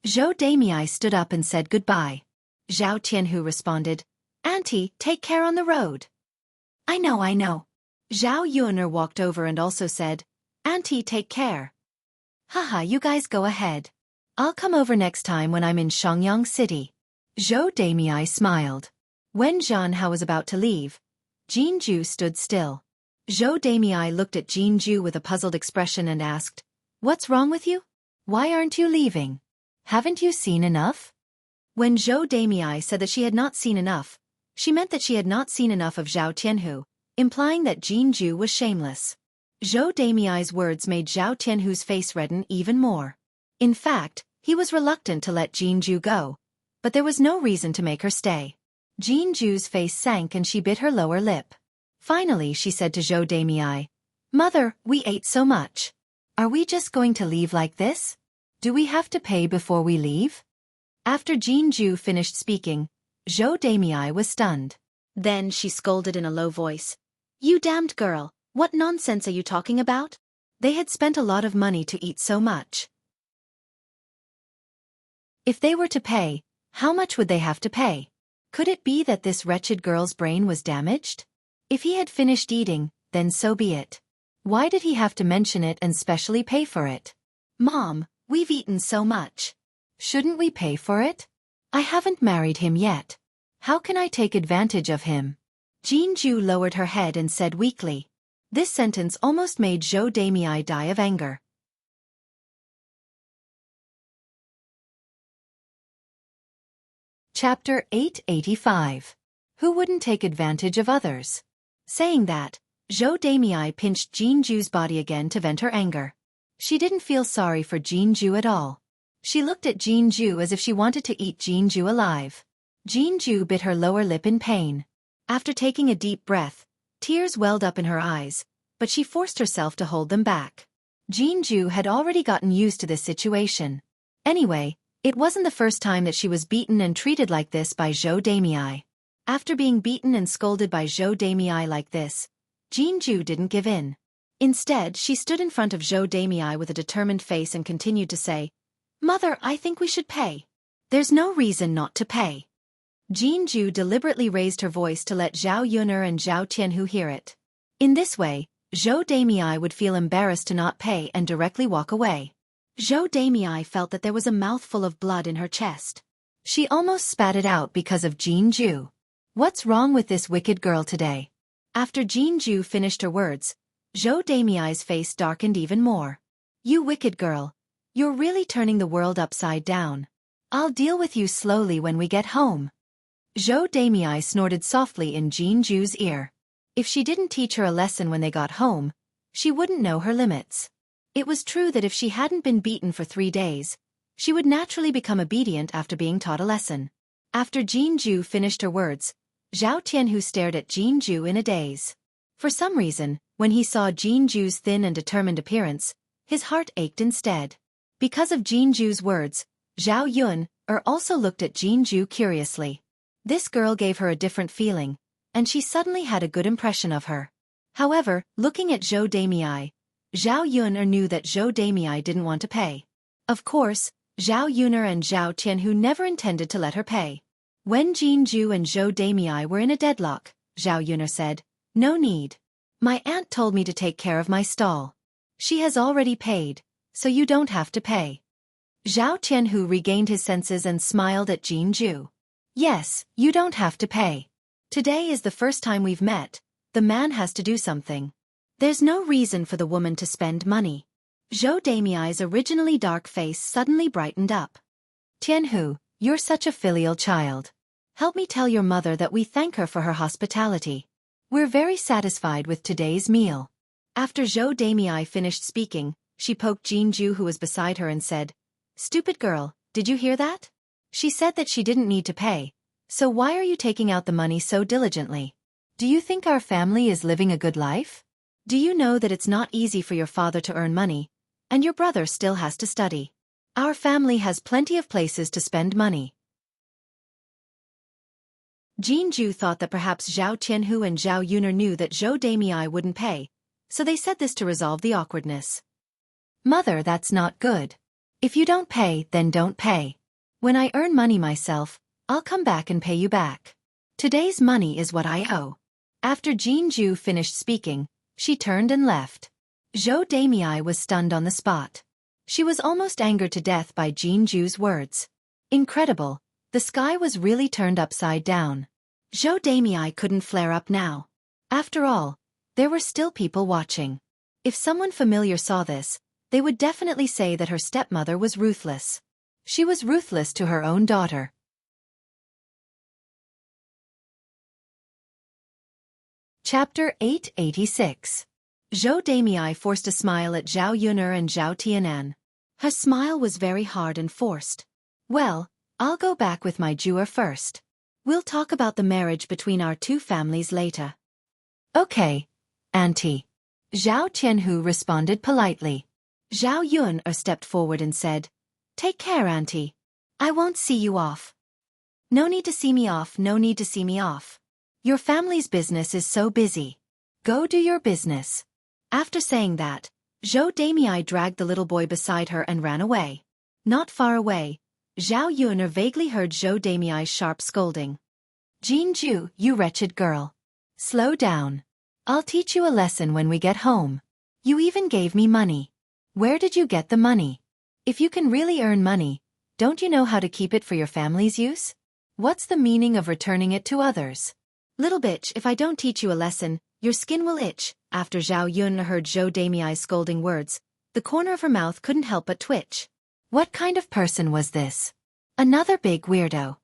Zhou Damei stood up and said goodbye. Zhao Tianhu responded, "Auntie, take care on the road." I know. Zhao Yuner walked over and also said, "Auntie, take care." "Haha, you guys go ahead. I'll come over next time when I'm in Shangyang City." Zhou Damei smiled. When Zhan Hao was about to leave, Jinju stood still. Zhou Damei looked at Jinju with a puzzled expression and asked, "What's wrong with you? Why aren't you leaving? Haven't you seen enough?" When Zhou Damei said that she had not seen enough, she meant that she had not seen enough of Zhao Tianhu, implying that Jinju was shameless. Zhou Damei's words made Zhao Tianhu's face redden even more. In fact, he was reluctant to let Jinju go, but there was no reason to make her stay. Jinju's face sank and she bit her lower lip. Finally she said to Zhou Damei, "Mother, we ate so much. Are we just going to leave like this? Do we have to pay before we leave?" After Jinju finished speaking, Zhou Damei was stunned. Then she scolded in a low voice, "You damned girl, what nonsense are you talking about? They had spent a lot of money to eat so much. If they were to pay, how much would they have to pay? Could it be that this wretched girl's brain was damaged? If he had finished eating, then so be it. Why did he have to mention it and specially pay for it? Mom, we've eaten so much. Shouldn't we pay for it? I haven't married him yet. How can I take advantage of him?" Jinju lowered her head and said weakly. This sentence almost made Zhou Damei die of anger. Chapter 885. Who wouldn't take advantage of others? Saying that, Zhou Damei pinched Jinju's body again to vent her anger. She didn't feel sorry for Jinju at all. She looked at Jinju as if she wanted to eat Jinju alive. Jinju bit her lower lip in pain. After taking a deep breath, tears welled up in her eyes, but she forced herself to hold them back. Jinju had already gotten used to this situation. Anyway, it wasn't the first time that she was beaten and treated like this by Zhou Damei. After being beaten and scolded by Zhou Damei like this, Jinju didn't give in. Instead, she stood in front of Zhou Damei with a determined face and continued to say, "Mother, I think we should pay. There's no reason not to pay." Jinju deliberately raised her voice to let Zhao Yuner and Zhao Tianhu hear it. In this way, Zhou Damei would feel embarrassed to not pay and directly walk away. Zhou Damei felt that there was a mouthful of blood in her chest. She almost spat it out because of Jinju. What's wrong with this wicked girl today? After Jinju finished her words, Zhou Damei's face darkened even more. "You wicked girl. You're really turning the world upside down. I'll deal with you slowly when we get home." Zhou Damei snorted softly in Jinju's ear. If she didn't teach her a lesson when they got home, she wouldn't know her limits. It was true that if she hadn't been beaten for 3 days, she would naturally become obedient after being taught a lesson. After Jinju finished her words, Zhao Tianhu stared at Jinju in a daze. For some reason, when he saw Jinju's thin and determined appearance, his heart ached instead. Because of Jinju's words, Zhao Yuner also looked at Jinju curiously. This girl gave her a different feeling, and she suddenly had a good impression of her. However, looking at Zhou Damei, Zhao Yuner knew that Zhou Damei didn't want to pay. Of course, Zhao Yuner and Zhao Tianhu never intended to let her pay. When Jinju and Zhou Damei were in a deadlock, Zhao Yuner said, "No need. My aunt told me to take care of my stall. She has already paid, so you don't have to pay." Zhao Tianhu regained his senses and smiled at Jinju. "Yes, you don't have to pay. Today is the first time we've met. The man has to do something. There's no reason for the woman to spend money." Zhou Damei's originally dark face suddenly brightened up. "Tianhu, you're such a filial child. Help me tell your mother that we thank her for her hospitality. We're very satisfied with today's meal." After Zhou Damei finished speaking, she poked Jinju who was beside her and said, "Stupid girl, did you hear that? She said that she didn't need to pay, so why are you taking out the money so diligently? Do you think our family is living a good life? Do you know that it's not easy for your father to earn money, and your brother still has to study? Our family has plenty of places to spend money." Jinju thought that perhaps Zhao Tianhu and Zhao Yuner knew that Zhou Damei wouldn't pay, so they said this to resolve the awkwardness. "Mother, that's not good. If you don't pay, then don't pay. When I earn money myself, I'll come back and pay you back. Today's money is what I owe." After Jinju finished speaking, She turned and left. Zhou Damei was stunned on the spot. She was almost angered to death by Jinju's words. Incredible, the sky was really turned upside down. Zhou Damei couldn't flare up now. After all, there were still people watching. If someone familiar saw this, they would definitely say that her stepmother was ruthless. She was ruthless to her own daughter. Chapter 886. Zhou Damei forced a smile at Zhao Yun'er and Zhao Tianan. Her smile was very hard and forced. Well, I'll go back with my jeweler first. We'll talk about the marriage between our two families later. Okay, Auntie. Zhao Tianhu responded politely. Zhao Yun'er stepped forward and said, Take care, Auntie. I won't see you off. No need to see me off, no need to see me off. Your family's business is so busy. Go do your business. After saying that, Zhou Damei dragged the little boy beside her and ran away. Not far away, Zhao Yun'er vaguely heard Zhou Damei's sharp scolding. Jinju, you wretched girl. Slow down. I'll teach you a lesson when we get home. You even gave me money. Where did you get the money? If you can really earn money, don't you know how to keep it for your family's use? What's the meaning of returning it to others? Little bitch, if I don't teach you a lesson, your skin will itch. After Zhao Yun'er heard Zhou Damei's scolding words, the corner of her mouth couldn't help but twitch. What kind of person was this? Another big weirdo.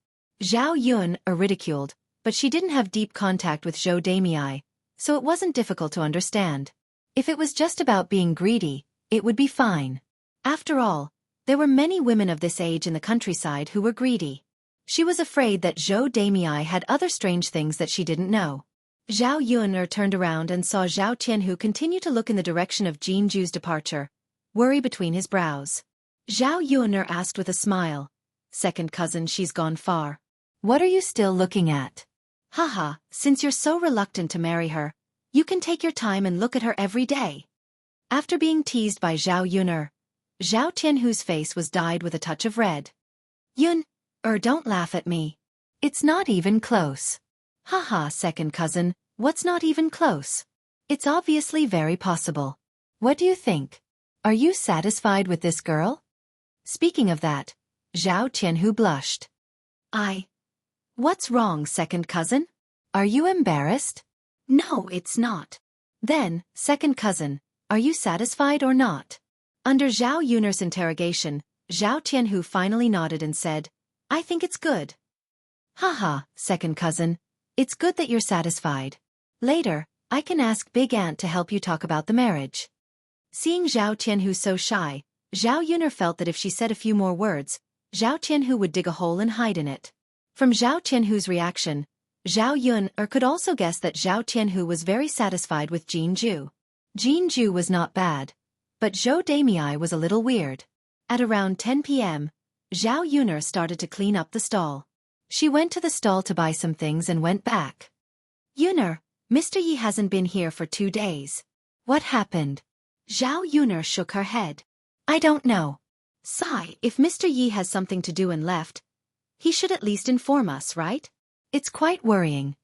Zhao Yun'er ridiculed, but she didn't have deep contact with Zhou Damei, so it wasn't difficult to understand. If it was just about being greedy, it would be fine. After all, there were many women of this age in the countryside who were greedy. She was afraid that Zhou Damei had other strange things that she didn't know. Zhao Yun'er turned around and saw Zhao Tianhu continue to look in the direction of Jinju's departure, worry between his brows. Zhao Yun'er asked with a smile, Second cousin, she's gone far. What are you still looking at? Haha, since you're so reluctant to marry her, you can take your time and look at her every day. After being teased by Zhao Yun'er, Zhao Tianhu's face was dyed with a touch of red. Yun'er, don't laugh at me. It's not even close. Haha, second cousin, what's not even close? It's obviously very possible. What do you think? Are you satisfied with this girl? Speaking of that, Zhao Tianhu blushed. What's wrong, second cousin? Are you embarrassed? No, it's not. Then, second cousin, are you satisfied or not? Under Zhao Yun'er's interrogation, Zhao Tianhu finally nodded and said, I think it's good. Haha, second cousin, it's good that you're satisfied. Later, I can ask Big Aunt to help you talk about the marriage. Seeing Zhao Tianhu so shy, Zhao Yun'er felt that if she said a few more words, Zhao Tianhu would dig a hole and hide in it. From Zhao Tianhu's reaction, Zhao Yun'er could also guess that Zhao Tianhu was very satisfied with Jinju. Jinju was not bad, but Zhou Damei was a little weird. At around 10 p.m., Zhao Yun'er started to clean up the stall. She went to the stall to buy some things and went back. Yun'er, Mr. Yi hasn't been here for 2 days. What happened? Zhao Yun'er shook her head. I don't know. Sigh, if Mr. Yi has something to do and left, he should at least inform us, right? It's quite worrying.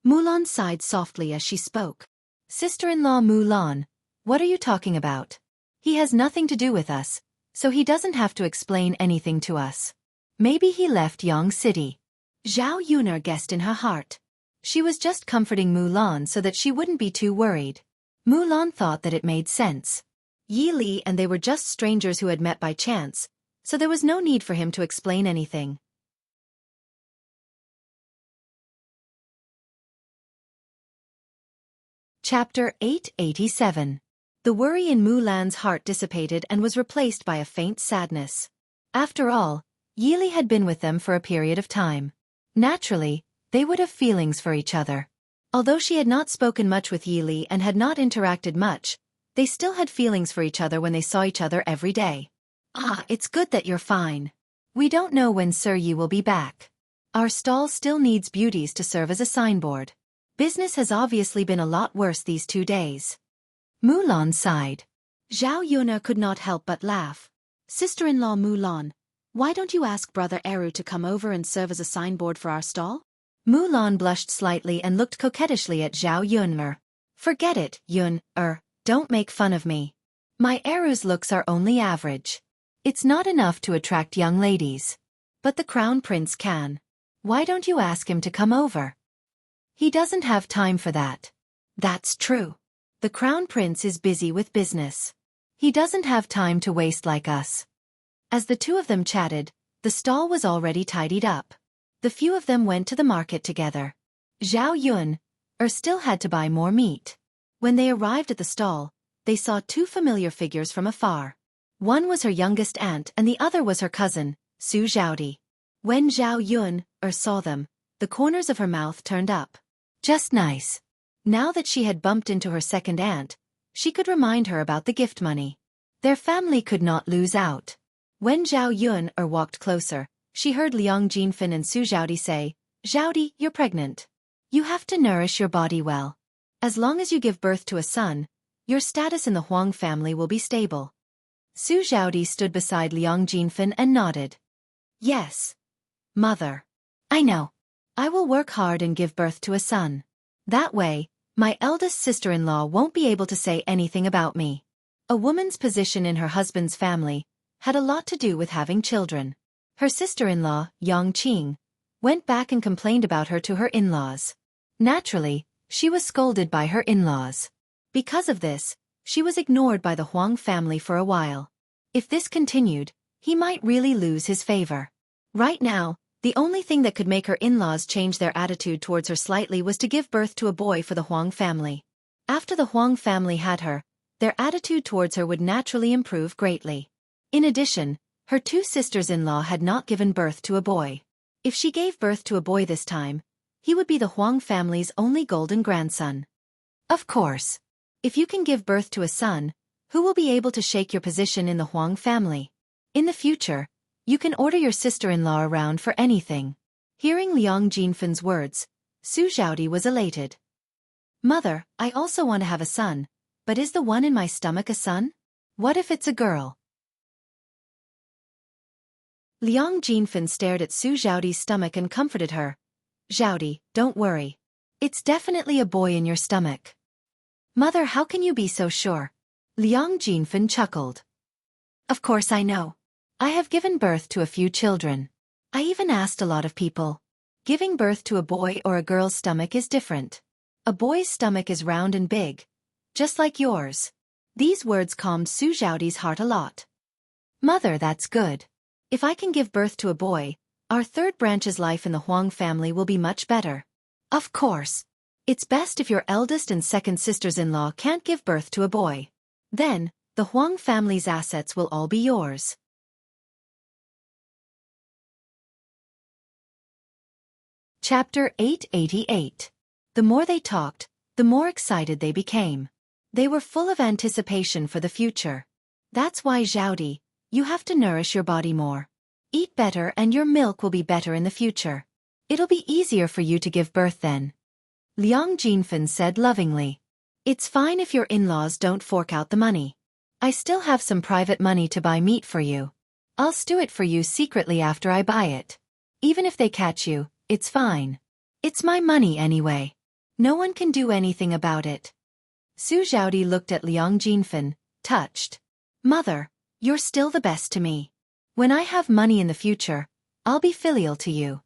Mulan sighed softly as she spoke. Sister-in-law Mulan, what are you talking about? He has nothing to do with us, so he doesn't have to explain anything to us. Maybe he left Yang City. Zhao Yun'er guessed in her heart. She was just comforting Mulan so that she wouldn't be too worried. Mulan thought that it made sense. Yi Li and they were just strangers who had met by chance, so there was no need for him to explain anything. Chapter 887. The worry in Mulan's heart dissipated and was replaced by a faint sadness. After all, Yi Li had been with them for a period of time. Naturally, they would have feelings for each other. Although she had not spoken much with Yi Li and had not interacted much, they still had feelings for each other when they saw each other every day. It's good that you're fine. We don't know when Sir Yi will be back. Our stall still needs beauties to serve as a signboard. Business has obviously been a lot worse these 2 days. Mulan sighed. Zhao Yun'er could not help but laugh. Sister-in-law Mulan, why don't you ask Brother Eru to come over and serve as a signboard for our stall? Mulan blushed slightly and looked coquettishly at Zhao Yun. Forget it, Yun, don't make fun of me. My Eru's looks are only average. It's not enough to attract young ladies. But the crown prince can. Why don't you ask him to come over? He doesn't have time for that. That's true. The crown prince is busy with business. He doesn't have time to waste like us. As the two of them chatted, the stall was already tidied up. The few of them went to the market together. Zhao Yun still had to buy more meat. When they arrived at the stall, they saw two familiar figures from afar. One was her youngest aunt and the other was her cousin, Su Zhaodi. When Zhao Yun saw them, the corners of her mouth turned up. Just nice. Now that she had bumped into her second aunt, she could remind her about the gift money. Their family could not lose out. When Zhao Yun walked closer, she heard Liang Jinfin and Su Zhaodi say, "Zhaodi, you're pregnant. You have to nourish your body well. As long as you give birth to a son, your status in the Huang family will be stable." Su Zhaodi stood beside Liang Jinfin and nodded. "Yes, mother. I know. I will work hard and give birth to a son. That way, my eldest sister-in-law won't be able to say anything about me." A woman's position in her husband's family had a lot to do with having children. Her sister-in-law, Yang Qing, went back and complained about her to her in-laws. Naturally, she was scolded by her in-laws. Because of this, she was ignored by the Huang family for a while. If this continued, he might really lose his favor. Right now, the only thing that could make her in-laws change their attitude towards her slightly was to give birth to a boy for the Huang family. After the Huang family had her, their attitude towards her would naturally improve greatly. In addition, her two sisters-in-law had not given birth to a boy. If she gave birth to a boy this time, he would be the Huang family's only golden grandson. Of course, if you can give birth to a son, who will be able to shake your position in the Huang family? In the future, you can order your sister-in-law around for anything. Hearing Liang Jinfin's words, Su Zhaodi was elated. "Mother, I also want to have a son, but is the one in my stomach a son? What if it's a girl?" Liang Jinfin stared at Su Zhaodi's stomach and comforted her. "Zhaodi, don't worry. It's definitely a boy in your stomach." "Mother, how can you be so sure?" Liang Jinfin chuckled. "Of course I know. I have given birth to a few children. I even asked a lot of people. Giving birth to a boy or a girl's stomach is different. A boy's stomach is round and big, just like yours." These words calmed Su Zhaodi's heart a lot. "Mother, that's good. If I can give birth to a boy, our third branch's life in the Huang family will be much better." "Of course. It's best if your eldest and second sisters-in-law can't give birth to a boy. Then, the Huang family's assets will all be yours." Chapter 888. The more they talked, the more excited they became. They were full of anticipation for the future. "That's why, Zhaodi, you have to nourish your body more. Eat better and your milk will be better in the future. It'll be easier for you to give birth then." Liang Jinfin said lovingly. "It's fine if your in-laws don't fork out the money. I still have some private money to buy meat for you. I'll stew it for you secretly after I buy it. Even if they catch you, it's fine. It's my money anyway. No one can do anything about it." Su Zhaodi looked at Liang Jinfin, touched. "Mother, you're still the best to me. When I have money in the future, I'll be filial to you."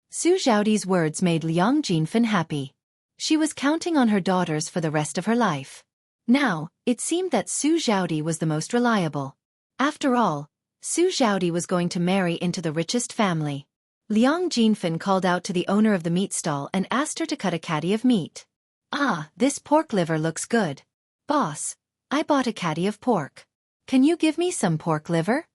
Su Zhaodi's words made Liang Jinfin happy. She was counting on her daughters for the rest of her life. Now, it seemed that Su Zhaodi was the most reliable. After all, Su Zhaodi was going to marry into the richest family. Liang Jinfin called out to the owner of the meat stall and asked her to cut a caddy of meat. "Ah, this pork liver looks good. Boss, I bought a caddy of pork. Can you give me some pork liver?"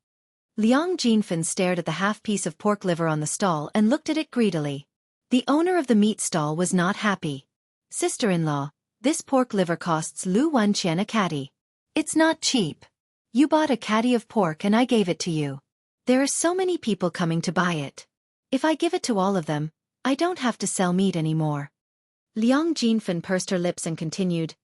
Liang Jinfin stared at the half-piece of pork liver on the stall and looked at it greedily. The owner of the meat stall was not happy. "Sister-in-law, this pork liver costs Lu 1 qian a caddy. It's not cheap. You bought a caddy of pork and I gave it to you. There are so many people coming to buy it. If I give it to all of them, I don't have to sell meat anymore." Liang Jinfin pursed her lips and continued.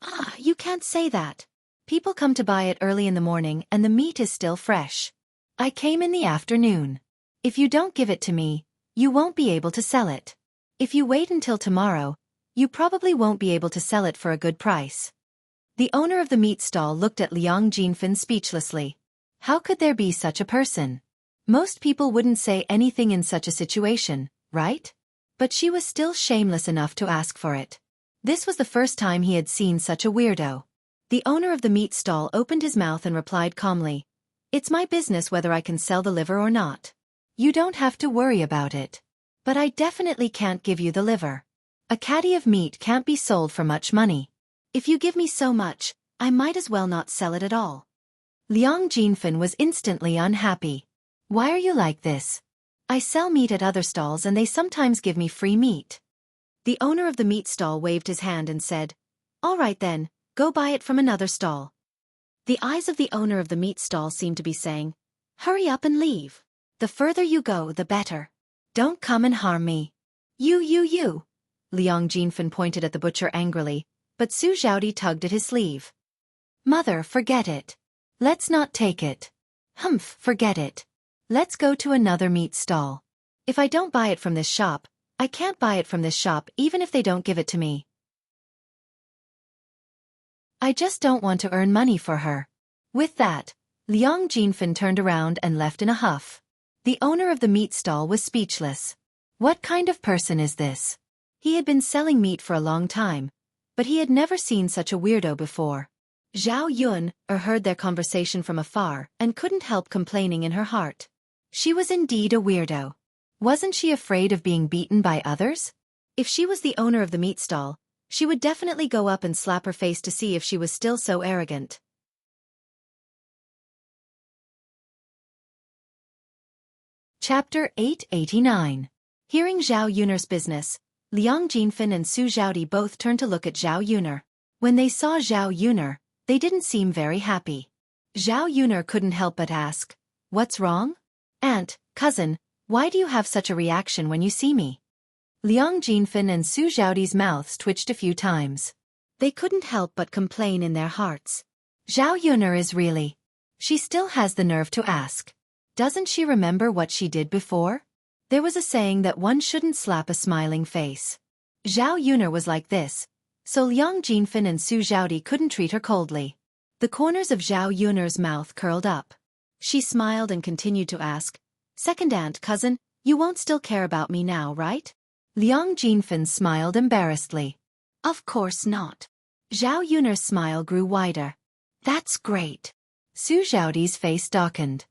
"Ah, you can't say that. People come to buy it early in the morning and the meat is still fresh. I came in the afternoon. If you don't give it to me, you won't be able to sell it. If you wait until tomorrow, you probably won't be able to sell it for a good price. The owner of the meat stall looked at Liang Jinfen speechlessly. How could there be such a person? Most people wouldn't say anything in such a situation, right? But she was still shameless enough to ask for it. This was the first time he had seen such a weirdo. The owner of the meat stall opened his mouth and replied calmly, "It's my business whether I can sell the liver or not. You don't have to worry about it. But I definitely can't give you the liver. A caddy of meat can't be sold for much money. If you give me so much, I might as well not sell it at all." Liang Jinfen was instantly unhappy. "Why are you like this? I sell meat at other stalls and they sometimes give me free meat." The owner of the meat stall waved his hand and said, "All right then, go buy it from another stall." The eyes of the owner of the meat stall seemed to be saying, "Hurry up and leave. The further you go, the better. Don't come and harm me." You. Liang Jinfen pointed at the butcher angrily, but Xueqi tugged at his sleeve. "Mother, forget it. Let's not take it." "Humph, forget it. Let's go to another meat stall. If I don't buy it from this shop, I can't buy it from this shop even if they don't give it to me. I just don't want to earn money for her." With that, Liang Jinfen turned around and left in a huff. The owner of the meat stall was speechless. What kind of person is this? He had been selling meat for a long time, but he had never seen such a weirdo before. Zhao Yun heard their conversation from afar and couldn't help complaining in her heart. She was indeed a weirdo. Wasn't she afraid of being beaten by others? If she was the owner of the meat stall, she would definitely go up and slap her face to see if she was still so arrogant. Chapter 889. Hearing Zhao Yun's business, Liang Jinfen and Xueqi both turned to look at Zhao Yun. When they saw Zhao Yun, they didn't seem very happy. Zhao Yun couldn't help but ask, "What's wrong? Aunt, cousin, why do you have such a reaction when you see me?" Liang Jinfen and Xueqi's mouths twitched a few times. They couldn't help but complain in their hearts. Zhao Yun is really... She still has the nerve to ask. Doesn't she remember what she did before? There was a saying that one shouldn't slap a smiling face. Zhao Yun was like this, so Liang Jinfen and Xueqi couldn't treat her coldly. The corners of Zhao Yun's mouth curled up. She smiled and continued to ask, "Second aunt, cousin, you won't still care about me now, right?" Liang Jinfen smiled embarrassedly. "Of course not." Zhao Yun's smile grew wider. "That's great." Xueqi's face darkened.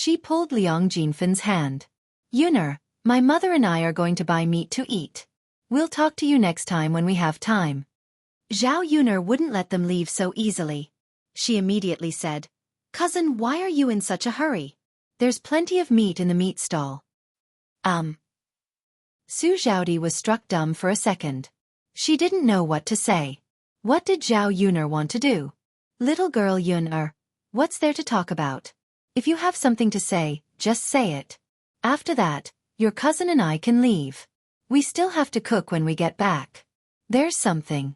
She pulled Liang Jinfen's hand. "Yun, my mother and I are going to buy meat to eat. We'll talk to you next time when we have time." Zhao Yun wouldn't let them leave so easily. She immediately said, "Cousin, why are you in such a hurry? There's plenty of meat in the meat stall." Xueqi was struck dumb for a second. She didn't know what to say. What did Zhao Yun want to do? "Little girl Yun, what's there to talk about? If you have something to say, just say it. After that, your cousin and I can leave. We still have to cook when we get back. There's something."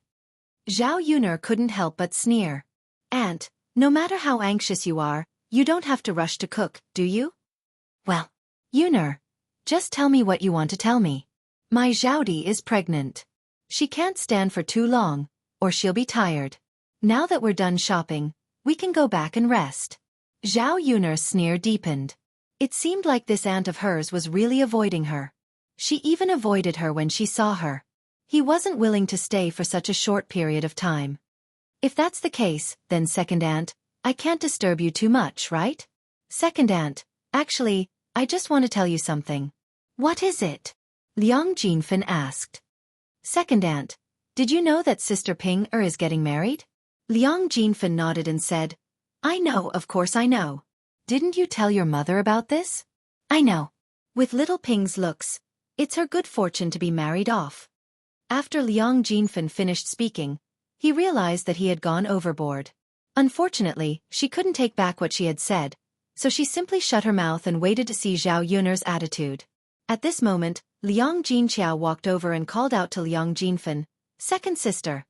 Zhao Yun couldn't help but sneer. "Aunt, no matter how anxious you are, you don't have to rush to cook, do you?" "Well, Yun, just tell me what you want to tell me. My Zhaodi is pregnant. She can't stand for too long, or she'll be tired. Now that we're done shopping, we can go back and rest." Zhao Yun's sneer deepened. It seemed like this aunt of hers was really avoiding her. She even avoided her when she saw her. He wasn't willing to stay for such a short period of time. "If that's the case, then second aunt, I can't disturb you too much, right?" "Second aunt, actually, I just want to tell you something." "What is it?" Liang Jinfen asked. "Second aunt, did you know that Sister Ping is getting married?" Liang Jinfen nodded and said, "I know, of course I know. Didn't you tell your mother about this?" "I know. With little Ping's looks, it's her good fortune to be married off." After Liang Jinfen finished speaking, he realized that he had gone overboard. Unfortunately, she couldn't take back what she had said, so she simply shut her mouth and waited to see Zhao Yun's attitude. At this moment, Liang Jinqiao walked over and called out to Liang Jinfen, "Second sister."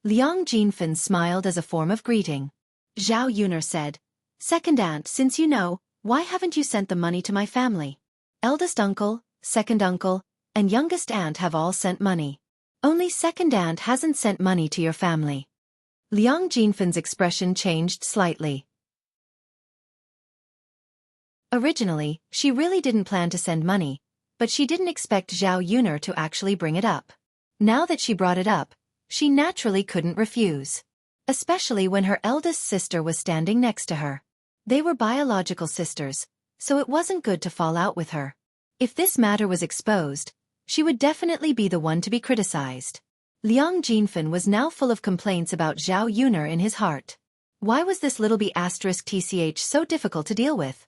Liang Jinfen smiled as a form of greeting. Zhao Yun said, "Second aunt, since you know, why haven't you sent the money to my family? Eldest uncle, second uncle, and youngest aunt have all sent money. Only second aunt hasn't sent money to your family. Liang Jinfen's expression changed slightly. Originally, she really didn't plan to send money, but she didn't expect Zhao Yuner to actually bring it up. Now that she brought it up, she naturally couldn't refuse. Especially when her eldest sister was standing next to her. They were biological sisters, so it wasn't good to fall out with her. If this matter was exposed, she would definitely be the one to be criticized. Liang Jinfen was now full of complaints about Zhao Yuner in his heart. Why was this little b***tch so difficult to deal with?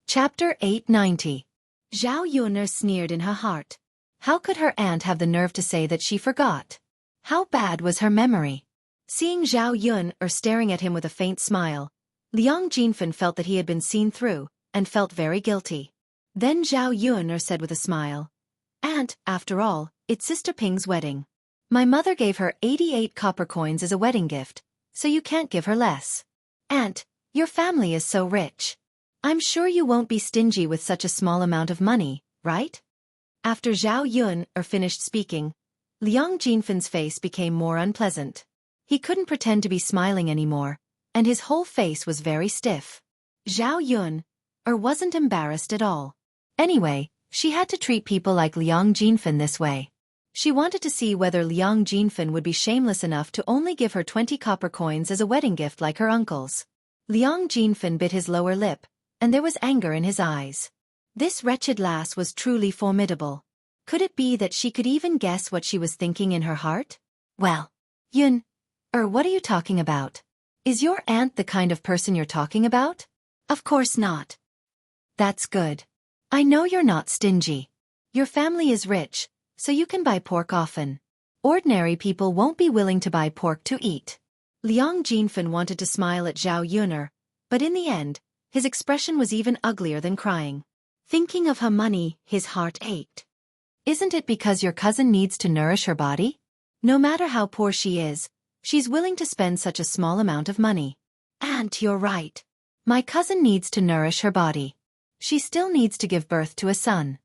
Chapter 890. Zhao Yuner sneered in her heart. How could her aunt have the nerve to say that she forgot? How bad was her memory? Seeing Zhao Yuner staring at him with a faint smile, Liang Jinfen felt that he had been seen through, and felt very guilty. Then Zhao Yuner said with a smile, "Aunt, after all, it's Sister Ping's wedding. My mother gave her 88 copper coins as a wedding gift, so you can't give her less. Aunt, your family is so rich. I'm sure you won't be stingy with such a small amount of money, right?" After Zhao Yuner finished speaking, Liang Jinfen's face became more unpleasant. He couldn't pretend to be smiling anymore, and his whole face was very stiff. Zhao Yuner wasn't embarrassed at all. Anyway, she had to treat people like Liang Jinfen this way. She wanted to see whether Liang Jinfen would be shameless enough to only give her 20 copper coins as a wedding gift like her uncles. Liang Jinfen bit his lower lip, and there was anger in his eyes. This wretched lass was truly formidable. Could it be that she could even guess what she was thinking in her heart? Well, Yuner, what are you talking about? Is your aunt the kind of person you're talking about? Of course not. That's good. I know you're not stingy. Your family is rich, so you can buy pork often. Ordinary people won't be willing to buy pork to eat. Liang Jinfen wanted to smile at Zhao Yuner, but in the end, his expression was even uglier than crying. Thinking of her money, his heart ached. Isn't it because your cousin needs to nourish her body? No matter how poor she is, she's willing to spend such a small amount of money. Aunt, you're right. My cousin needs to nourish her body. She still needs to give birth to a son.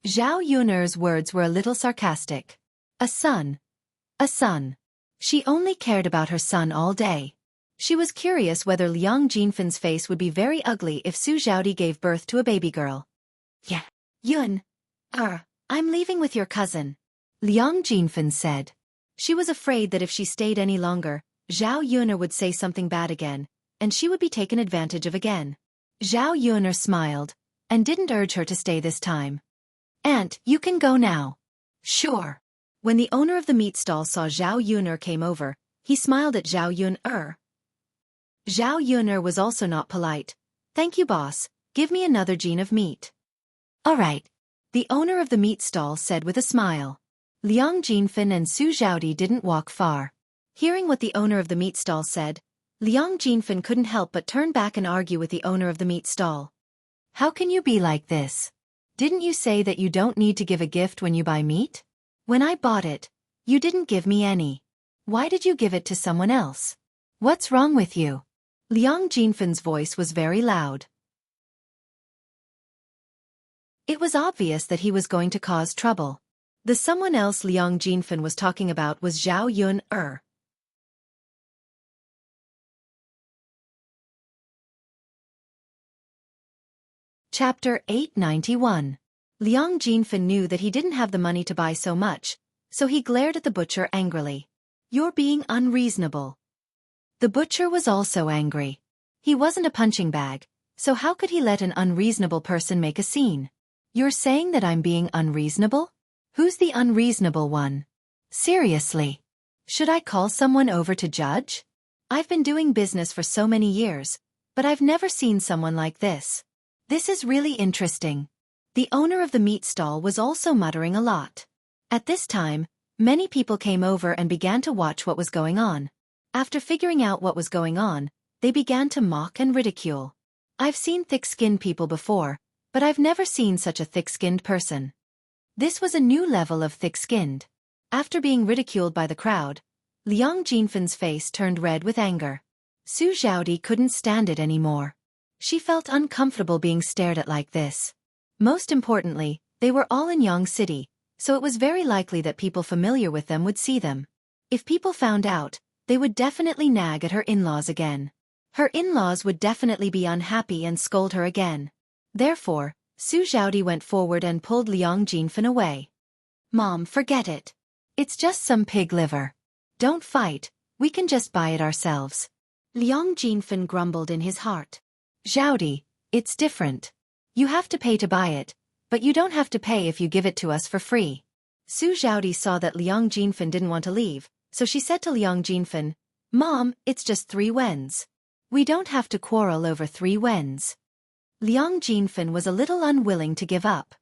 Zhao Yuner's words were a little sarcastic. A son. A son. She only cared about her son all day. She was curious whether Liang Jinfen's face would be very ugly if Su Zhaodi gave birth to a baby girl. Yeah. Yuner, I'm leaving with your cousin, Liang Jinfen said. She was afraid that if she stayed any longer, Zhao Yuner would say something bad again, and she would be taken advantage of again. Zhao Yuner smiled, and didn't urge her to stay this time. Aunt, you can go now. Sure. When the owner of the meat stall saw Zhao Yuner came over, he smiled at Zhao Yuner. Zhao Yuner was also not polite. Thank you, boss. Give me another gene of meat. All right. The owner of the meat stall said with a smile. Liang Jinfen and Su Zhaodi didn't walk far. Hearing what the owner of the meat stall said, Liang Jinfen couldn't help but turn back and argue with the owner of the meat stall. How can you be like this? Didn't you say that you don't need to give a gift when you buy meat? When I bought it, you didn't give me any. Why did you give it to someone else? What's wrong with you? Liang Jinfen's voice was very loud. It was obvious that he was going to cause trouble. The someone else Liang Jinfen was talking about was Zhao Yuner. Chapter 891. Liang Jinfen knew that he didn't have the money to buy so much, so he glared at the butcher angrily. You're being unreasonable. The butcher was also angry. He wasn't a punching bag, so how could he let an unreasonable person make a scene? You're saying that I'm being unreasonable? Who's the unreasonable one? Seriously. Should I call someone over to judge? I've been doing business for so many years, but I've never seen someone like this. This is really interesting. The owner of the meat stall was also muttering a lot. At this time, many people came over and began to watch what was going on. After figuring out what was going on, they began to mock and ridicule. I've seen thick-skinned people before, but I've never seen such a thick-skinned person. This was a new level of thick-skinned. After being ridiculed by the crowd, Liang Jinfen's face turned red with anger. Su Zhaodi couldn't stand it anymore. She felt uncomfortable being stared at like this. Most importantly, they were all in Yang City, so it was very likely that people familiar with them would see them. If people found out, they would definitely nag at her in-laws again. Her in-laws would definitely be unhappy and scold her again. Therefore, Su Xiaodi went forward and pulled Liang Jinfen away. Mom, forget it. It's just some pig liver. Don't fight, we can just buy it ourselves. Liang Jinfen grumbled in his heart. Xiaodi, it's different. You have to pay to buy it, but you don't have to pay if you give it to us for free. Su Xiaodi saw that Liang Jinfen didn't want to leave, so she said to Liang Jinfen, Mom, it's just 3 wens. We don't have to quarrel over 3 wens. Liang Jinfen was a little unwilling to give up.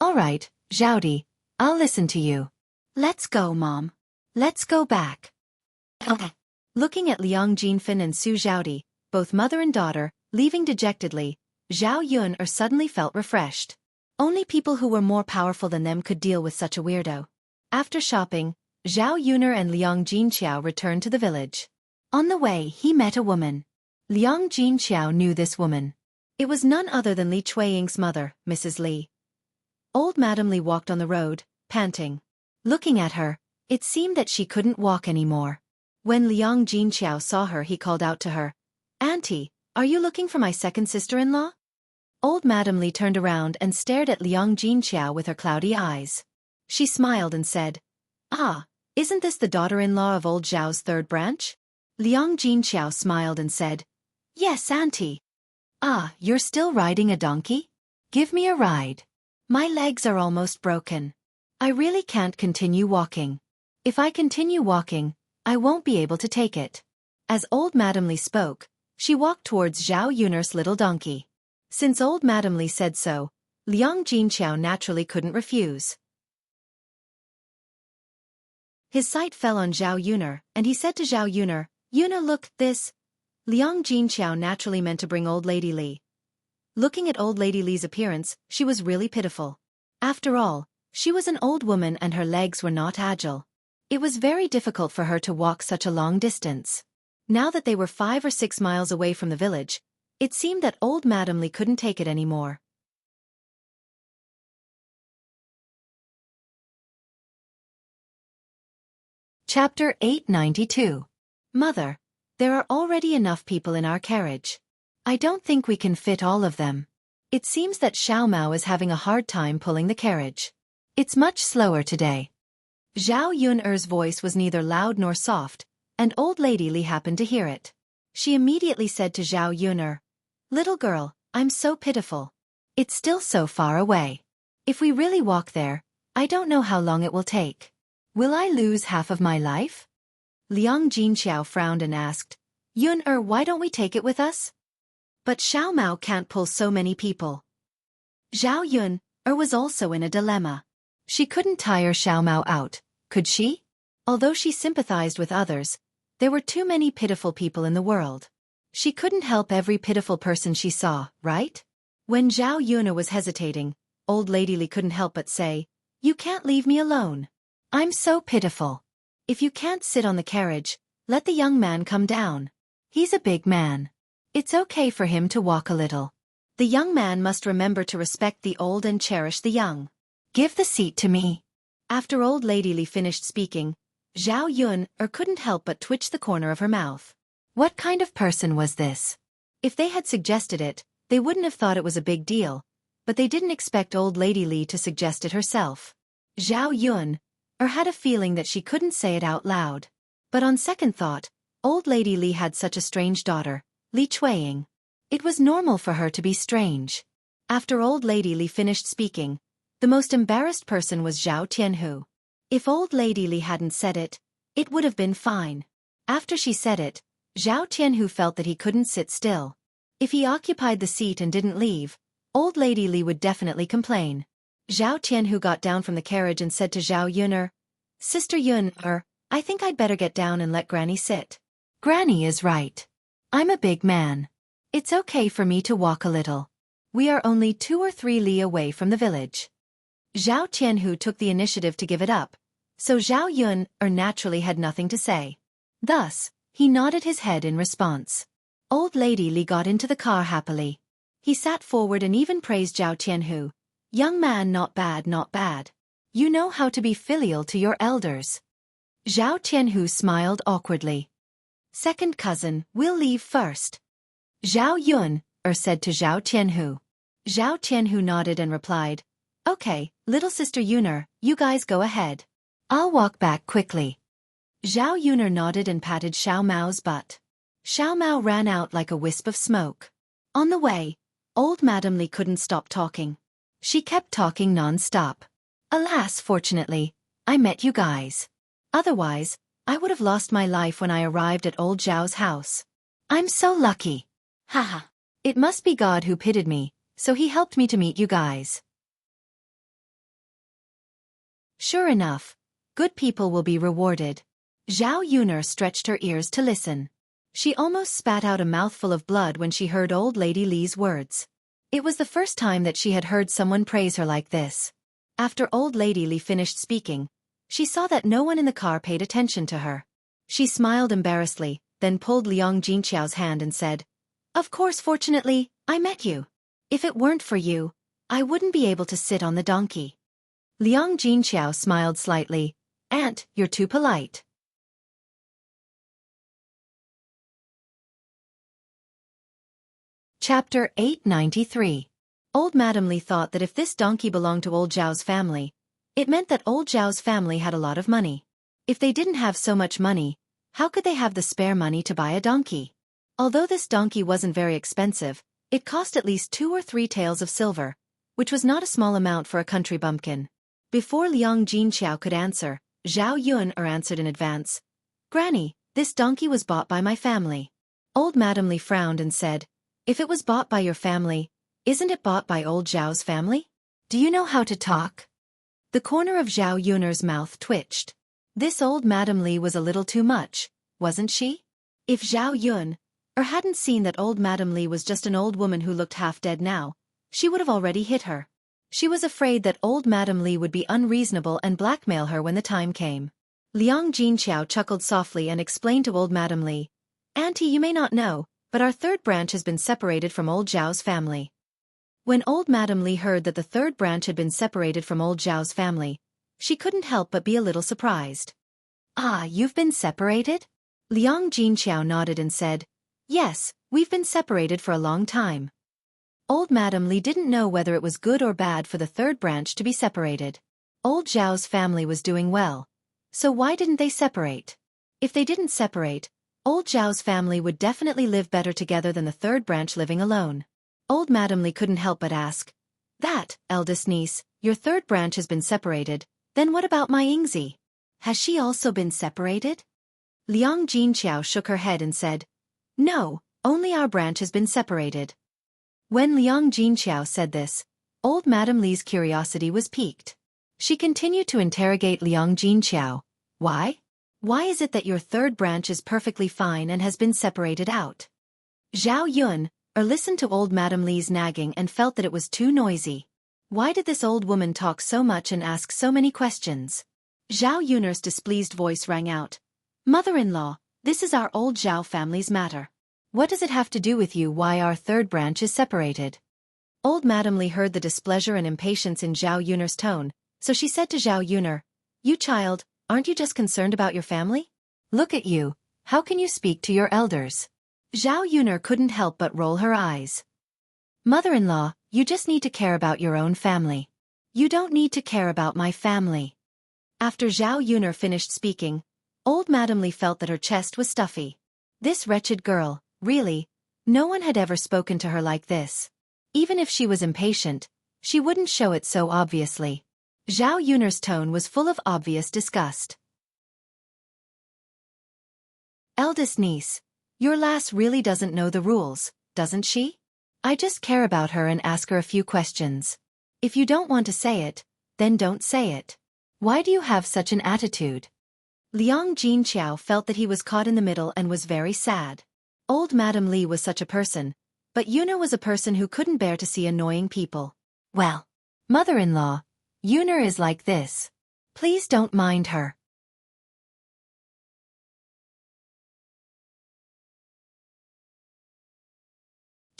Alright, Xiaodi, I'll listen to you. Let's go, Mom. Let's go back. Okay. Looking at Liang Jinfen and Su Xiaodi, both mother and daughter, leaving dejectedly, Zhao Yun suddenly felt refreshed. Only people who were more powerful than them could deal with such a weirdo. After shopping, Zhao Yuner and Liang Jinqiao returned to the village. On the way, he met a woman. Liang Jinqiao knew this woman. It was none other than Li Chueying's mother, Mrs. Li. Old Madame Li walked on the road, panting. Looking at her, it seemed that she couldn't walk anymore. When Liang Jinqiao saw her, he called out to her, Auntie, are you looking for my second sister-in-law? Old Madame Li turned around and stared at Liang Jinqiao with her cloudy eyes. She smiled and said, Ah, isn't this the daughter-in-law of old Zhao's third branch? Liang Jinqiao smiled and said, Yes, Auntie. Ah, you're still riding a donkey? Give me a ride. My legs are almost broken. I really can't continue walking. If I continue walking, I won't be able to take it. As old Madame Li spoke, she walked towards Zhao Yun's little donkey. Since old Madame Li said so, Liang Jinqiao naturally couldn't refuse. His sight fell on Zhao Yuner, and he said to Zhao Yuner, Yuner, look, this. Liang Jinqiao naturally meant to bring old Lady Li. Looking at old Lady Li's appearance, she was really pitiful. After all, she was an old woman and her legs were not agile. It was very difficult for her to walk such a long distance. Now that they were 5 or 6 miles away from the village, it seemed that old Madame Li couldn't take it anymore. Chapter 892. Mother, there are already enough people in our carriage. I don't think we can fit all of them. It seems that Xiao Mao is having a hard time pulling the carriage. It's much slower today. Zhao Yun's voice was neither loud nor soft, and old Lady Li happened to hear it. She immediately said to Zhao Yuner, Little girl, I'm so pitiful. It's still so far away. If we really walk there, I don't know how long it will take. Will I lose half of my life? Liang Jinqiao frowned and asked, Yuner, why don't we take it with us? But Xiao Mao can't pull so many people. Zhao Yun was also in a dilemma. She couldn't tire Xiao Mao out, could she? Although she sympathized with others, there were too many pitiful people in the world. She couldn't help every pitiful person she saw, right? When Zhao Yuna was hesitating, old Lady Li couldn't help but say, You can't leave me alone. I'm so pitiful. If you can't sit on the carriage, let the young man come down. He's a big man. It's okay for him to walk a little. The young man must remember to respect the old and cherish the young. Give the seat to me. After old Lady Li finished speaking, Zhao Yun couldn't help but twitch the corner of her mouth. What kind of person was this? If they had suggested it, they wouldn't have thought it was a big deal, but they didn't expect old Lady Li to suggest it herself. Zhao Yun had a feeling that she couldn't say it out loud. But on second thought, old Lady Li had such a strange daughter, Li Chueying. It was normal for her to be strange. After old Lady Li finished speaking, the most embarrassed person was Zhao Tianhu. If old Lady Li hadn't said it, it would have been fine. After she said it, Zhao Tianhu felt that he couldn't sit still. If he occupied the seat and didn't leave, old Lady Li would definitely complain. Zhao Tianhu got down from the carriage and said to Zhao Yuner, Sister Yuner, I think I'd better get down and let Granny sit. Granny is right. I'm a big man. It's okay for me to walk a little. We are only 2 or 3 li away from the village. Zhao Tianhu took the initiative to give it up, so Zhao Yun naturally had nothing to say. Thus, he nodded his head in response. Old Lady Li got into the car happily. He sat forward and even praised Zhao Tianhu. Young man, not bad, not bad. You know how to be filial to your elders. Zhao Tianhu smiled awkwardly. Second cousin, we'll leave first. Zhao Yun, said to Zhao Tianhu. Zhao Tianhu nodded and replied, Okay, little sister Yuner, you guys go ahead. I'll walk back quickly. Zhao Yuner nodded and patted Xiao Mao's butt. Xiao Mao ran out like a wisp of smoke. On the way, old Madame Li couldn't stop talking. She kept talking non-stop. Alas, fortunately, I met you guys. Otherwise, I would have lost my life when I arrived at old Zhao's house. I'm so lucky. Haha. It must be God who pitied me, so he helped me to meet you guys. Sure enough, good people will be rewarded. Zhao Yuner stretched her ears to listen. She almost spat out a mouthful of blood when she heard old Lady Li's words. It was the first time that she had heard someone praise her like this. After old Lady Li finished speaking, she saw that no one in the car paid attention to her. She smiled embarrassedly, then pulled Liang Jinqiao's hand and said, Of course, fortunately, I met you. If it weren't for you, I wouldn't be able to sit on the donkey. Liang Jinqiao smiled slightly. Aunt, you're too polite. Chapter 893. Old Madame Li thought that if this donkey belonged to old Zhao's family, it meant that old Zhao's family had a lot of money. If they didn't have so much money, how could they have the spare money to buy a donkey? Although this donkey wasn't very expensive, it cost at least 2 or 3 taels of silver, which was not a small amount for a country bumpkin. Before Liang Jinqiao could answer, Zhao Yun answered in advance. Granny, this donkey was bought by my family. Old Madame Li frowned and said, If it was bought by your family, isn't it bought by old Zhao's family? Do you know how to talk? The corner of Zhao Yuner's mouth twitched. This old Madame Li was a little too much, wasn't she? If Zhao Yun hadn't seen that old Madame Li was just an old woman who looked half dead now, she would have already hit her. She was afraid that old Madame Li would be unreasonable and blackmail her when the time came. Liang Jinqiao chuckled softly and explained to old Madame Li, Auntie, you may not know, but our third branch has been separated from old Zhao's family. When old Madame Li heard that the third branch had been separated from old Zhao's family, she couldn't help but be a little surprised. Ah, you've been separated? Liang Jinqiao nodded and said, Yes, we've been separated for a long time. Old Madame Li didn't know whether it was good or bad for the third branch to be separated. Old Zhao's family was doing well, so why didn't they separate? If they didn't separate, old Zhao's family would definitely live better together than the third branch living alone. Old Madame Li couldn't help but ask, That, eldest niece, your third branch has been separated, then what about my Yingzi? Has she also been separated? Liang Jinqiao shook her head and said, No, only our branch has been separated. When Liang Jinqiao said this, old Madame Li's curiosity was piqued. She continued to interrogate Liang Jinqiao. Why? Why is it that your third branch is perfectly fine and has been separated out? Zhao Yun listened to old Madame Li's nagging and felt that it was too noisy. Why did this old woman talk so much and ask so many questions? Zhao Yun's displeased voice rang out. Mother-in-law, this is our old Zhao family's matter. What does it have to do with you why our third branch is separated? Old Madame Li heard the displeasure and impatience in Zhao Yun's tone, so she said to Zhao Yun, You child, aren't you just concerned about your family? Look at you, how can you speak to your elders? Zhao Yun couldn't help but roll her eyes. Mother-in-law, you just need to care about your own family. You don't need to care about my family. After Zhao Yun finished speaking, old Madame Li felt that her chest was stuffy. This wretched girl, really, no one had ever spoken to her like this. Even if she was impatient, she wouldn't show it so obviously. Zhao Yun's tone was full of obvious disgust. Eldest niece, your lass really doesn't know the rules, doesn't she? I just care about her and ask her a few questions. If you don't want to say it, then don't say it. Why do you have such an attitude? Liang Jinqiao felt that he was caught in the middle and was very sad. Old Madame Li was such a person, but Yuna was a person who couldn't bear to see annoying people. Well, mother-in-law, Yuna is like this. Please don't mind her.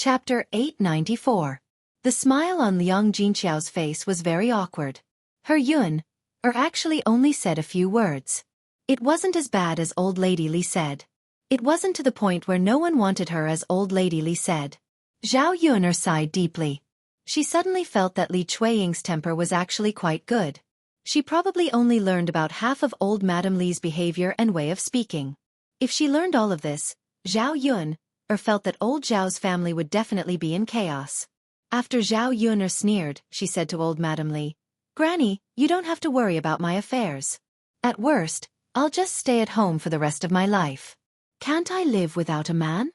Chapter 894. The smile on Liang Jinqiao's face was very awkward. Her Yun, actually only said a few words. It wasn't as bad as Old Lady Li said. It wasn't to the point where no one wanted her, as Old Lady Li said. Zhao Yun sighed deeply. She suddenly felt that Li Chueying's temper was actually quite good. She probably only learned about half of old Madame Li's behavior and way of speaking. If she learned all of this, Zhao Yun felt that old Zhao's family would definitely be in chaos. After Zhao Yun sneered, she said to old Madame Li, "Granny, you don't have to worry about my affairs. At worst, I'll just stay at home for the rest of my life. Can't I live without a man?"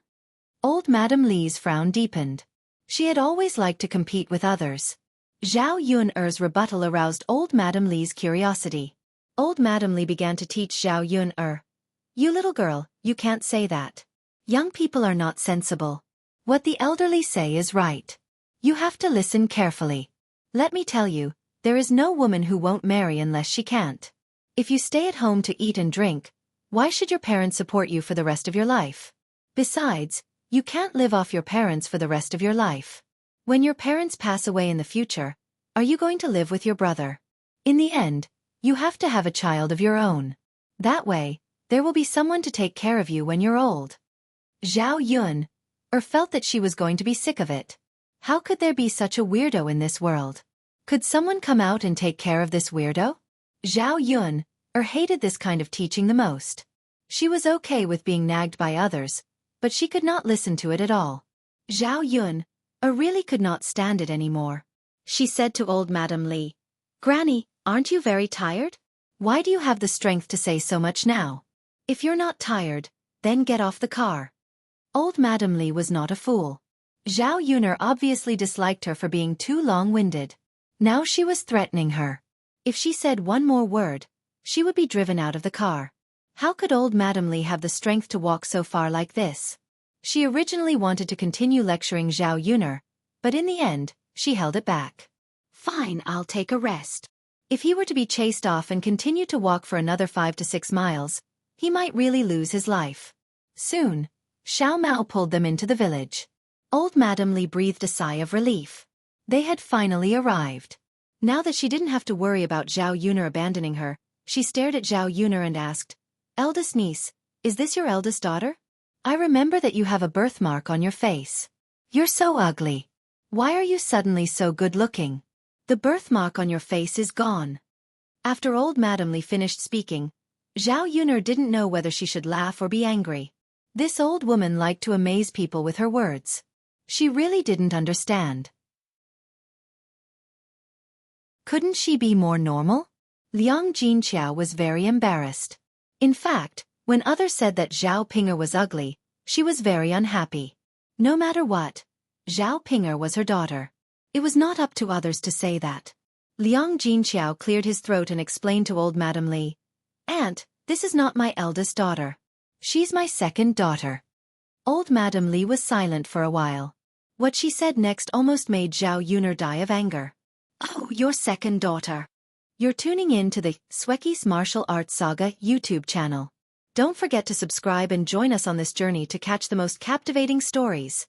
Old Madame Li's frown deepened. She had always liked to compete with others. Zhao Yun's rebuttal aroused old Madame Li's curiosity. Old Madame Li began to teach Zhao Yun, "You little girl, you can't say that. Young people are not sensible. What the elderly say is right. You have to listen carefully. Let me tell you, there is no woman who won't marry unless she can't. If you stay at home to eat and drink, why should your parents support you for the rest of your life? Besides, you can't live off your parents for the rest of your life. When your parents pass away in the future, are you going to live with your brother? In the end, you have to have a child of your own. That way, there will be someone to take care of you when you're old." Zhao Yun felt that she was going to be sick of it. How could there be such a weirdo in this world? Could someone come out and take care of this weirdo? Zhao Yun hated this kind of teaching the most. She was okay with being nagged by others, but she could not listen to it at all. Zhao Yun really could not stand it anymore. She said to old Madame Li, "Granny, aren't you very tired? Why do you have the strength to say so much now? If you're not tired, then get off the car." Old Madame Li was not a fool. Zhao Yun obviously disliked her for being too long-winded. Now she was threatening her. If she said one more word, she would be driven out of the car. How could old Madame Li have the strength to walk so far like this? She originally wanted to continue lecturing Zhao Yun, but in the end, she held it back. "Fine, I'll take a rest." If he were to be chased off and continue to walk for another 5 to 6 miles, he might really lose his life. Soon, Xiao Mao pulled them into the village. Old Madame Li breathed a sigh of relief. They had finally arrived. Now that she didn't have to worry about Zhao Yun abandoning her, she stared at Zhao Yun and asked, "Eldest niece, is this your eldest daughter? I remember that you have a birthmark on your face. You're so ugly. Why are you suddenly so good-looking? The birthmark on your face is gone." After old Madame Li finished speaking, Zhao Yun didn't know whether she should laugh or be angry. This old woman liked to amaze people with her words. She really didn't understand. Couldn't she be more normal? Liang Jinqiao was very embarrassed. In fact, when others said that Zhao Ping'er was ugly, she was very unhappy. No matter what, Zhao Ping'er was her daughter. It was not up to others to say that. Liang Jinqiao cleared his throat and explained to old Madame Li, "Aunt, this is not my eldest daughter. She's my second daughter." Old Madame Li was silent for a while. What she said next almost made Zhao Yun die of anger. "Oh, your second daughter." You're tuning in to the Xueqi's Martial Arts Saga YouTube channel. Don't forget to subscribe and join us on this journey to catch the most captivating stories.